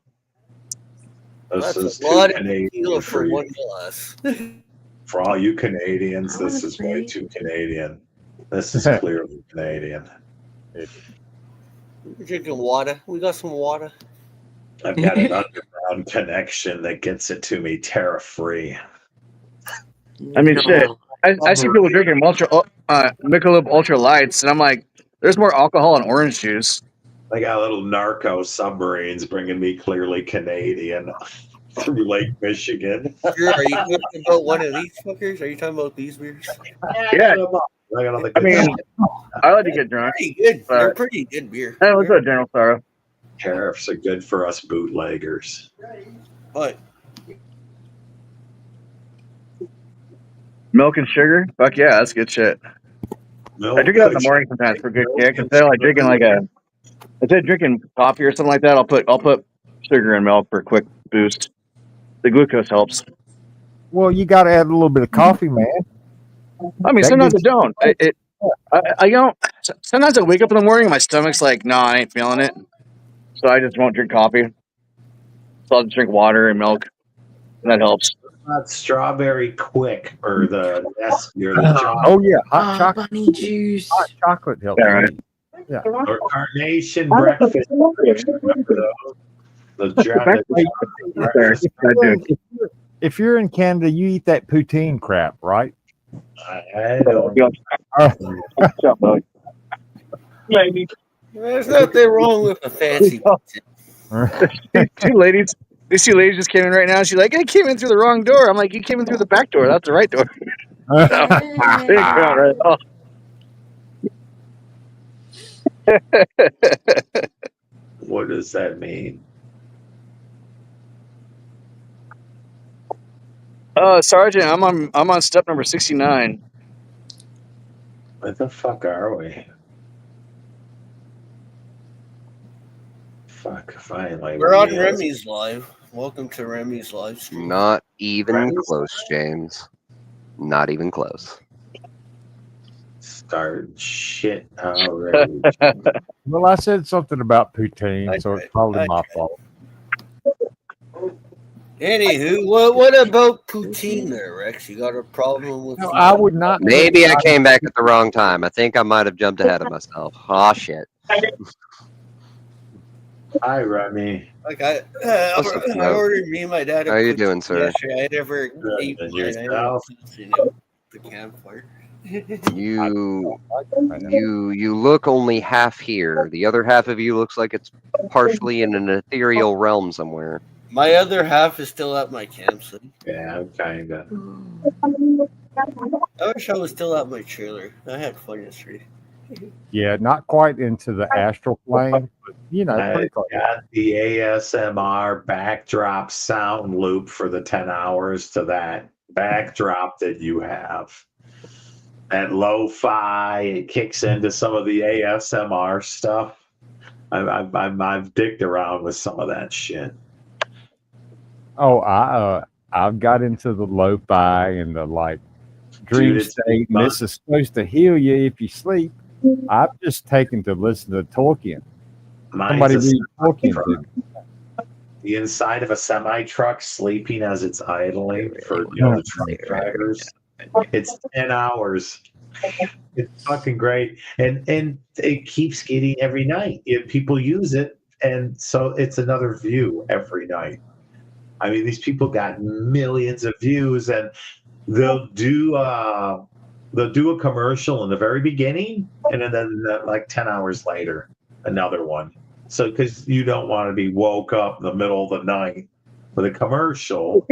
This is That's a too lot of Canadian tequila for for you. one glass. For all you Canadians, I wanna this is way play. too Canadian. This is clearly Canadian. We're drinking water. We got some water. I've got an underground connection that gets it to me tariff free. I mean, shit. I see people drinking Michelob Ultra Lights, and I'm like, there's more alcohol in orange juice. I got little narco submarines bringing me clearly Canadian through Lake Michigan. Sure, are you talking about one of these fuckers? Are you talking about these beers? Yeah. I I mean, I like to get drunk. Pretty good. but- They're pretty good beer. Hey, what's up, General Sorrow? Tariffs are good for us bootleggers. But Milk and sugar? Fuck yeah, that's good shit. I drink it out in the morning sometimes for good kick. Instead of like drinking instead of drinking coffee or something like that, I'll put sugar in milk for a quick boost. The glucose helps. Well, you got to add a little bit of coffee, man. I mean, That sometimes I gets- don't. I don't. Sometimes I wake up in the morning and my stomach's like, no, I ain't feeling it. So I just won't drink coffee. So I'll just drink water and milk. And that helps. Not strawberry quick or the chocolate. Oh yeah, hot chocolate. Bunny juice. Hot chocolate helps. Yeah, right. Yeah. Or carnation breakfast. Remember those? If you're in Canada, you eat that poutine crap, right? I don't. there's nothing wrong with a fancy. Two ladies. These two ladies just came in right now. She's like, I came in through the wrong door. I'm like, you came in through the back door. That's the right door. They ain't going right off. What does that mean? Sergeant, I'm on step number 69. Where the fuck are we? Fuck, finally. We're on Remy's live. Welcome to Remy's live stream. Not even close, James. Not even close. Start shit already. Well, I said something about poutine, so it's probably my fault. Anywho, what about poutine there, Rex? You got a problem with? No, I would not. Maybe I came back at the wrong time. I think I might have jumped ahead of myself. Oh shit. Hi, Remy. Like I ordered me and my dad. How you doing, sir? Yesterday. I never ate mine. Yourself? The campfire. You look only half here. The other half of you looks like it's partially in an ethereal realm somewhere. My other half is still at my campsite. Yeah, kinda. I wish I was still at my trailer. I had fun yesterday. Yeah, not quite into the astral plane, but I pretty close. got the ASMR backdrop sound loop for the 10 hours to that backdrop that you have. That lo-fi, it kicks into some of the ASMR stuff. I've digged around with some of that shit. Oh, I've got into the lo-fi and the dream Dude, it's state. fun. This is supposed to heal you if you sleep. I've just taken to listen to Tolkien. Somebody Mine's a read Tolkien to me. the inside of a semi truck sleeping as it's idling for the truck drivers. It's 10 hours. It's fucking great, and it keeps getting every night. People use it, and so it's another view every night. I mean, these people got millions of views, and they'll do a commercial in the very beginning, and then like 10 hours later, another one. So, because you don't want to be woke up in the middle of the night with a commercial.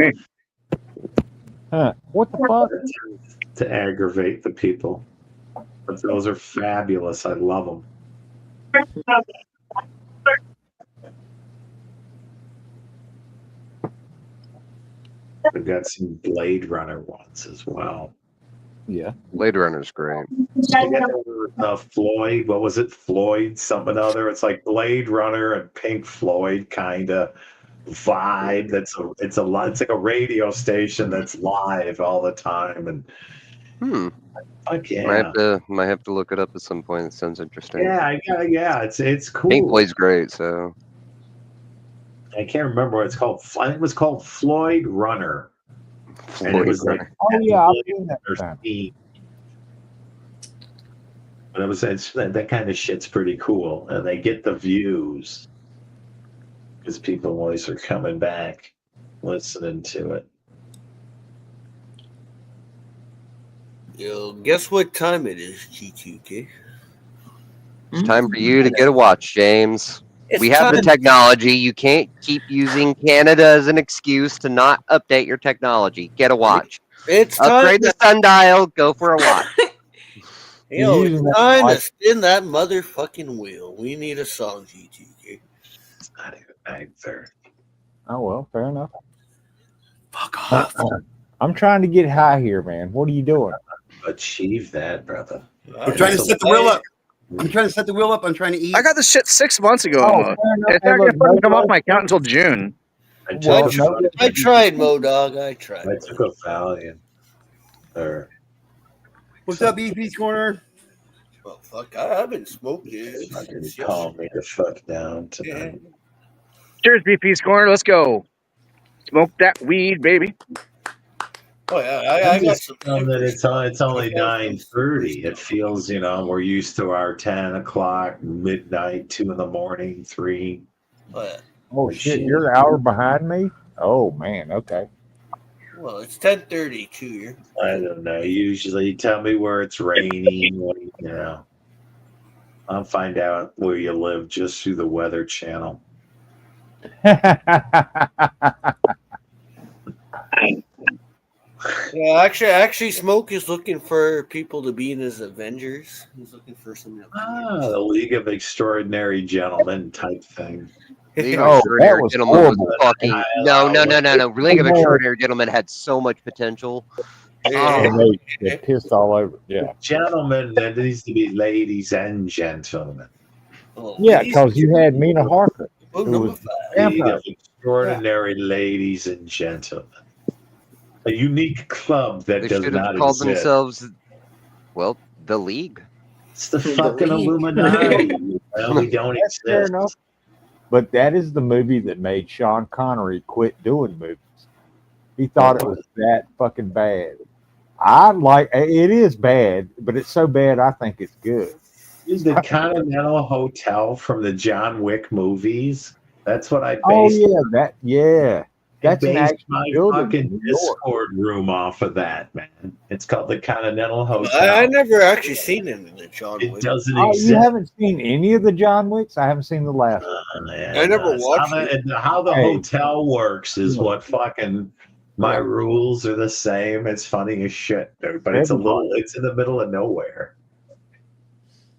Huh. What the fuck? To aggravate the people. But those are fabulous. I love them. We've got some Blade Runner ones as well. Yeah. Blade Runner's great. Floyd, what was it? Floyd something other. It's like Blade Runner and Pink Floyd kind of vibe. It's like a radio station that's live all the time. And fuck yeah. Might have to look it up at some point. It sounds interesting. Yeah. It's cool. Pink Floyd's great, so I can't remember what it's called. I think it was called Floyd Runner. And it was like, oh yeah, I've seen that time. But that kind of shit's pretty cool, and they get the views because people always are coming back, listening to it. Yo, guess what time it is, G2K? It's time for you to get a watch, James. It's We have the time- technology. You can't keep using Canada as an excuse to not update your technology. Get a watch. It's Upgrade time the sundial. Go for a watch. Yo, it's time to spin that motherfucking wheel. We need a song, G2K. It's not even 9:30. Oh well, fair enough. Fuck off. I'm trying to get high here, man. What are you doing? Achieve that, brother. I'm trying to set the wheel up. I'm trying to set the wheel up. I'm trying to eat. I got this shit 6 months ago. Oh, Almost. It's not going to come off my account until June. I tried, Mo-Dog. I tried. I took a Valiant. What's up, EP's Corner? Well, fuck, I've been smoking. Calm me the fuck down tonight. Cheers, BP's Corner. Let's go. Smoke that weed, baby. Oh yeah, I got some. That it's only 9:30. It feels, we're used to our 10 o'clock, midnight, 2 in the morning, 3. Oh shit, you're an hour behind me? Oh man, okay. Well, it's 10:32 here. I don't know. Usually, tell me where it's raining. I'll find out where you live just through the Weather Channel. Yeah, actually, Smoke is looking for people to be in his Avengers. He's looking for some. The League of Extraordinary Gentlemen type thing. League of Oh, Extraordinary that was Gentlemen was horrible. fucking no. League of Extraordinary Gentlemen had so much potential. They pissed all over. Yeah. Gentlemen, there needs to be ladies and gentlemen. Yeah, because you had Mina Harker. Oh, who was League of Extraordinary Ladies and Gentlemen. A unique club that They does should not have called exist. themselves, well, the League. It's the fucking Illuminati. Well, we don't That's fair exist. enough. But that is the movie that made Sean Connery quit doing movies. He thought it was that fucking bad. It is bad, but it's so bad I think it's good. Is the Continental Hotel from the John Wick movies? That's what I based. Oh yeah, that's an based actual my building fucking in New York. Discord room off of that, man. It's called the Continental Hotel. I never actually seen any of the John Wick. It doesn't Oh, exist. you haven't seen any of the John Wicks? I haven't seen the last one. I never watched it. How the Hey. hotel works is what fucking my rules are the same. It's funny as shit, dude. But it's it's in the middle of nowhere.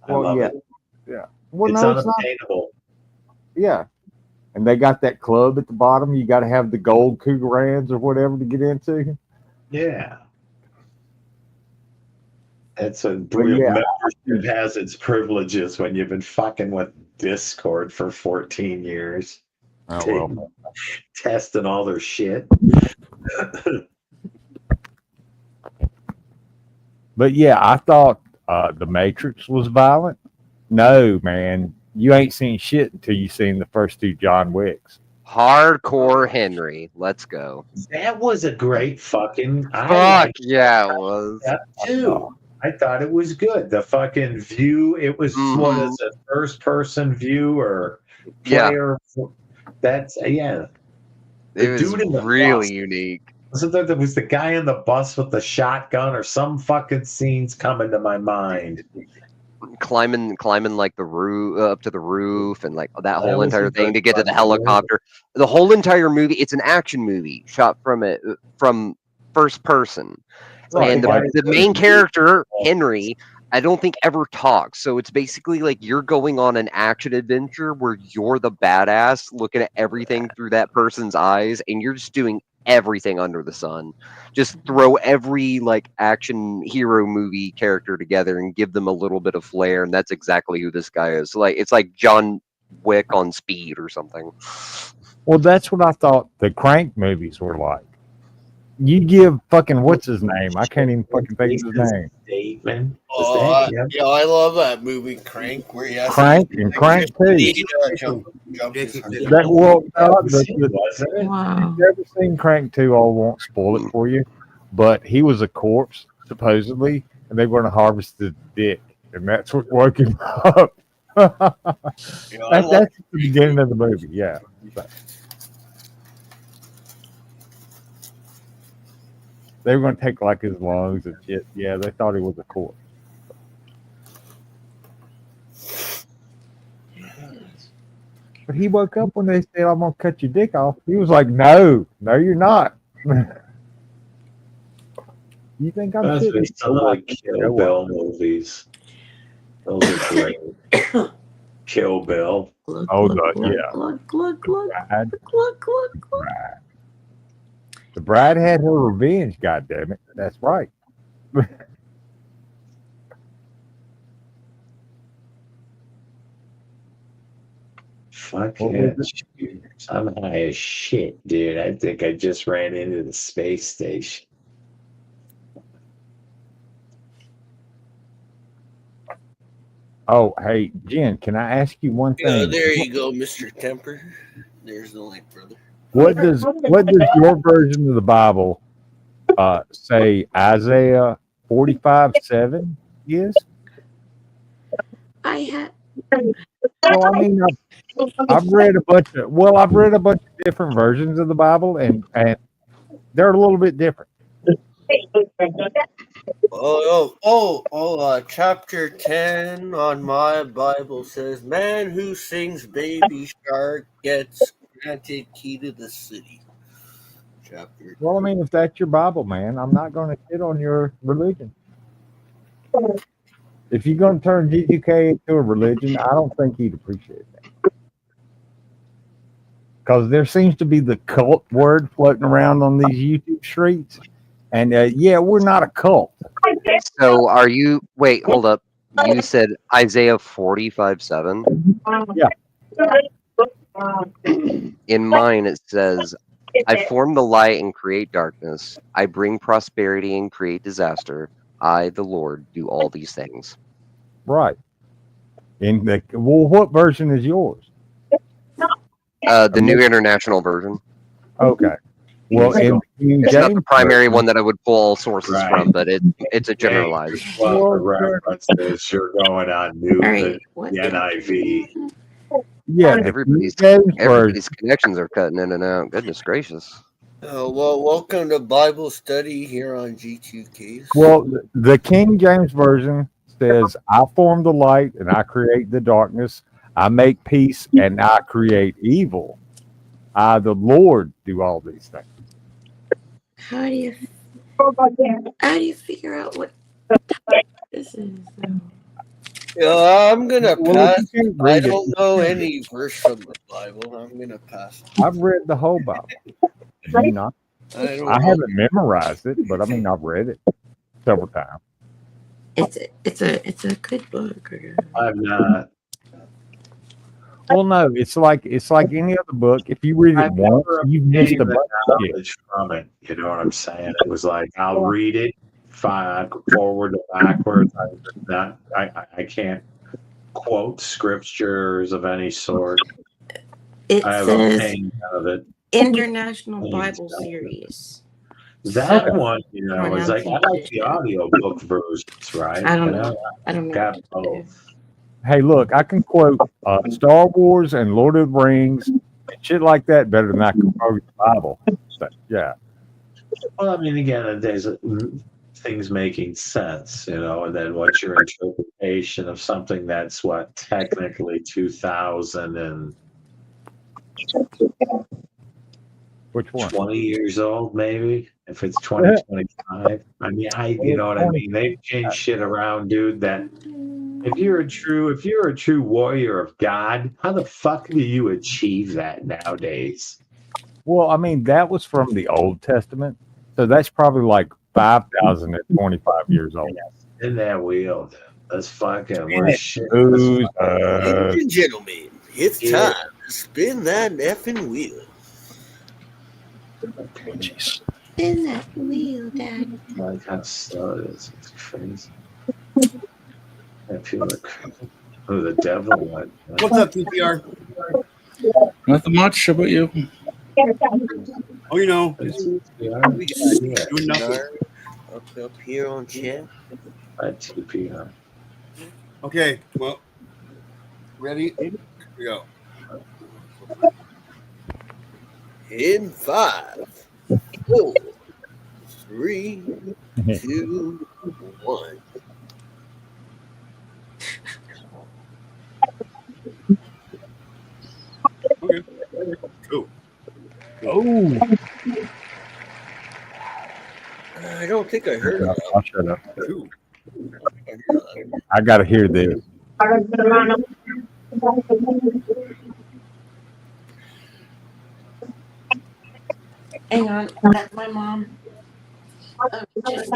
I love it. Yeah. Well, It's no, it's not. unattainable. Yeah. And they got that club at the bottom. You got to have the gold Cougarans or whatever to get into. Yeah. It's a yeah. membership has its privileges when you've been fucking with Discord for 14 years. Oh, well. Testing all their shit. But yeah, I thought The Matrix was violent. No, man. You ain't seen shit until you seen the first two John Wicks. Hardcore Henry. Let's go. That was a great fucking. Fuck yeah, it was. That too. I thought it was good. The fucking view. It was what is it? First person view or player? Yeah. That's The it was dude in the really bus. unique. Wasn't there was the guy in the bus with the shotgun or some fucking scenes coming to my mind. Climbing like the roof up to the roof and like that whole was entire a thing good to get to the fucking helicopter. The whole entire movie, it's an action movie shot from first person. Right. And the main character, Henry, I don't think ever talks. So it's basically like you're going on an action adventure where you're the badass looking at everything through that person's eyes and you're just doing everything under the sun. Just throw every like action hero movie character together and give them a little bit of flair, and that's exactly who this guy is. So, like it's like John Wick on speed or something. Well, that's what I thought the Crank movies were like. You give fucking what's his name? I can't even fucking think of his name. Statement. Oh, yeah, I love that movie, Crank, where he has Crank and Crank too. Jump his heart. That well, Wow. you've never seen Crank 2. I won't spoil it for you, but he was a corpse supposedly, and they were going to harvest his dick, and that's what woke him up. That's the beginning of the movie. Yeah. They were going to take like his lungs and shit. Yeah, they thought he was a corpse. But he woke up when they said, "I'm going to cut your dick off." He was like, "No, you're not." You think I'm That's shitting? some of the Kill Bill movies. Those are great. Kill Bill. Oh, yeah. The bride had her revenge. God damn it! That's right. Fuck What yeah. was I'm high as shit, dude. I think I just ran into the space station. Oh, hey, Jen, can I ask you one thing? There you go, Mr. Temper. There's the link, brother. What does your version of the Bible say Isaiah 45:7 is? I had. Well, I mean, I've read a bunch of different versions of the Bible, and they're a little bit different. Chapter 10 on my Bible says, "Man who sings Baby Shark gets granted key to the city." Chapter. Well, I mean, if that's your Bible, man, I'm not going to shit on your religion. If you're going to turn g2k into a religion, I don't think he'd appreciate that. Because there seems to be the cult word floating around on these YouTube streets. And yeah, we're not a cult. So are you, wait, hold up. You said Isaiah 45:7? Yeah. In mine, it says, "I form the light and create darkness. I bring prosperity and create disaster. I, the Lord, do all these things." Right. Well, what version is yours? The New International Version. Okay. Well, it's not the primary one that I would pull all sources from, but it's a generalized. Well, the references you're going on the NIV. Yeah, everybody's connections are cutting in and out. Goodness gracious. Well, welcome to Bible study here on g2k's. Well, the King James Version says, "I form the light and I create the darkness. I make peace and I create evil. I, the Lord, do all these things." How do you figure out what this is? I'm gonna pass. I don't know any verse from the Bible. I'm gonna pass. I've read the whole Bible. You not? I haven't memorized it, but I mean I've read it several times. It's a good book. I'm not. Well, no, it's like any other book. If you read it once, you've missed a bunch of knowledge from it. You know what I'm saying? It was like I'll read it, forward to backwards. I can't quote scriptures of any sort. It I have says a pain out of it. International Bible Series. That one, you know, is like I like the audiobook versions, right? I don't know. I don't know. Got both. Hey, look, I can quote Star Wars and Lord of the Rings and shit like that better than I can quote the Bible. So, yeah. Well, I mean, again, there's things making sense, you know, and then what's your interpretation of something that's what technically 2000 and which one? 20 years old, maybe if it's 2025. I mean, you know what I mean? They've changed shit around, dude. That if you're a true warrior of God, how the fuck do you achieve that nowadays? Well, I mean, that was from the Old Testament, so that's probably like 5,025 years old. In that wheel, dude. That's fucking worse shit. Ladies and gentlemen, it's time to spin that effing wheel. Jeez. Spin that wheel, Dad. Like how slow it is. It's crazy. I feel like who the devil went. What's up, PPR? Nothing much. How about you? Oh, you know, We doing nothing. Up here on chat. At TPR. Okay, well, ready? Here we go. In 5, 4, 3, 2, 1. Okay. Cool. Oh, I don't think I heard that. I'll shut up. Cool. I got to hear this. Hang on, my mom. Just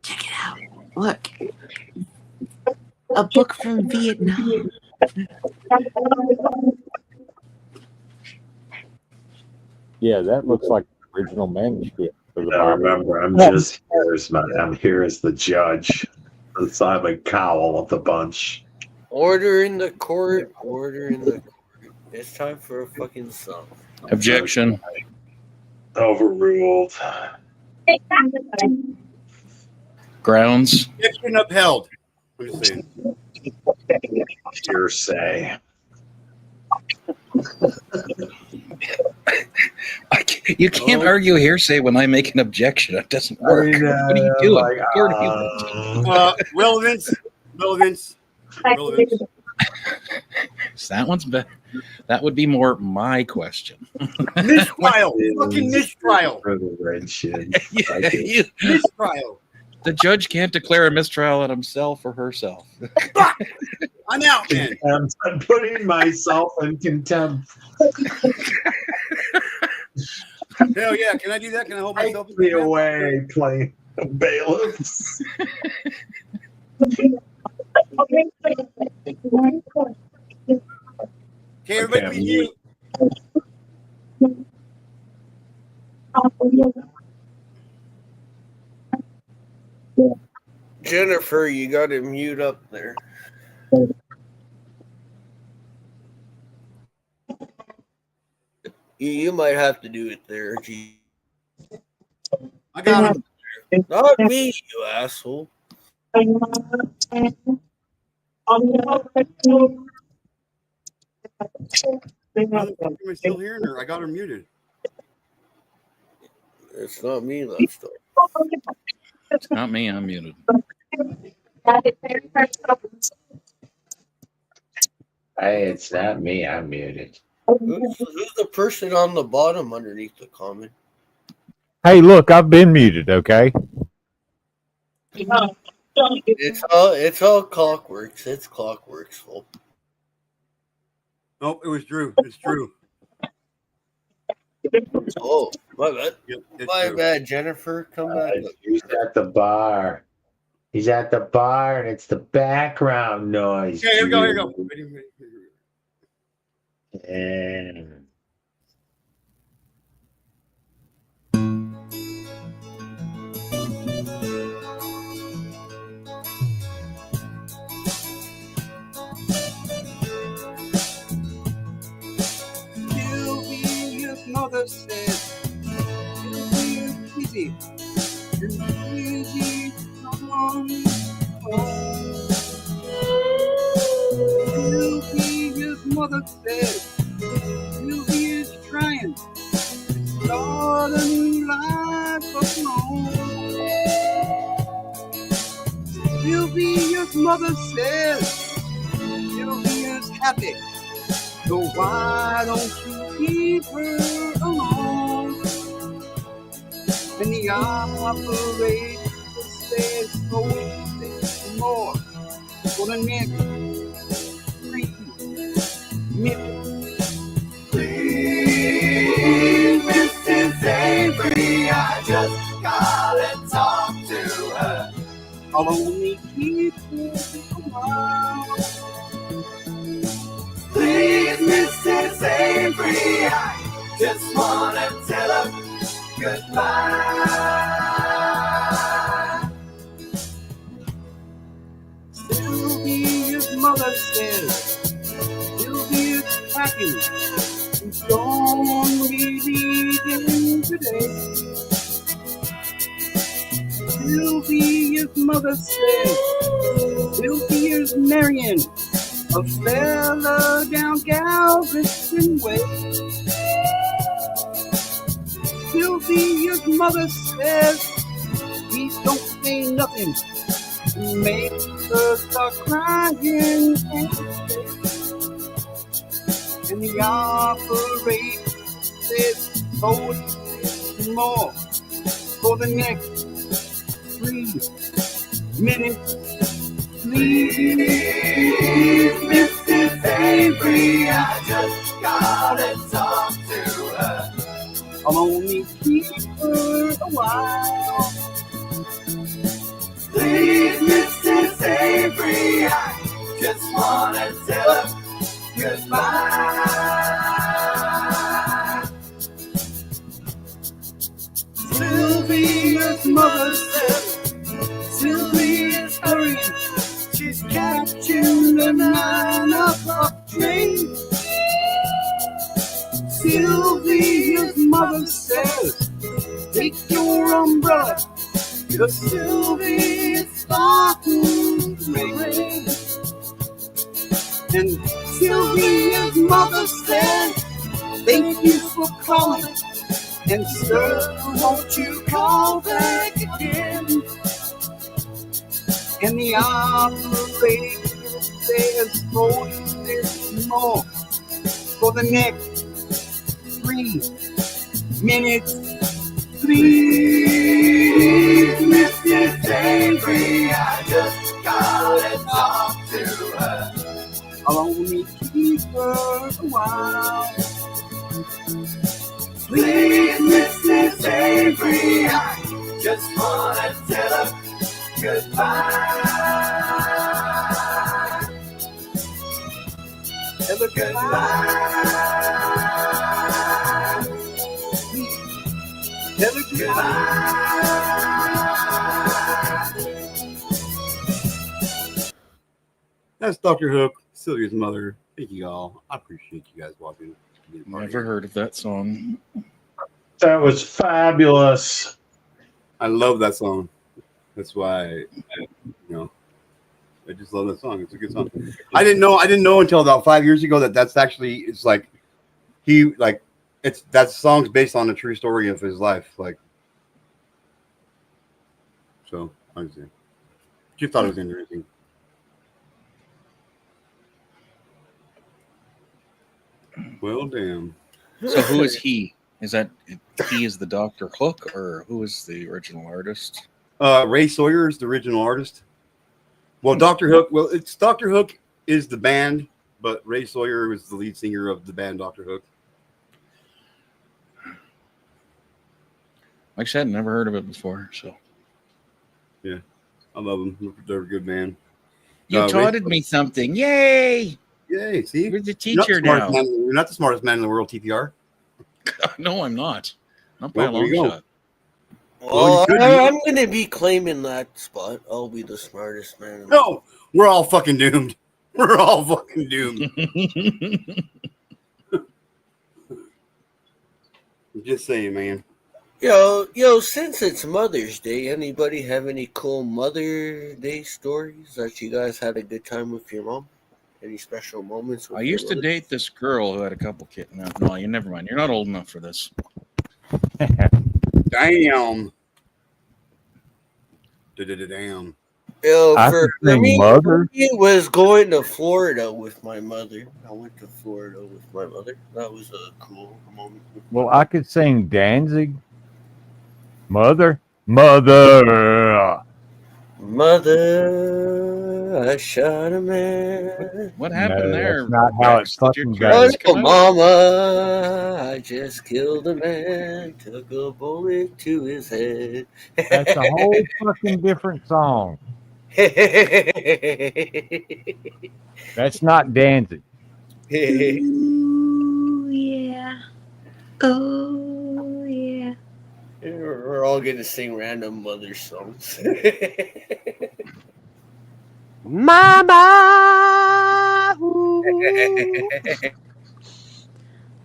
check it out. Look, a book from Vietnam. Yeah, that looks like the original manuscript for the Now Bible. remember, I'm just here as I'm here as the judge, the Simon Cowell of the bunch. Order in the court. Order in the court. It's time for a fucking song. Objection. Overruled. Grounds. Objection upheld. I'm just saying. Hearsay. You can't argue hearsay when I make an objection. It doesn't work. What are you doing? Relevance. That one's better. That would be more my question. Mistrial. Fucking mistrial. For the red shit. Mistrial. The judge can't declare a mistrial on himself or herself. I'm out, man. I'm putting myself in contempt. Hell yeah. Can I do that? Can I hold myself in Take me contempt? away playing bailiffs. Okay, everybody be mute. Jennifer, you got to mute up there. You might have to do it there, G. I got him. Not me, you asshole. Am I still hearing her? I got her muted. It's not me, left off. It's not me. I'm muted. Hey, it's not me. I'm muted. Who's the person on the bottom underneath the comment? Hey, look, I've been muted, okay? It's all Clockworks. It's Clockworks' fault. Nope, it was Drew. It's Drew. Oh, my bad. Yep, My Drew. bad, Jennifer. Come back. He's at the bar. He's at the bar, and it's the background noise. Okay, here we go. Here we go. And His mother said, easy, easy, come on. His mother said, Sylvie is trying to start a new life alone. Sylvia's mother says, Sylvia's happy, so why don't you keep her alone? And the operator says, oh, more for the next 3 minutes. Please, Mrs. Avery, I just gotta talk to her. I'll only keep her around. Please, Mrs. Avery, I just wanna tell her goodbye. Sylvia's mother says Sylvia's packing. She's gonna be leaving today. Sylvia's mother says Sylvia's marrying a fella down Galveston Way. Sylvia's mother says he don't say nothing to make her start crying. And the operator says, hold more for the next 3 minutes. Please, Mrs. Avery, I just gotta talk to her. I'll only keep her a while. Please, Mrs. Avery, I just wanna tell her goodbye. Sylvia's mother says Sylvia's hurrying. She's catching the 9 o'clock train. Sylvia's mother says, take your umbrella, 'cause Sylvia's starting to rain. And Sylvia's mother says, thank you for calling, and sir, won't you call back again? And the operator says, hold this more for the next 3 minutes. Please, Mrs. Avery, I just gotta talk to her. I'll only keep her a while. Please, Mrs. Avery, I just wanna tell her goodbye. Tell her goodbye. Tell her goodbye. That's Dr. Hook, Sylvia's mother. Thank you all. I appreciate you guys watching. Never heard of that song. That was fabulous. I love that song. That's why, I just love that song. It's a good song. I didn't know until about 5 years ago that's actually, it's like, that song's based on a true story of his life. Like, so I was just thought it was interesting. Well, damn. So who is he? Is that he is the Dr. Hook, or who is the original artist? Ray Sawyer is the original artist. Well, Dr. Hook. Well, it's Dr. Hook is the band, but Ray Sawyer was the lead singer of the band Dr. Hook. Like I said, never heard of it before. So yeah, I love them. They're a good band. You taught me something. Yay! Yay! See, you're the teacher now. You're not the smartest man in the world, TPR. No, I'm not. Not by a long shot. Well, I'm going to be claiming that spot. I'll be the smartest man. No, we're all fucking doomed. We're all fucking doomed. I'm just saying, man. Yo, since it's Mother's Day, anybody have any cool Mother's Day stories that you guys had a good time with your mom? Any special moments? I used to date this girl who had a couple kids. No, you never mind. You're not old enough for this. Damn. Damn. Yo, for me, it was going to Florida with my mother. I went to Florida with my mother. That was a cool moment. Well, I could sing Danzig. Mother, I shot a man. What happened there? That's not how it's fucking goes. Oh, mama, I just killed a man. Took a bullet to his head. That's a whole fucking different song. That's not Danzig. Ooh, yeah. Oh, yeah. We're all gonna sing random mother songs. Mama.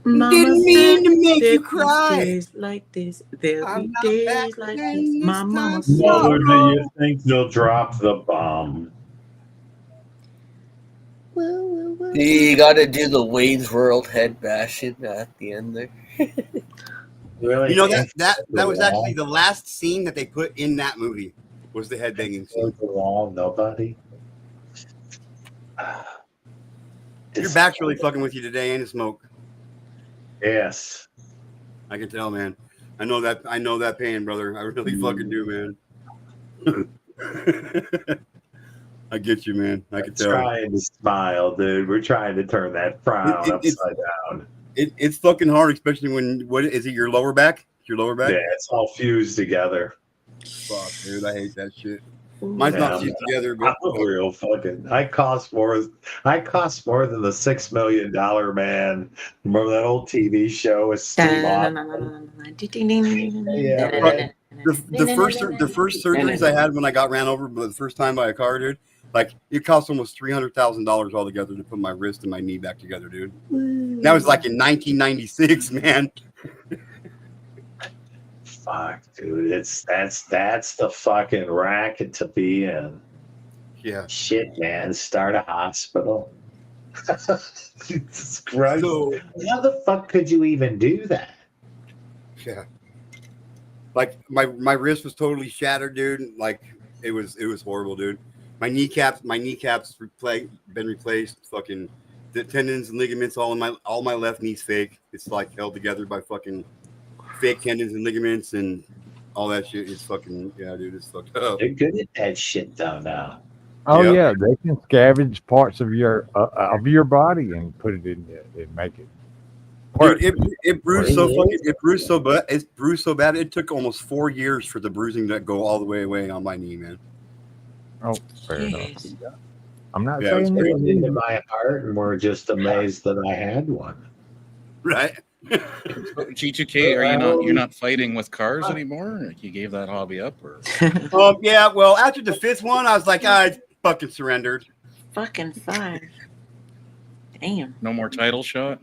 Mama Didn't mean to said make you there'll be cry. days like this. There'll I'm be not back days like this. in My this mama time said. Mother, do sorrow. you think they'll drop the bomb? You gotta do the Wayne's World head bashing at the end there. Really? You know think that the was actually wall? the last scene that they put in that movie was the headbanging scene. The wall? Nobody? Your back's really fucking with you today, ain't it, Smoke? Yes. I can tell, man. I know that pain, brother. I really fucking do, man. I get you, man. I can tell. Trying to smile, dude. We're trying to turn that frown upside down. It's fucking hard, especially when what is it? Your lower back? Your lower back? Yeah, it's all fused together. Fuck, dude. I hate that shit. Mine's not fused together, but I'm a real fucking. I cost more than the $6 million man. Remember that old TV show with Steve Austin? the first surgeries I had when I got ran over the first time by a car, dude, like it cost almost $300,000 altogether to put my wrist and my knee back together, dude. That was like in 1996, man. Fuck, dude. That's the fucking racket to be in. Yeah. Shit, man. Start a hospital. Jesus Christ. So, how the fuck could you even do that? yeah. Like my wrist was totally shattered, dude. Like it was horrible, dude. My kneecaps been replaced. Fucking the tendons and ligaments all my left knee's fake. It's like held together by fucking fake tendons and ligaments and all that shit. It's fucking dude. It's fucked up. They're good at that shit though now. Oh Yep. yeah, they can scavenge parts of your body and put it in there and make it. Dude, it bruised so fucking. It bruised so bad. It's bruised so bad. It took almost 4 years for the bruising to go all the way away on my knee, man. Oh, fair enough. I'm not Yeah, it was saying Put it it into my heart, and we're just amazed that I had one. Right. G2K, you're not fighting with cars anymore? Like you gave that hobby up, or? Yeah. Well, after the 5th one, I was like, I fucking surrendered. Fucking 5. Damn. No more title shot?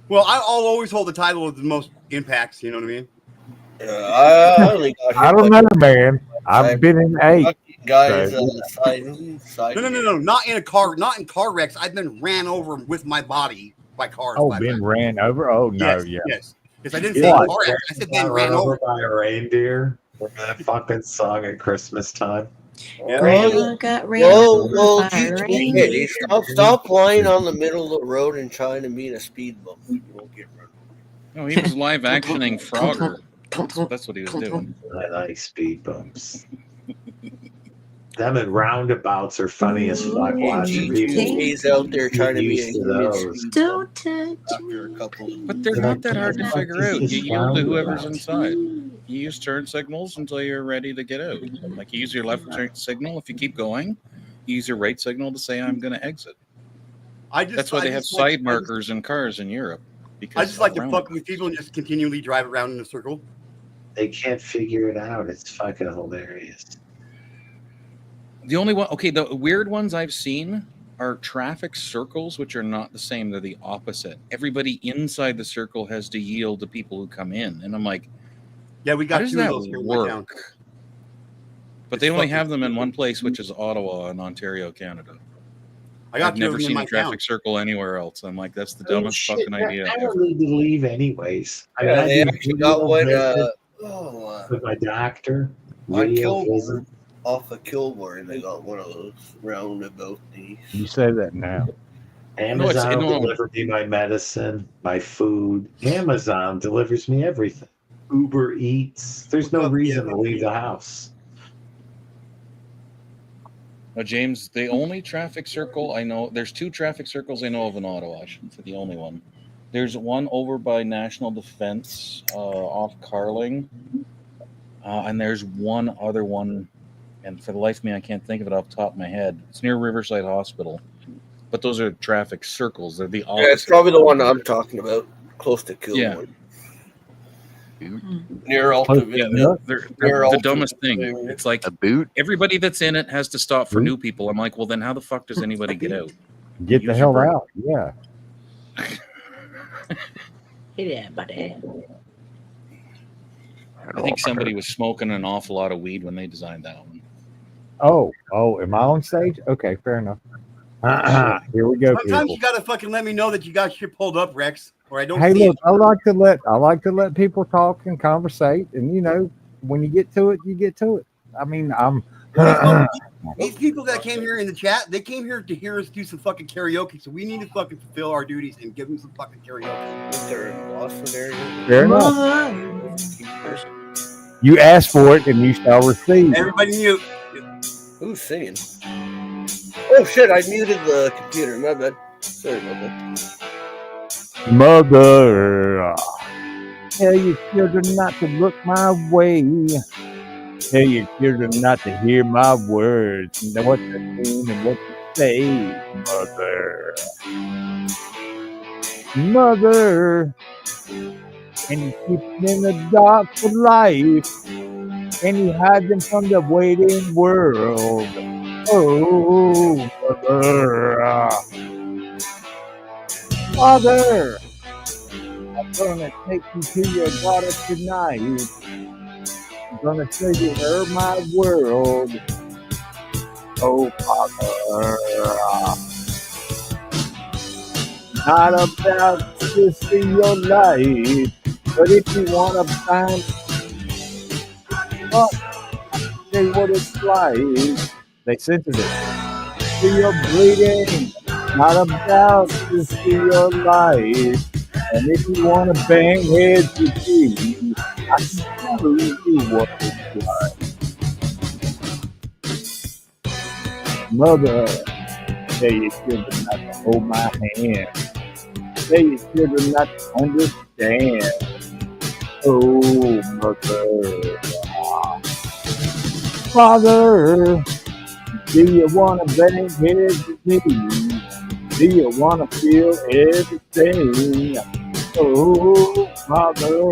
Well, I'll always hold the title of the most impacts. You know what I mean? I only got hit I don't by know, man. I've been in 8. guys So- side. No. Not in car wrecks. I've been ran over with my body by cars. Oh, by been back. ran over? Oh no, Yes, yeah. yes. Because I didn't say What? car wreck. I said Got been ran over. by a reindeer. Remember that fucking song at Christmas time? Grandma got ran Whoa, over whoa, by a G2K, reindeer. stop lying on the middle of the road and trying to meet a speed bump. You won't get run. No, he was live actioning Frogger. That's what he was doing. I like speed bumps. Them and roundabouts are funny as fuck. Watching people. G2K's out there trying to be a used to human those. speed Don't bump touch after a couple. But they're not that hard to figure out. You yield to whoever's inside. You use turn signals until you're ready to get out. Like you use your left turn signal if you keep going. You use your right signal to say I'm going to exit. That's why they have side markers in cars in Europe. Because I just like to around fuck with people and just continually drive around in a circle. They can't figure it out. It's fucking hilarious. The only one, okay, the weird ones I've seen are traffic circles, which are not the same. They're the opposite. Everybody inside the circle has to yield to people who come in. And I'm like, yeah, we how got does 2 that of those here in my town. work? But they only have them in one place, which is Ottawa in Ontario, Canada. I've never seen a traffic circle anywhere else. I'm like, that's the dumbest fucking idea I ever. don't need to leave anyways. I mean, Yeah, I they do actually got one. video with my doctor. On Video Kilburn, visit. off of Kilburn, they got one of those roundabout things. You say that now. Amazon delivered me my medicine, my food. Amazon delivers me everything. Uber Eats. There's no reason to leave the house. Now, James, the only traffic circle I know, there's 2 traffic circles I know of in Ottawa. I shouldn't say the only one. There's one over by National Defense off Carling. And there's one other one, and for the life of me, I can't think of it off the top of my head. It's near Riverside Hospital. But those are traffic circles. They're the opposite. Yeah, it's probably the one I'm talking about, close to Kilburn. Near ultimate. Yeah, they're the dumbest thing. It's like a boot. Everybody that's in it has to stop for new people. I'm like, well, then how the fuck does anybody get out? Get the hell out. Yeah. Yeah, buddy. I think somebody was smoking an awful lot of weed when they designed that one. Oh, am I on stage? Okay, fair enough. Here we go. Sometimes people. you gotta fucking let me know that you got shit pulled up, Rex, or I don't. Hey, see look, I like to let people talk and conversate, and when you get to it, you get to it. I mean, I'm. These people that came here in the chat, they came here to hear us do some fucking karaoke, so we need to fucking fulfill our duties and give them some fucking karaoke. Is there in Boston area? Fair enough. You asked for it, and you shall receive. Everybody mute. Who's singing? Oh shit! I muted the computer. My bad. Sorry about that. Mother, tell your children not to look my way. Tell your children not to hear my words. Know what to mean and what to say. Mother, and you keep them in the dark for life, and you hide them from the waiting world. Oh, mother. Father, I'm gonna take you to your daughter tonight. I'm gonna show you her my world. Oh, Father. Not about to see your life, but if you wanna find out, say what it's like. They censored it. See your bleeding. Not about to see your life. And if you want to bang heads with me, I can tell you what it's like. Mother, tell your children not to hold my hand. Tell your children not to understand. Oh, mother. Father, do you want to bang heads with me? Do you want to feel everything? Oh, Father.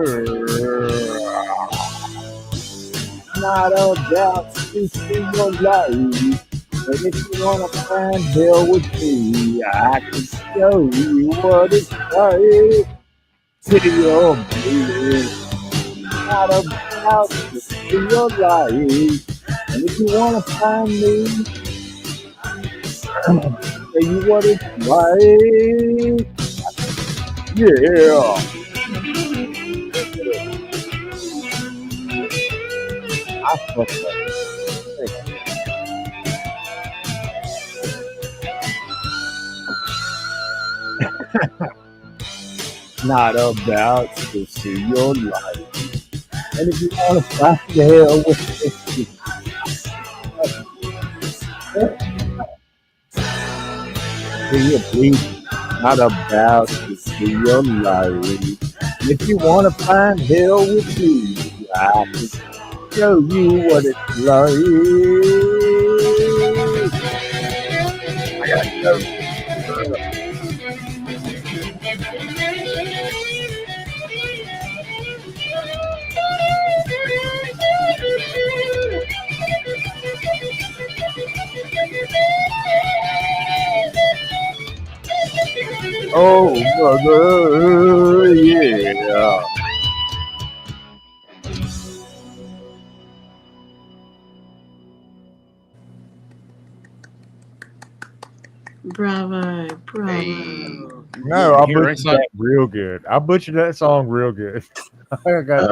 Not about to see your life. But if you want to find hell with me, I can show you what it's like. See your bleeding. Not about to see your life. And if you want to find me, tell you what it's like. Yeah. I fucked up. Not about to see your life. And if you want to find the hell with this, see your bleeding. Not about to see your life. And if you want to find hell with me, I can show you what it's like. I gotta go. Oh, mother, yeah. Bravo, bravo. No, I butchered that real good. I butchered that song real good. I got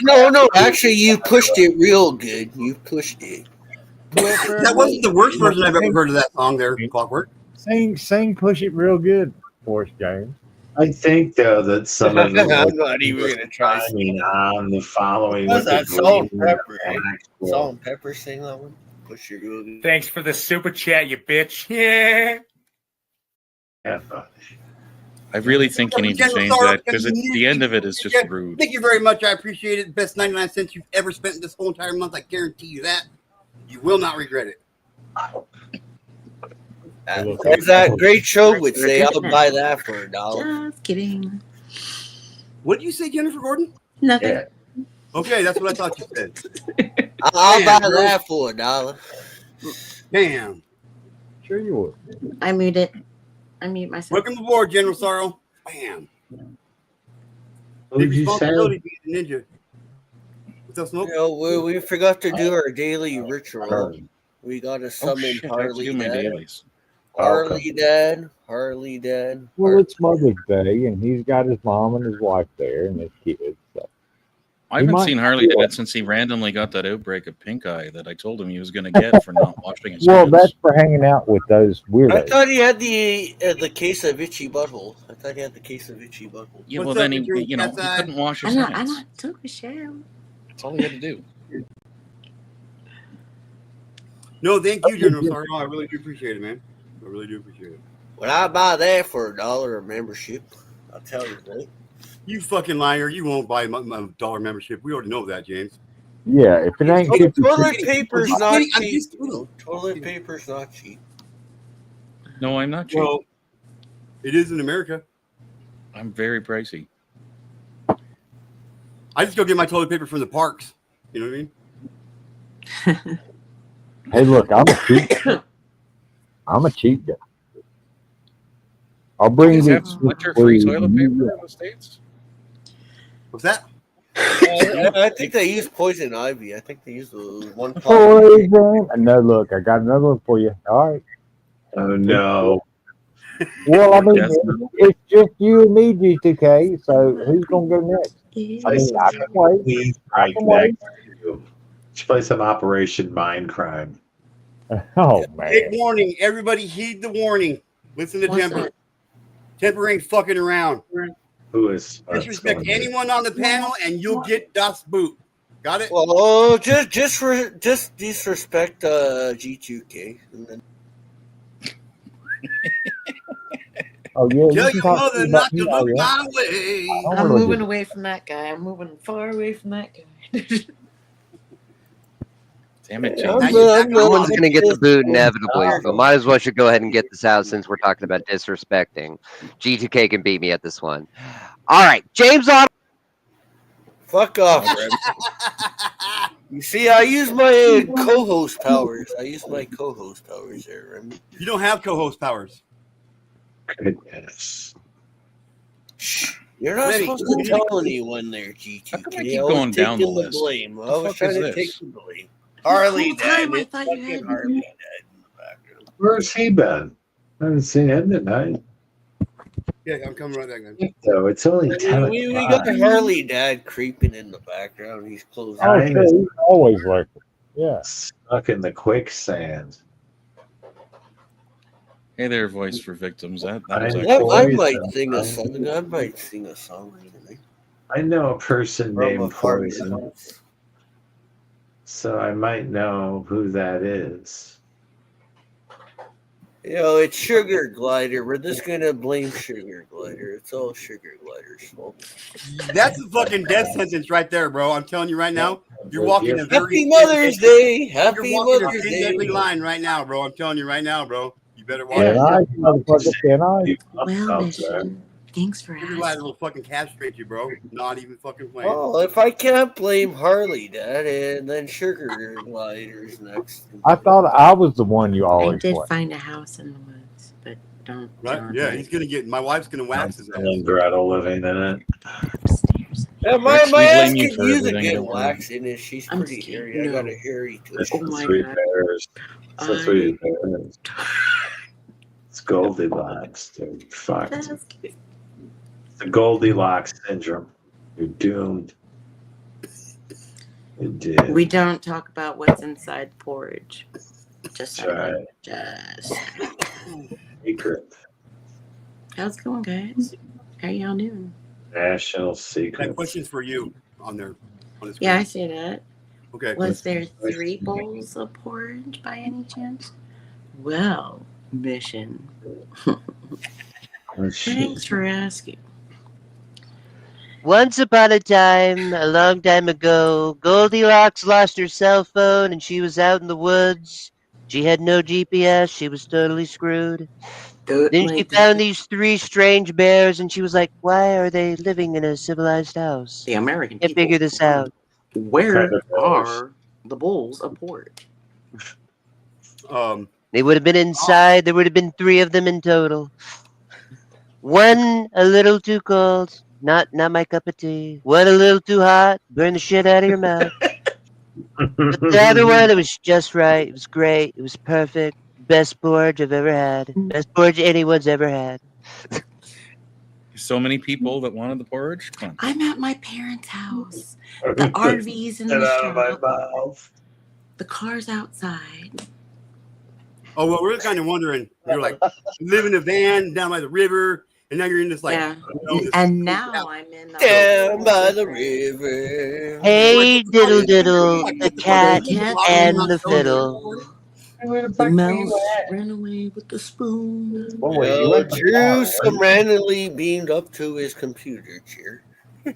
No, actually, you pushed it real good. You pushed it. That wasn't the worst version I've ever heard of that song there, Clockwork. Sing, push it real good for us, James. I think though that some of the I'm not even gonna try. on the following. What's that? Salt and Pepper. Salt and Pepper sing that one. Push it real good. Thanks for the super chat, you bitch. Yeah. I really think you need to change that because the end of it is just rude. Thank you very much. I appreciate it. Best 99 cents you've ever spent this whole entire month. I guarantee you that. You will not regret it. As that great show would say, I'll buy that for $1. Just kidding. What did you say, Jennifer Gordon? Nothing. Yeah. Okay, that's what I thought you said. I'll Damn, buy bro. that for $1. Damn. Sure you would. I mute it. I mute myself. Welcome aboard, General Sorrow. Bam. What did you say? Responsibility being a ninja. What's up, Smoke? You know, we forgot to do our daily ritual. We got to summon shit, I have to Harley do my Dad. dailies. Harley Dad. Harley Dad. Well, it's Mother's Day, and he's got his mom and his wife there, and his kids. So. I He haven't might seen not Harley do Dad it. since he randomly got that outbreak of pink eye that I told him he was going to get for not washing his Well, hands. that's for hanging out with those I weirdos. thought he had the case of itchy butthole. Yeah, What's well, up, then he, Adrian you know, he Cat's couldn't wash I his know. I hands. know. Took a shower. That's all he had to do. No, thank you, General Sorrow. I really do appreciate it, man. I really do appreciate it. When I buy that for $1 a membership, I'll tell you that. You fucking liar. You won't buy my dollar membership. We already know that, James. Yeah, if it ain't Oh, 50 toilet paper's I'm not just cheap. kidding. No, toilet paper's not cheap. No, I'm not cheap. Well, it is in America. I'm very pricey. I just go get my toilet paper from the parks. You know what I mean? Hey, look, I'm a cheap guy. I'm a cheap guy. I'll You bring guys you have winter-free toilet paper in the States? What's that? I think they use poison ivy. I think they use the one. Poison. No, look, I got another one for you. All right. Oh no. Well, I mean, Yes. it's just you and me, G2K. So who's gonna go next? I mean, I can wait. Please, I right can wait. next to you. Let's play some Operation Mindcrime. Oh Big man. warning. Everybody heed the warning. Listen to What's Temper. that? Temper ain't fucking around. Who is Disrespect anyone on the panel and you'll get Das Boot. Got it? Well, just disrespect G2K. And then Oh yeah. You Tell can your talk mother about not to me all look you want. my way. I don't I'm wanna moving do- away from that guy. I'm moving far away from that guy. Damn it, I'm James. Someone's going to get the boot inevitably, so might as well should go ahead and get this out since we're talking about disrespecting. G2K can beat me at this one. All right, James on. fuck off, Rem. You see, I use my co-host powers. There, Rem. You don't have co-host powers. Goodness. You're not Remy, supposed you to need tell to- anyone there, How come I G2K. keep I was going down the taking the list? blame. The I was fuck trying is to this? take the blame. Harley whole time Dad. I It's thought you fucking had- Harley Dad in the background. Where's he been? I haven't seen him tonight. Yeah, I'm coming right back, man. So it's only 10 We o'clock. got Harley Dad creeping in the background. He's closing. Oh, Time sure. is He's always like it. Yeah. stuck in the quicksand. Hey there, voice for victims. That I was know. actually I Poison. might sing a song. I might sing a song tonight. I know a person From a named heart. Poison, so I might know who that is. You know, it's Sugar Glider. We're just gonna blame Sugar Glider. It's all Sugar Glider's fault. That's a fucking death sentence right there, bro. I'm telling you right now. You're walking a Happy very Mother's Day. You're Happy walking a Mother's thin, Day. deadly line right now, bro. I'm telling you right now, bro. You better watch Can it. I, motherfucker? Can I? Well, Mission, thanks for Sugar Glider asking. will fucking castrate you, bro. Not even fucking playing. Oh, if I can't blame Harley Dad, and then Sugar Glider's next. I thought I was the one you I always did blame. find a house in the woods, but don't. Right? Yeah, he's gonna get. My wife's gonna wax his ass. And Gretel living in it. Upstairs. Yeah, Rex, my we ass blame you could for use a everything, good don't worry. waxing, and she's I'm pretty scared. hairy. I got No. a hairy too. It's Oh the my three God. bears. It's the three bears. It's Goldilocks, dude. Fuck. That's It's the Goldilocks syndrome. You're doomed. You did. We don't talk about what's inside porridge. Just That's right. just. Secret. How's it going, guys? How y'all doing? National That secret. question's for you on there. On the Yeah, I screen. see that. Okay. Was there 3 bowls of porridge by any chance? Well, Mission. Oh, shit. Thanks for asking. Once upon a time, a long time ago, Goldilocks lost her cell phone and she was out in the woods She had no GPS. She was totally screwed. Good, Then she like found these 3 strange bears, and she was like, "Why are they living in a civilized house? the American Can't people. figure this out." Where are the bulls of port? They would have been inside. There would have been 3 of them in total. One a little too cold, not my cup of tea. One a little too hot, burn the shit out of your mouth. But the other one, it was just right. It was great. It was perfect. Best porridge I've ever had. Best porridge anyone's ever had. So many people that wanted the porridge. Come on. I'm at my parents' house. The RV's in the shop. The car's outside. Oh, well, we're kind of wondering. You're like, you live in a van down by the river, and now you're in this, like, Yeah. this And now I'm in the Down by the river. Hey, diddle diddle, the cat and the fiddle. The mouse ran away with the spoon. Well, Jerusalem randomly beamed up to his computer chair.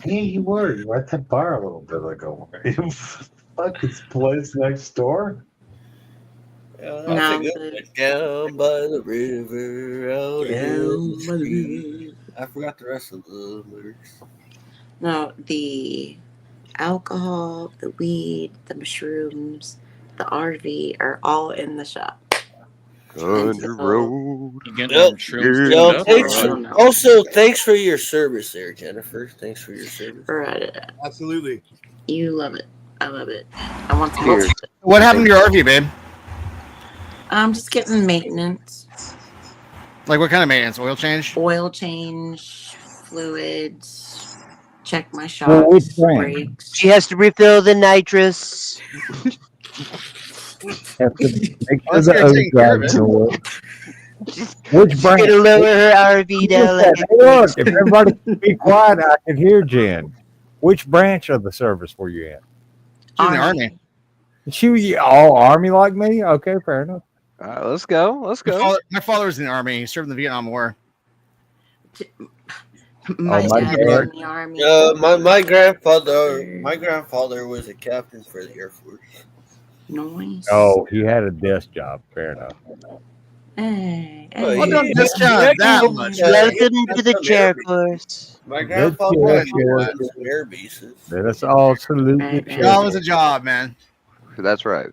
Hey, you were. You were at that bar a little bit ago. Fuck, this place next door? That's a good one. Down by the river, out in the street. I forgot the rest of the lyrics. No, the alcohol, the weed, the mushrooms, the RV are all in the shop. Country road. You get Yep. them shrooms Well, tuned up, thanks or for, what? also, thanks for your service there, Jennifer. Thanks for your service. Right. Absolutely. You love it. I love it. I want some Cheers. more. What happened to your RV, babe? I'm just getting maintenance. Like what kind of maintenance? Oil change? Oil change, fluids, check my Well, which shocks, brand? brakes. She has to refill the nitrous. Have to make sure Let's the get taken care of overdrive it. can work. Which She's brand? gonna lower her RV down like Hey, look, if everybody can be quiet, I can hear Jen. Which branch of the service were you in? She's in the army. She was all Army like me? Okay, fair enough. All right, let's go. Let's go. My father was in the army. He served in the Vietnam War. My my dad's dad- in the army. My grandfather was a captain for the Air Force. Nice. Oh, he had a desk job. Fair enough. Hey, Oh, hey. I don't discount that much. Welcome to the chair course. My Good grandfather chair was course. on air bases. That's all salute. That was a job, man. That's right.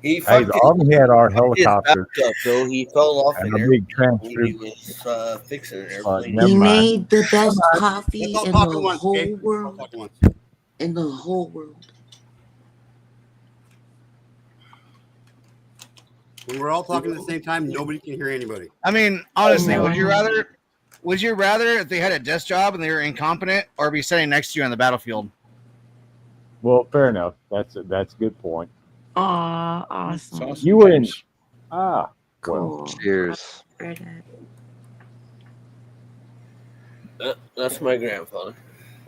He Hey, fucked the Army had our his helicopters backup, though. He fell off and an a big airplane when he transcript. was fixing an airplane. Never He mind. made the best coffee Let's all in talk the at once, whole okay? Let's all world. talk at once. In the whole world. When we're all talking at the same time, nobody can hear anybody. I mean, honestly, Oh, would you rather if they had a desk job and they were incompetent, or be sitting next to you on the battlefield? Well, fair enough. That's a good point. Aw, It's awesome. awesome, You were in. James. Well, Cool. Cheers. That's my grandfather.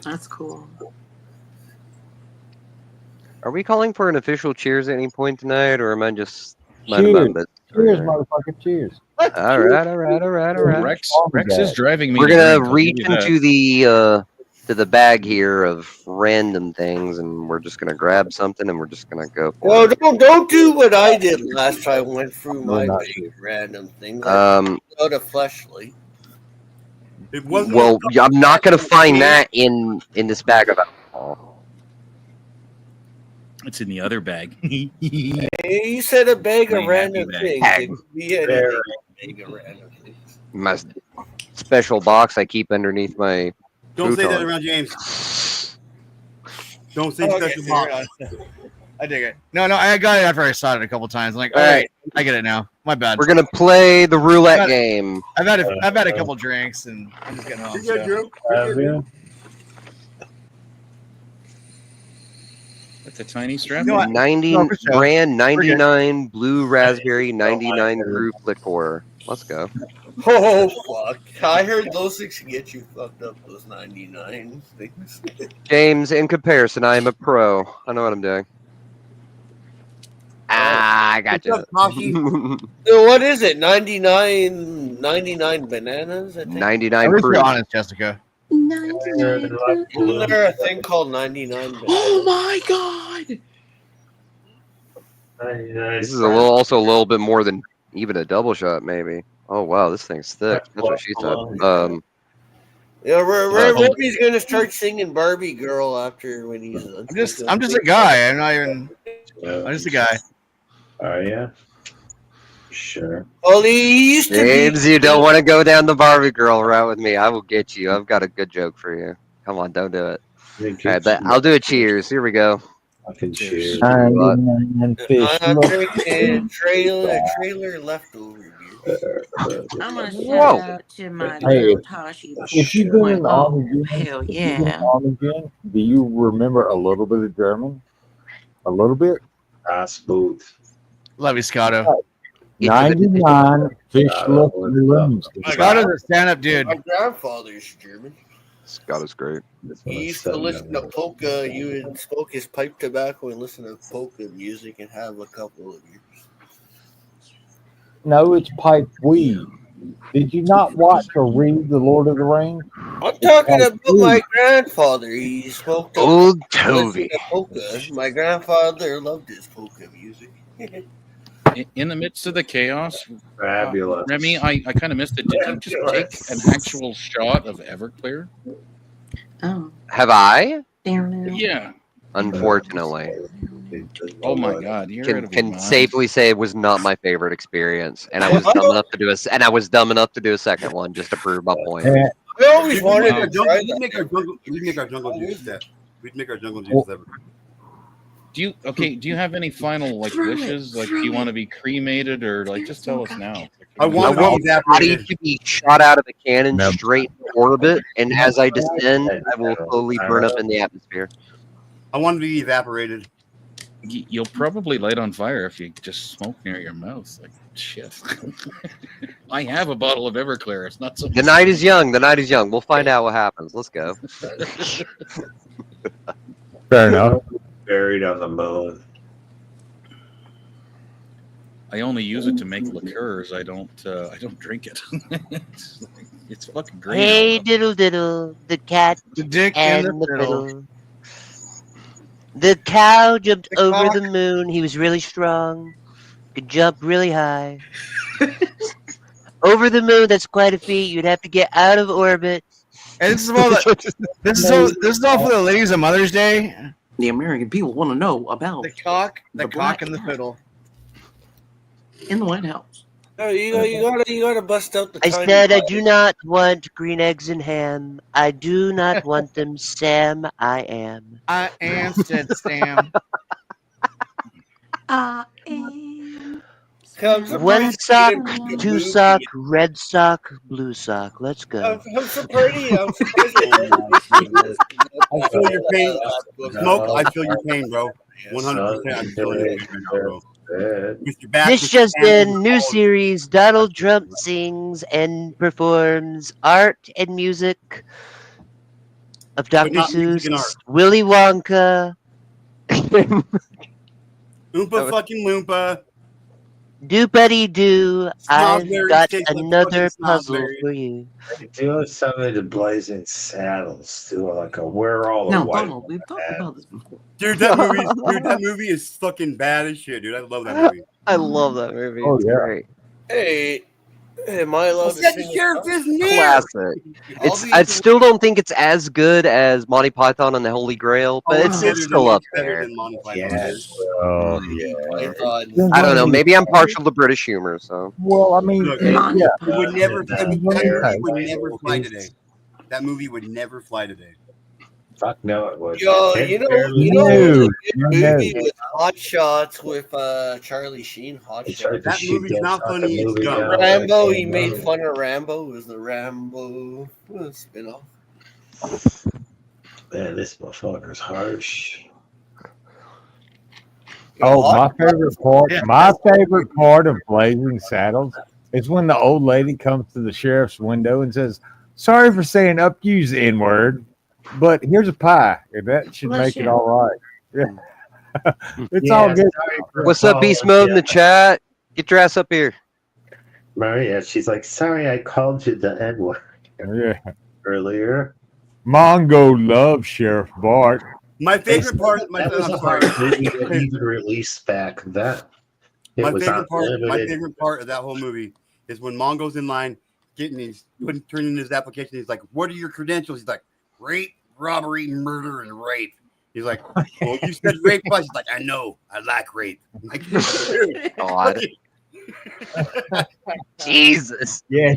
That's cool. Are we calling for an official cheers at any point tonight, or am I just minding my own cheers. business? Cheers, motherfucker. Cheers. All right. Rex is driving me. We're to gonna drink, I'll reach give you that. into the bag here of random things, and we're just gonna grab something, and we're just gonna go for Well, it. don't do what I did last time. I went through No, my not big random things. Um, Go to Fleshly. It wasn't. Well, I'm not gonna find that in this bag of alcohol. It's in the other bag. Hey, you said a bag My of random happy things. bag. It could be anything. A bag of random things. My special box I keep underneath my. Don't say that futon. around James. Don't say Okay, special so box. I dig it. No, I got it after I saw it a couple times. I'm like, all All right, right. I get it now. My bad. We're gonna play the roulette game. I've had a couple drinks and I'm just getting home. You're good, So. Drew. You're good, Drew. With the tiny strap. You know what? 90 No, for sure. brand We're good. 99 blue raspberry 99 proof liqueur. Let's go. Oh fuck! I heard those things can get you fucked up. Those 99 things. James, in comparison, I am a pro. I know what I'm doing. I got What's up, Kashi? you. So what is it? 99 bananas? I think. 99 At least proof. you're honest, Jessica. 99. Isn't there a thing called 99 bananas? Oh my god! This is also a little bit more than even a double shot, maybe. Oh wow, this thing's thick. That's what she said. Yeah, Ruby's gonna start singing Barbie Girl after when he's. I'm just a guy. I'm not even. I'm just a guy. Oh yeah. Sure. Well, he used to James, be. you don't want to go down the Barbie girl route with me. I will get you. I've got a good joke for you. Come on, don't do it. All right, but I'll do a cheers. Here we go. Fucking cheers. 99 fish. Trailer leftover. I'm gonna Whoa. shout out to my Hey, girl Tashi. if you've been in the Oh, army, hell if you've been in the yeah. army again, do you remember a little bit of German? A little bit? Das Boot. Love you, Scotto. 99 fish left in the rooms. Scotto's a stand-up dude. My grandfather's German. Scott is great. He used to listen to polka. He would smoke his pipe tobacco and listen to polka music and have a couple of beers. No, it's pipe weed. Did you not watch or read The Lord of the Rings? I'm talking about my grandfather. He smoked Old Toby. polka. My grandfather loved his polka music. In the midst of the chaos, Fabulous. Remy, I kind of missed it. Did you just take an actual shot of Everclear? Oh, Have I? Yeah. Unfortunately. Oh my God! You're out of your Can mind. safely say it was not my favorite experience, and I was dumb enough to do a second one just to prove my point. Yeah. I always wanted to try We'd make our jungle juice that. We'd make our jungle juice ever. Do you have any final wishes? Like, do you want to be cremated or just tell us now? I want my body to be shot out of a cannon straight in orbit, and as I descend, I will slowly burn up in the atmosphere. I want to be evaporated. You'll probably light on fire if you just smoke near your mouth. Like shit. I have a bottle of Everclear. It's not so. The night is young. The night is young. We'll find out what happens. Let's go. Fair enough. Buried on the moon. I only use it to make liqueurs. I don't drink it. it's fucking great. Hey, diddle diddle, the cat The dick and and the the fiddle. fiddle. The cow jumped over the moon. He was really strong. Could jump really high. Over the moon, that's quite a feat. You'd have to get out of orbit. And this is all for the ladies on Mother's Day. The American people want to know about The cock black and the cat fiddle. in the White House. No, you gotta bust out the. I tiny said I bottle. do not want green eggs and ham. I do not want them, Sam. I am. I am, said Sam. I am. One sock, two sock, red sock, blue sock. Let's go. I'm so pretty. I'm so pretty. I feel your pain. Smoke, I feel your pain, bro. 100%. I feel your pain, bro. Mr. Back, This Mr. just Campbell, in, new series, Donald Trump sings and performs art and music of Dr. not music and Seuss, art. Willy Wonka, Oompa fucking Loompa. Doopity-doo. I've Snobberries got taste like another fucking puzzle snobberries. for you. Do something to Blazing Saddles. Do like a where are all the Now, white Donald, we've talked about this before. Dude, that movie is fucking bad as shit, dude. I love that movie. I love that movie. Oh, It's yeah. great. Hey, am I allowed to Said the sing? sheriff is near. Classic. I still don't think it's as good as Monty Python and the Holy Grail, but it's still up there. Than Monty Python. Yes. Oh, yeah. I thought. I don't know. Maybe I'm partial to British humor, so. Well, I mean, Look, yeah. it would never. That movie would Yeah. never fly today. That movie would never fly today. Fuck no, it was. Yo, you know what's a good movie No. with Hot Shots with Charlie Sheen? Hot Shots. That movie's not funny. It's dumb. Rambo. He made fun of Rambo. It was the Rambo spinoff. Man, this motherfucker's harsh. Oh, my favorite part of Blazing Saddles is when the old lady comes to the sheriff's window and says, "Sorry for saying up use the N-word, but here's a pie." And that should make it all right. Yeah. It's all good. What's up, Beast Mode in the chat? Get your ass up here. Maria, she's like, sorry I called you the N-word Yeah. earlier. Mongo loves Sheriff Bart. My favorite part. That was a hard movie to even release back then. My favorite part of that whole movie is when Mongo's in line turning in his application. He's like, "What are your credentials?" He's like, "Rape, robbery, murder, and rape." He's like, "Well, you said rape twice." He's like, "I know, I like rape." I'm like, dude, God. Jesus. Yeah,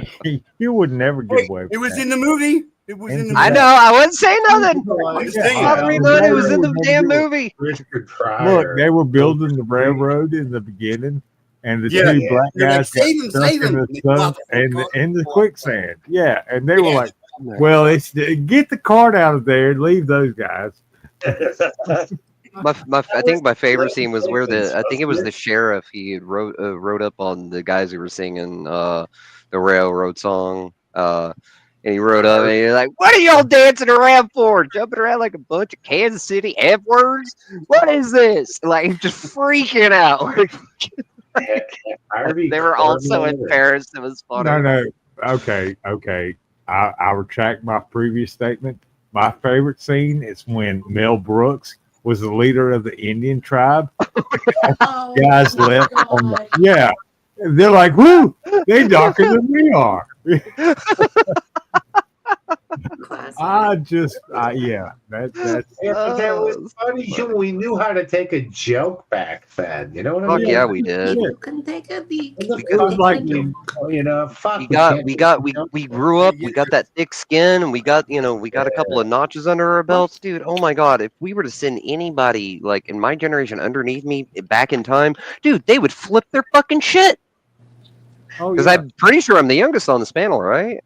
you would never get away with it was that. in the movie. It was in the movie. I know. I wouldn't say nothing. I'm just saying. Everyone, it was in the damn movie. Look, they were building the railroad in the beginning, and the two black guys got stuck in the sun and in the quicksand. Yeah, and they were like, "Well, it's get the cart out of there and leave those guys." I think my favorite scene was where I think it was the sheriff. He had wrote up on the guys who were singing the railroad song. And he wrote up and he's like, "What are y'all dancing around for? Jumping around like a bunch of Kansas City F words? What is this?" Like just freaking out. They were all so embarrassed. It was funny. No. Okay. I retract my previous statement. My favorite scene is when Mel Brooks was the leader of the Indian tribe. Guys left on the, yeah. They're like, "Woo, they darker than we are." Yeah, that's. That was funny. We knew how to take a joke back then. You know what I mean? Yeah, we did. You can take a leak. We grew up. We got that thick skin, and we got a couple of notches under our belts, dude. Oh my God! If we were to send anybody like in my generation underneath me back in time, dude, they would flip their fucking shit. Because I'm pretty sure I'm the youngest on this panel, right?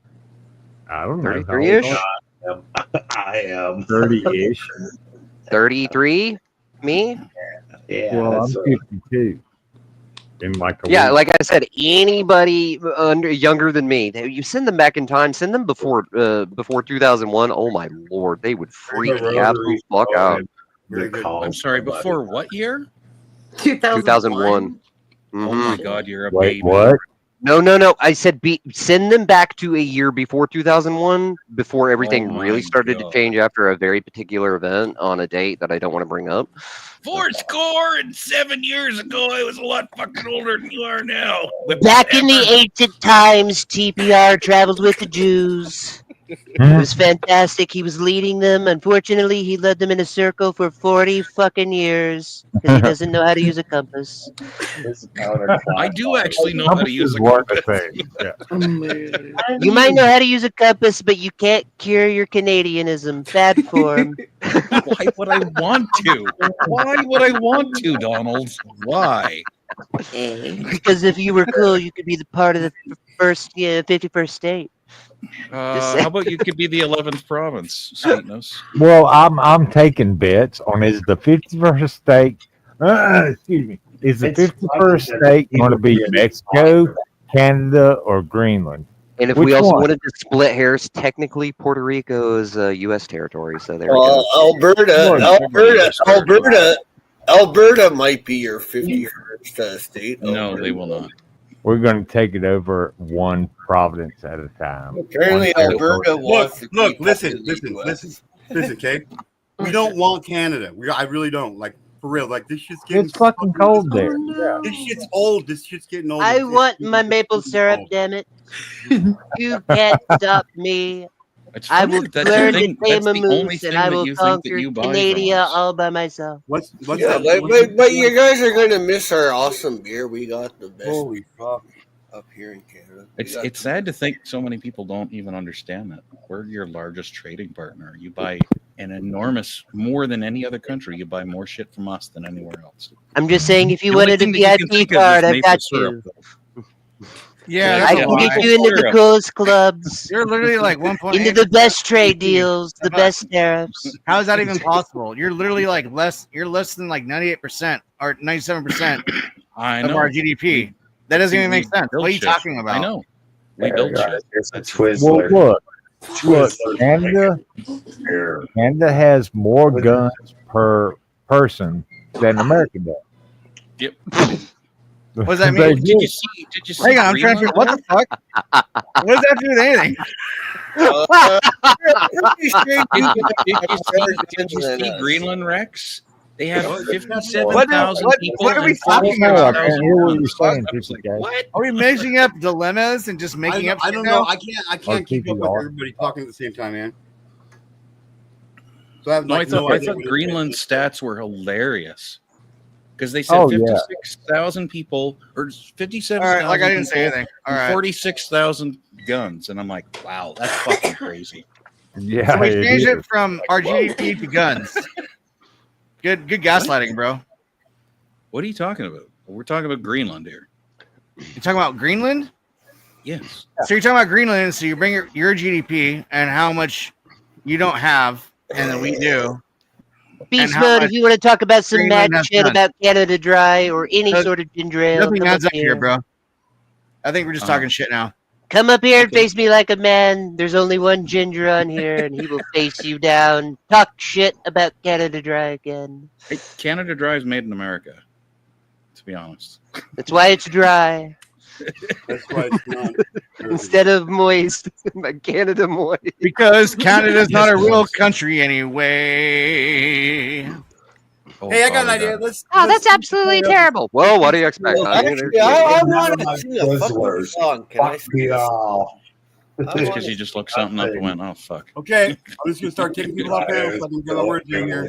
I don't know. 33-ish? I am 30-ish. 33? Me? Yeah. Well, I'm 52. In like a yeah, week. like I said, anybody younger than me, you send them back in time, send them before 2001. Oh my Lord, they would freak the absolute fuck out. I'm sorry, before what year? 2001. Oh my God, you're a Wait, baby. what? No. I said send them back to a year before 2001, before everything really started to change after a very particular event on a date that I don't want to bring up. 7 years ago, I was a lot fucking older than you are now. Back in the ancient times, TPR traveled with the Jews. It was fantastic. He was leading them. Unfortunately, he led them in a circle for 40 fucking years because he doesn't know how to use a compass. I do actually know how to use a compass. You might know how to use a compass, but you can't cure your Canadianism. Bad form. Why would I want to? Why would I want to, Donald? Why? Because if you were cool, you could be the part of the 51st state. How about you could be the 11th province, Sweetness? Well, I'm taking bets on is the 51st state. Excuse me. Is the 51st state going to be Mexico, Canada, or Greenland? And if Which we also one? wanted to split hairs, technically Puerto Rico is a U.S. territory. So there we Well, go. Alberta might be your 51st state. No, they will not. We're going to take it over one province at a time. Apparently, One Alberta territory. wants. Look, listen, okay? We don't want Canada. I really don't. Like, for real. Like, this shit's getting It's fucking cold there. This shit's old. This shit's getting old. I want my maple syrup, damn it. You can't stop me. I will learn to tame a moose and I will conquer Canada all by myself. What's Yeah, but you guys are going to miss our awesome beer. We got the best. Holy fuck. Up here in Canada. It's sad to think so many people don't even understand that. We're your largest trading partner. You buy an enormous, more than any other country, you buy more shit from us than anywhere else. I'm just saying, if you The only wanted a thing that you can VIP think of card, is I've maple got syrup, you. Yeah, I can get you into the coolest clubs, You're literally like 1.8. into the best trade deals, the best tariffs. How is that even possible? You're literally like less. You're less than like 98% or 97% of our GDP. That doesn't even make sense. What are you talking about? I know. We built shit. Well, look, Canada has more guns per person than America does. Yep. What does that mean? Did you see? Hang on, I'm trying to. What the fuck? What does that have to do with anything? Pretty sure you got better Did you than see us. Greenland Rex? They have What? 57,000 people. what are we and talking No, I about? can't hear what you're saying, I was like, TPK. what? Are we mixing up dilemmas and just making up? I shit don't now? know. I can't keep up with TPR. everybody talking at the same time, man. So I have No, like I thought idea what it is. Greenland stats were hilarious because they said Oh, yeah. 56,000 people or 57,000 All right, like I didn't say people anything. All and right. 46,000 guns, and I'm like, wow, that's fucking crazy. Yeah, So we it changed is. it from our GDP to guns. Good gaslighting, bro. What are you talking about? We're talking about Greenland here. You talking about Greenland? Yes. So you're talking about Greenland. So you bring your GDP and how much you don't have, and then we do. Beast how mode, much if you want to talk about some Greenland mad has shit done. about Canada Dry or any Noth- sort of ginger ale, Nothing come up adds up here, here. bro. I think we're just talking shit now. Come up here and face me like a man. There's only one ginger on here, and he will face you down. Talk shit about Canada Dry again. Hey, Canada Dry is made in America, to be honest. That's why it's dry. That's why it's not. Instead of moist, but Canada moist. Because Canada's not a real country anyway. Hey, I got an idea. Oh, that's absolutely terrible. Well, what do you expect? Well, I mean, actually, I want to sing a fucking Twizzlers. song. Can I Fuck sing a song? y'all. That's because you just looked something up and went, oh, fuck. Okay, I'm just gonna start taking people off panel so I can get my words in here.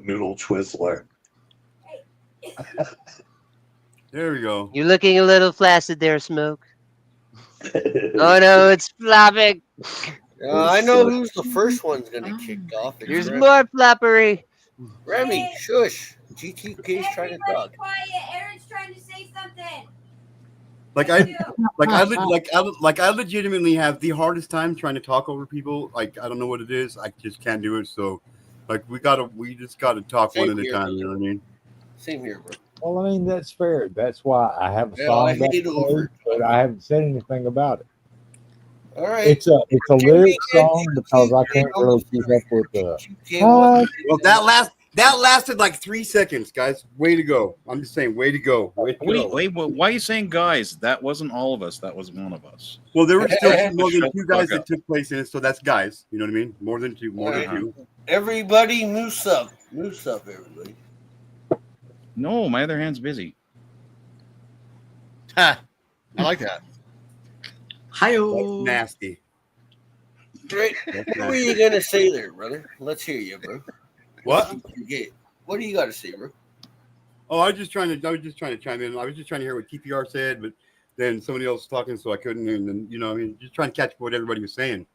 Noodle Twizzler. There we go. You're looking a little flaccid there, Smoke. Oh no, it's flopping. I know who's the first one's gonna kick off. It's There's Remy. more floppery. Remy, shush. G2k's trying to talk. Quiet. Aaron's trying to say something. I legitimately have the hardest time trying to talk over people. Like I don't know what it is. I just can't do it. So, like we just gotta talk Same one at a here, time. You know what I mean? Same here, bro. Well, I mean, that's fair. That's why I have a Yeah, song I about hate over it, but I haven't said anything about it. All right. It's a lyric song because I can't really keep up with the. Well, that lasted like 3 seconds, guys. Way to go! I'm just saying, way to go. Way to go. Wait, why are you saying guys? That wasn't all of us. That was one of us. Well, there were still more than Shut two the guys fuck that up. took place in it, so that's guys. You know what I mean? More than two. More than two. Everybody, moose up, everybody. No, my other hand's busy. Ha! I like that. Hi-yo. That's nasty. Great. What were you gonna say there, brother? Let's hear you, bro. What? What do you got to say, bro? Oh, I was just trying to chime in. I was just trying to hear what TPR said, but then somebody else was talking, so I couldn't. And then, you know, I mean, just trying to catch what everybody was saying.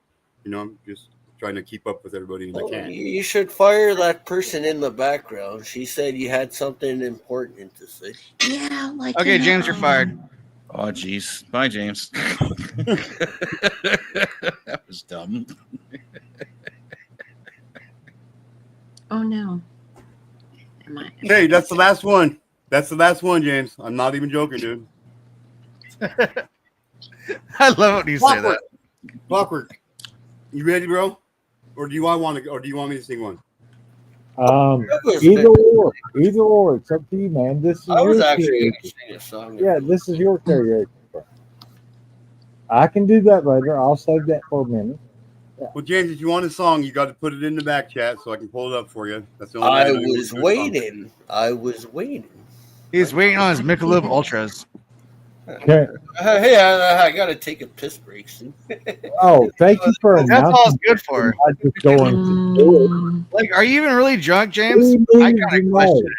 You know, I'm just trying to keep up with everybody as I can. You should fire that person in the background. She said you had something important to say. Yeah, like. Okay, James, you're fired. Oh, jeez. Bye, James. That was dumb. Oh no. Am I? Hey, that's the last one. That's the last one, James. I'm not even joking, dude. I love when you say that. Clockwork. You ready, bro? Or do you want me to sing one? Either or. It's up to you, man. This is I was your actually going karaoke. to sing a song. Yeah, this is your karaoke. I can do that later. I'll save that for a minute. Well, James, if you want a song, you got to put it in the back chat so I can pull it up for you. That's the only I way to do was it. waiting. I was waiting. He's waiting on his Michelob Ultras. Okay. Hey, I got to take a piss break soon. Oh, thank you for That's all it's good for. I'm just going to do it. Like, are you even really drunk, James? Who I needs gotta to question know? it.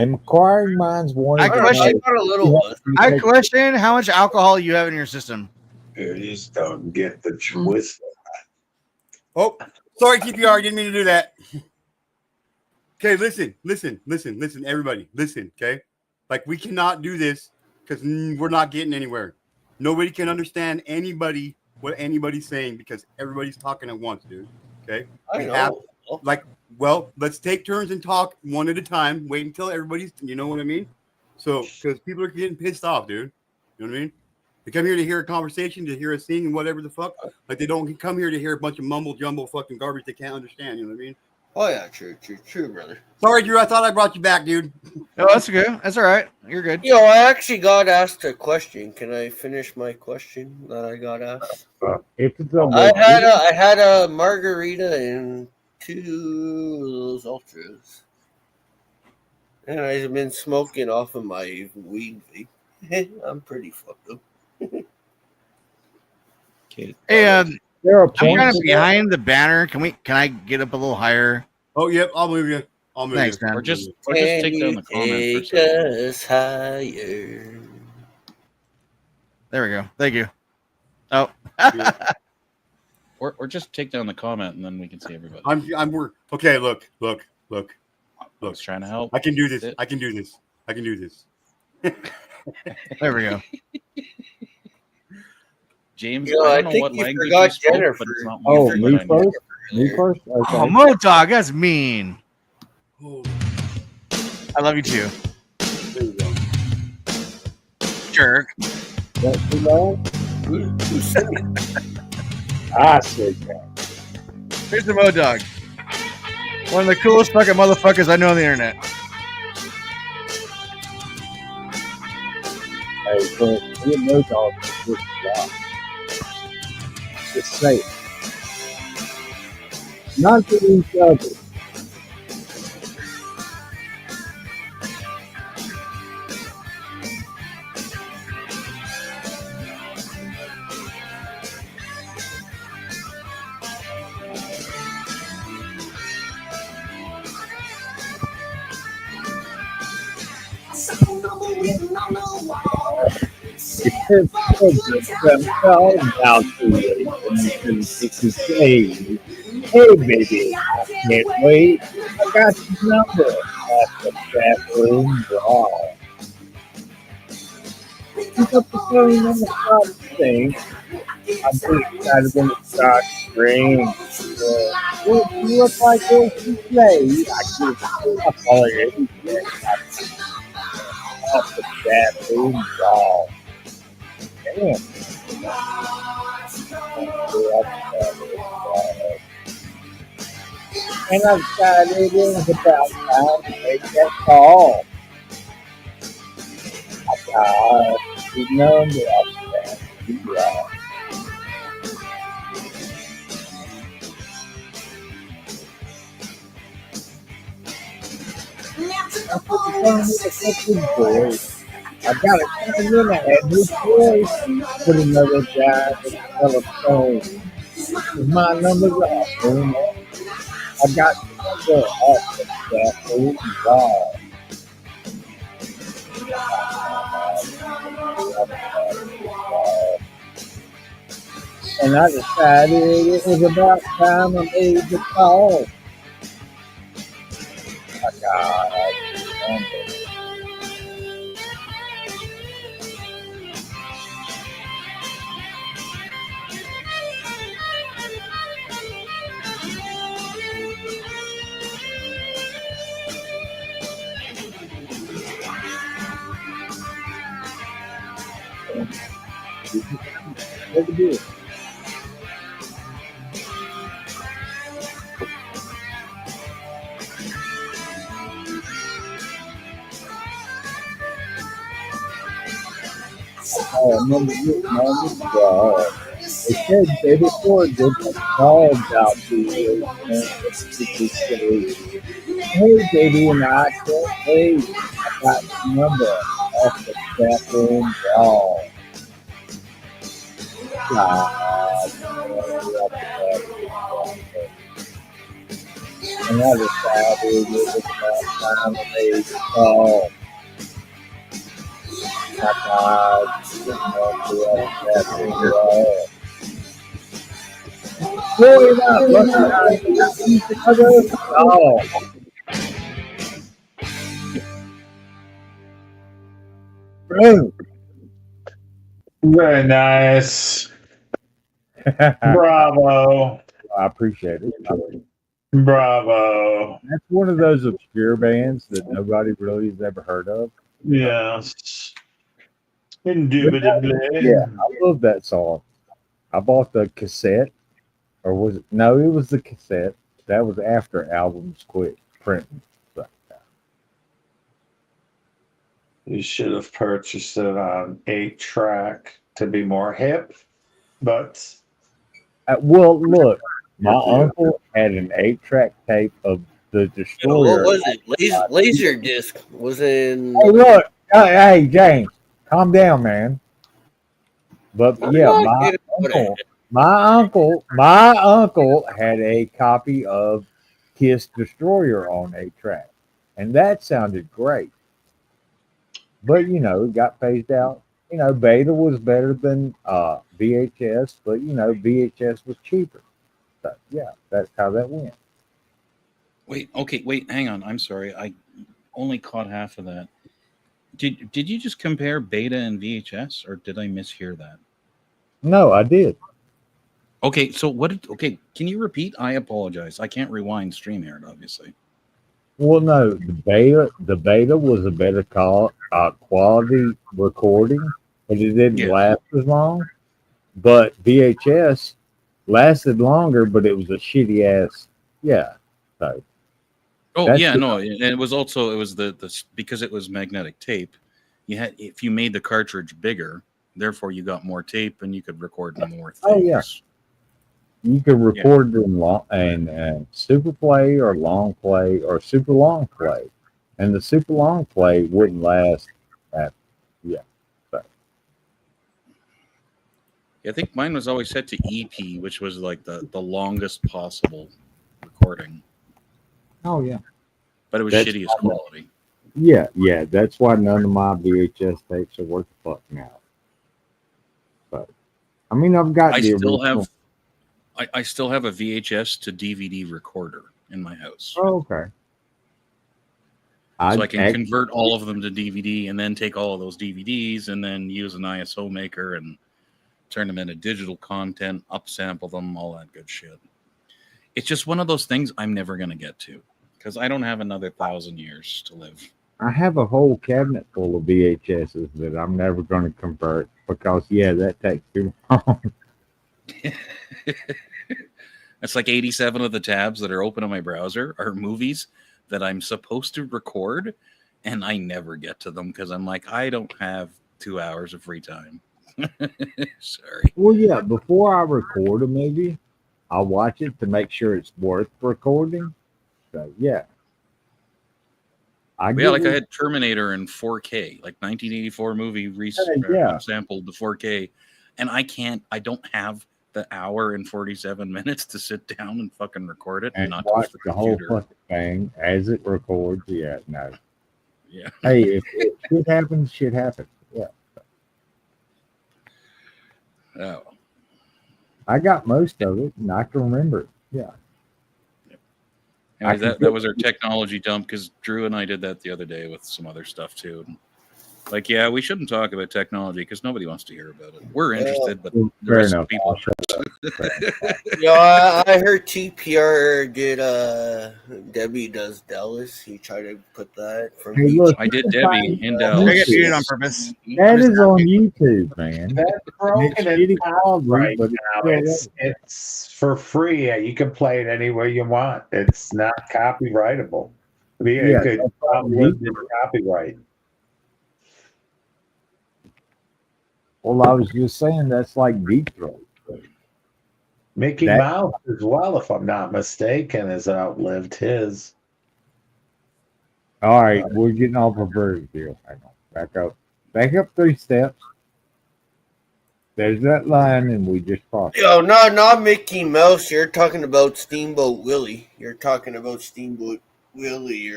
I'm acquiring minds one. I question. You I question how much alcohol you have in your system. Please don't get the twist. Oh, sorry, TPR. Didn't mean to do that. Okay, listen, everybody. Listen, okay? Like, we cannot do this because we're not getting anywhere. Nobody can understand what anybody's saying because everybody's talking at once, dude. Okay? I know. Let's take turns and talk one at a time. Wait until everybody's, you know what I mean? So, because people are getting pissed off, dude. You know what I mean? They come here to hear a conversation, to hear us sing and whatever the fuck. Like, they don't come here to hear a bunch of mumble jumble fucking garbage they can't understand. You know what I mean? Oh yeah, true, brother. Sorry, Drew. I thought I brought you back, dude. Oh, that's okay. That's all right. You're good. Yo, I actually got asked a question. Can I finish my question that I got asked? If it's I had a margarita and 2 of those ultras, and I've been smoking off of my weed vape. I'm pretty fucked up. Hey, there are I'm kind points of behind the banner. Can I get up a little higher? Oh, yep. I'll move you. Thanks, man. Or just Can take down you the comment for a take second. us higher? There we go. Thank you. Oh. Or just take down the comment and then we can see everybody. I'm okay. Look. I was trying to help. I can do this. I can do this. I can do this. There we go. James, Yo, I I don't know think what you language forgot you spoke, Jennifer. but it's not Oh, one me that I know. first? Me first? Okay. Oh, Mo-Dog, that's mean. I love you too. There you go. Jerk. That's too loud? Who said it? I said that. Here's the Mo-Dog. One of the coolest fucking motherfuckers I know on the internet. Hey, but we know dogs are just loud. Just say it. Not to each other. Because I'm calling out to you and say, hey baby, I can't wait. I got your number at the bathroom wall. Pick up the phone and start to think. I'm just excited when it starts to ring. Well, you look like this to play. I just apologize off the bathroom wall. Damn. And I decided it was about time to make that call. I got the number of that. I got it coming in. I had no choice. Put another guy in the telephone. My number's off. I got the number off the bathroom wall. And I decided it was about time I made the call. I got the number. What do you do? I remember this moment. They said day before this called out to you and to say, hey baby, and I said, hey, I got the number off the bathroom wall. And I decided it was about time I made the call. I got the number off the bathroom wall. Boy, Bro. Very nice. Bravo. I appreciate it. Bravo. That's one of those obscure bands that nobody really has ever heard of. Yes. Indubitably. Yeah, I love that song. I bought the cassette, or was it? No, it was the cassette. That was after albums quit printing. So, You should have purchased it on 8-track to be more hip, but well, look, my uncle had an 8-track tape of the What Destroyer. was it? Laser disc was in. Hey, look, hey, James, calm down, man. But I'm yeah, not getting what my uncle had a copy of Kiss Destroyer on 8-track, and that sounded great. But it got phased out. Beta was better than VHS, but VHS was cheaper. So yeah, that's how that went. Wait, hang on. I'm sorry. I only caught half of that. Did you just compare beta and VHS, or did I mishear that? No, I did. Okay, so okay, can you repeat? I apologize. I can't rewind StreamYard, obviously. Well, no, the beta was a better quality recording, but it didn't last as long. But VHS lasted longer, but it was a shitty ass. Yeah. So Oh yeah, no, and it was the because it was magnetic tape. If you made the cartridge bigger, therefore you got more tape and you could record more things. Oh yeah. You could record it in super play or long play or super long play, and the super long play wouldn't last. So. I think mine was always set to EP, which was like the longest possible recording. Oh yeah, but it was shitty as quality. Yeah, that's why none of my VHS tapes are worth the fuck now. But I mean, I've got I still have a VHS to DVD recorder in my house. Oh, okay. So I can convert all of them to DVD and then take all of those DVDs and then use an ISO maker and turn them into digital content, upsample them, all that good shit. It's just one of those things I'm never going to get to because I don't have another 1,000 years to live. I have a whole cabinet full of VHSs that I'm never going to convert because, that takes too long. It's like 87 of the tabs that are open on my browser are movies that I'm supposed to record, and I never get to them because I'm like, I don't have 2 hours of free time. Sorry. Well, yeah, before I record a movie, I'll watch it to make sure it's worth recording. So, yeah. I had Terminator in 4K, like 1984 movie sampled to 4K, and I don't have the hour and 47 minutes to sit down and fucking record it and not watch the whole fucking thing as it records. Yeah, no. Yeah. Hey, if shit happens, shit happens. Yeah. Oh. I got most of it, and I can remember it. Yeah. Anyways, that was our technology dump because Drew and I did that the other day with some other stuff too. Like, we shouldn't talk about technology because nobody wants to hear about it. We're interested, but the rest of the people. I heard TPR did Debbie Does Dallas. He tried to put that from I did Debbie in Dallas. I get muted on purpose. That is on YouTube, man. That's broken in time right now. It's for free. You can play it anywhere you want. It's not copyrightable. Copyright. Well, I was just saying that's like Deep Throat. Mickey Mouse as well, if I'm not mistaken, has outlived his. All right, we're getting off a bird deal. Hang on. Back up 3 steps. There's that line, and we just crossed. Yo, not Mickey Mouse. You're talking about Steamboat Willie. You're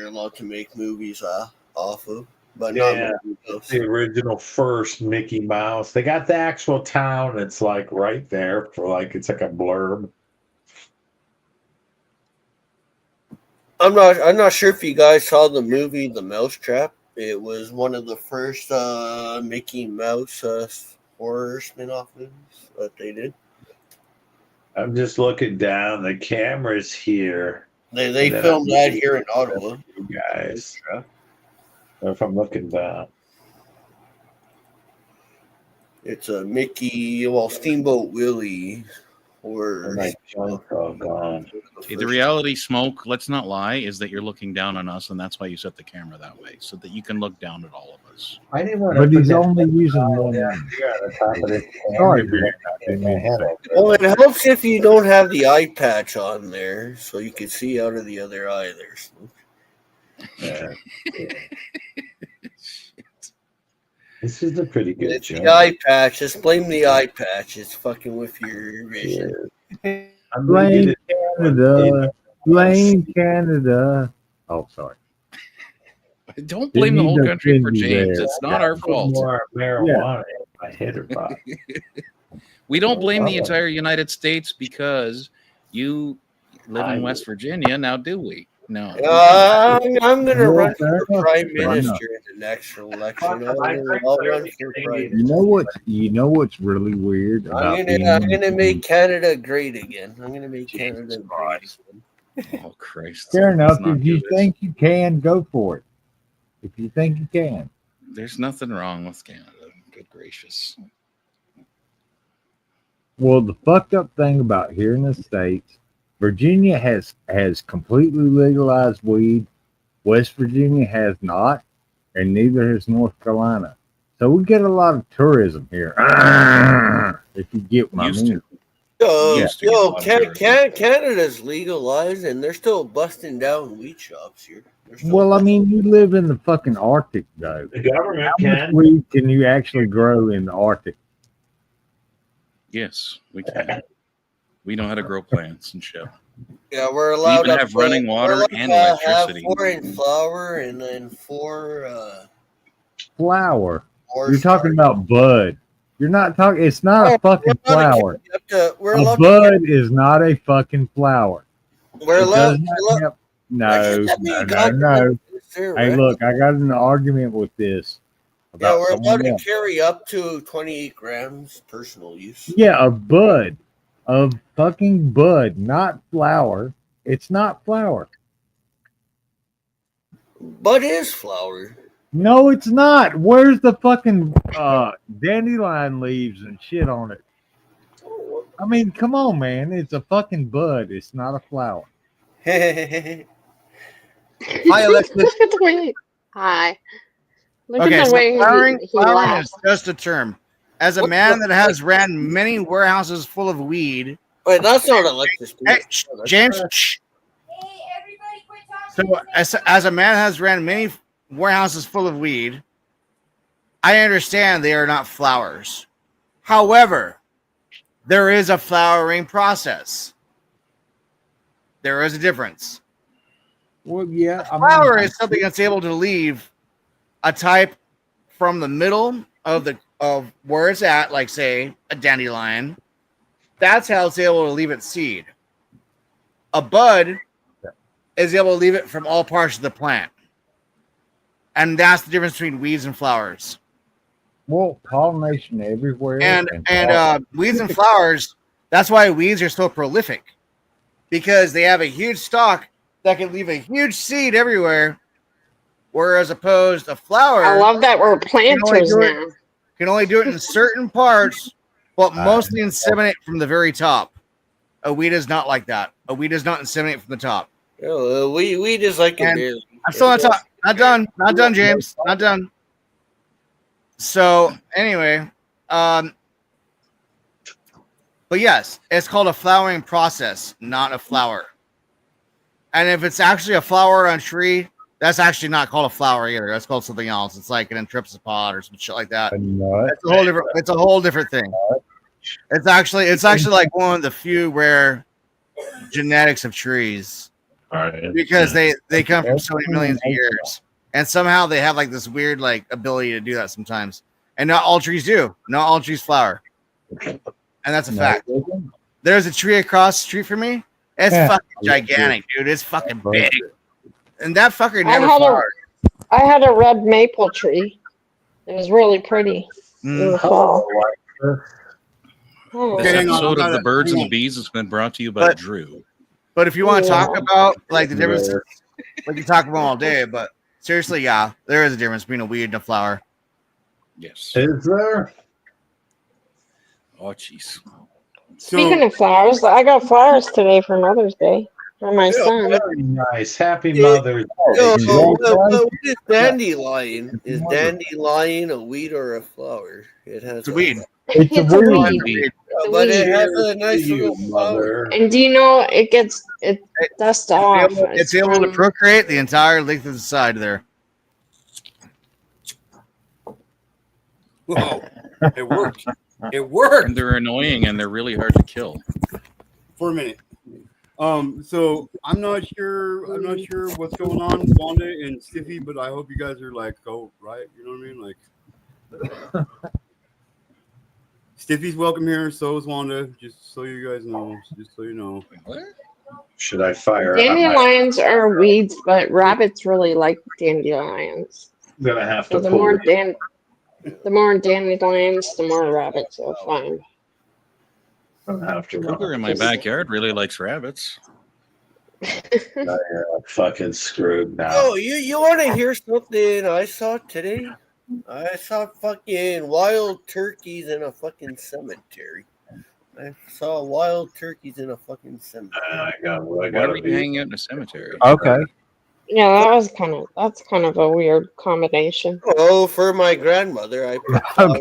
allowed to make movies off of. But not Mickey Mouse. The original first Mickey Mouse. They got the actual town. It's like right there it's like a blurb. I'm not sure if you guys saw the movie The Mousetrap. It was one of the first Mickey Mouse horror spin-off movies that they did. I'm just looking down. The camera's here. They filmed that here in Ottawa. You guys. If I'm looking down. It's a Steamboat Willie Or Oh god. The reality, Smoke, let's not lie, is that you're looking down on us, and that's why you set the camera that way, so that you can look down at all of us. I didn't want But to he's only using one. here on the top of this Sorry, camera. Grant, I didn't mean to say. well, it helps if you don't have the eye patch on there, so you can see out of the other eye there. Yeah. This is a pretty good It's job. the eye patch. Just blame the eye patch. It's fucking with your vision. Blame Canada. Blame Canada. Oh, sorry. Don't blame the Didn't whole mean to country for offend you James. there. It's not our fault. More marijuana in my hitter box. We don't blame the entire United States because you live in West Virginia. Now, do we? No. I'm going to Well, run fair for enough. prime Fair enough. minister in the next election. I'll run for prime You know what's really weird about I'm being gonna make Canada great again. I'm gonna make Canada great again. Oh Christ! Fair enough. Let's not If you do this. think you can, go for it. If you think you can. There's nothing wrong with Canada. Good gracious. Well, the fucked up thing about here in the States, Virginia has completely legalized weed. West Virginia has not, and neither has North Carolina. So we get a lot of tourism here. If you get my meaning. Canada's legalized, and they're still busting down weed shops here. Well, I mean, you live in the fucking Arctic, though. The government How much can. weed can you actually grow in the Arctic? Yes, we can. We know how to grow plants and shit. Yeah, we're We allowed even to have running water we're allowed and to electricity. Have 4 in flour and then 4. Flower. You're talking about bud. You're not talking. It's not a fucking flower. A bud is not a fucking flower. We're It allowed. does not have- No. Hey, look, I got in an argument with this. Yeah, About we're allowed someone to else. carry up to 28 grams personal use. Yeah, a bud. Of fucking bud, not flower. It's not flower. Bud is flour. No, it's not. Where's the fucking dandelion leaves and shit on it? I mean, come on, man. It's a fucking bud. It's not a flower. Hi, Alexis. Look at the way. Hi. Look Okay, at the so way flowering he is laughs. just a term. As a man that has ran many warehouses full of weed. Wait, that's not Alexis. Hey, James. Shh. So, as a man has ran many warehouses full of weed, I understand they are not flowers. However, there is a flowering process. There is a difference. Well, yeah. A flower is something that's able to leave a type from the middle of where it's at, like say a dandelion. That's how it's able to leave its seed. A bud is able to leave it from all parts of the plant. And that's the difference between weeds and flowers. Well, pollination everywhere. And weeds and flowers, that's why weeds are so prolific. Because they have a huge stalk that can leave a huge seed everywhere. Whereas opposed a flower, I love that we're planters now. Can only do it in certain parts, but mostly inseminate from the very top. A weed is not like that. A weed does not inseminate from the top. We just like it. Beer. I'm still not done, James. Not done. So anyway, but yes, it's called a flowering process, not a flower. And if it's actually a flower on a tree, that's actually not called a flower either. That's called something else. It's like an antripsipod or some shit like that. It's a whole different thing. It's actually like one of the few rare genetics of trees. Because they come from so many millions of years. And somehow they have like this weird like ability to do that sometimes. And not all trees do. Not all trees flower. And that's a fact. There's a tree across the street from me. It's fucking gigantic, dude. It's fucking big. And that fucker never flowered. I had a red maple tree. It was really pretty in the fall. This episode of The Birds and the Bees has been brought to you by Drew. But if you want to talk about like the difference, we can talk about all day. But seriously, yeah, there is a difference between a weed and a flower. Yes. Is there? Oh, jeez. Speaking of flowers, I got flowers today for Mother's Day for my son. Very nice. Happy Mother's Yo, Day. what is dandelion? Is dandelion a weed or a flower? It has It's a weed. It's a weed. It's a But it weed. has a nice little flower. And do you know it dusts off? It's able to procreate the entire length of the side there. Whoa, it worked. It worked. And they're annoying and they're really hard to kill. For a minute. So I'm not sure what's going on, Wanda and Stiffy, but I hope you guys are like, oh, right, you know what I mean? Like Stiffy's welcome here, so is Wanda, just so you guys know, just so you know. Should I fire? Dandelions are weeds, but rabbits really like dandelions. I'm gonna have So to the pull. more dandelions, the more rabbits you'll find. Cougar in my backyard really likes rabbits. Fucking screwed now. Oh, you want to hear something I saw today? I saw fucking wild turkeys in a fucking cemetery. I saw wild turkeys in a fucking cemetery. Why were you hanging out in a cemetery? Okay. Yeah, that's kind of a weird combination. Oh, for my grandmother, I put flowers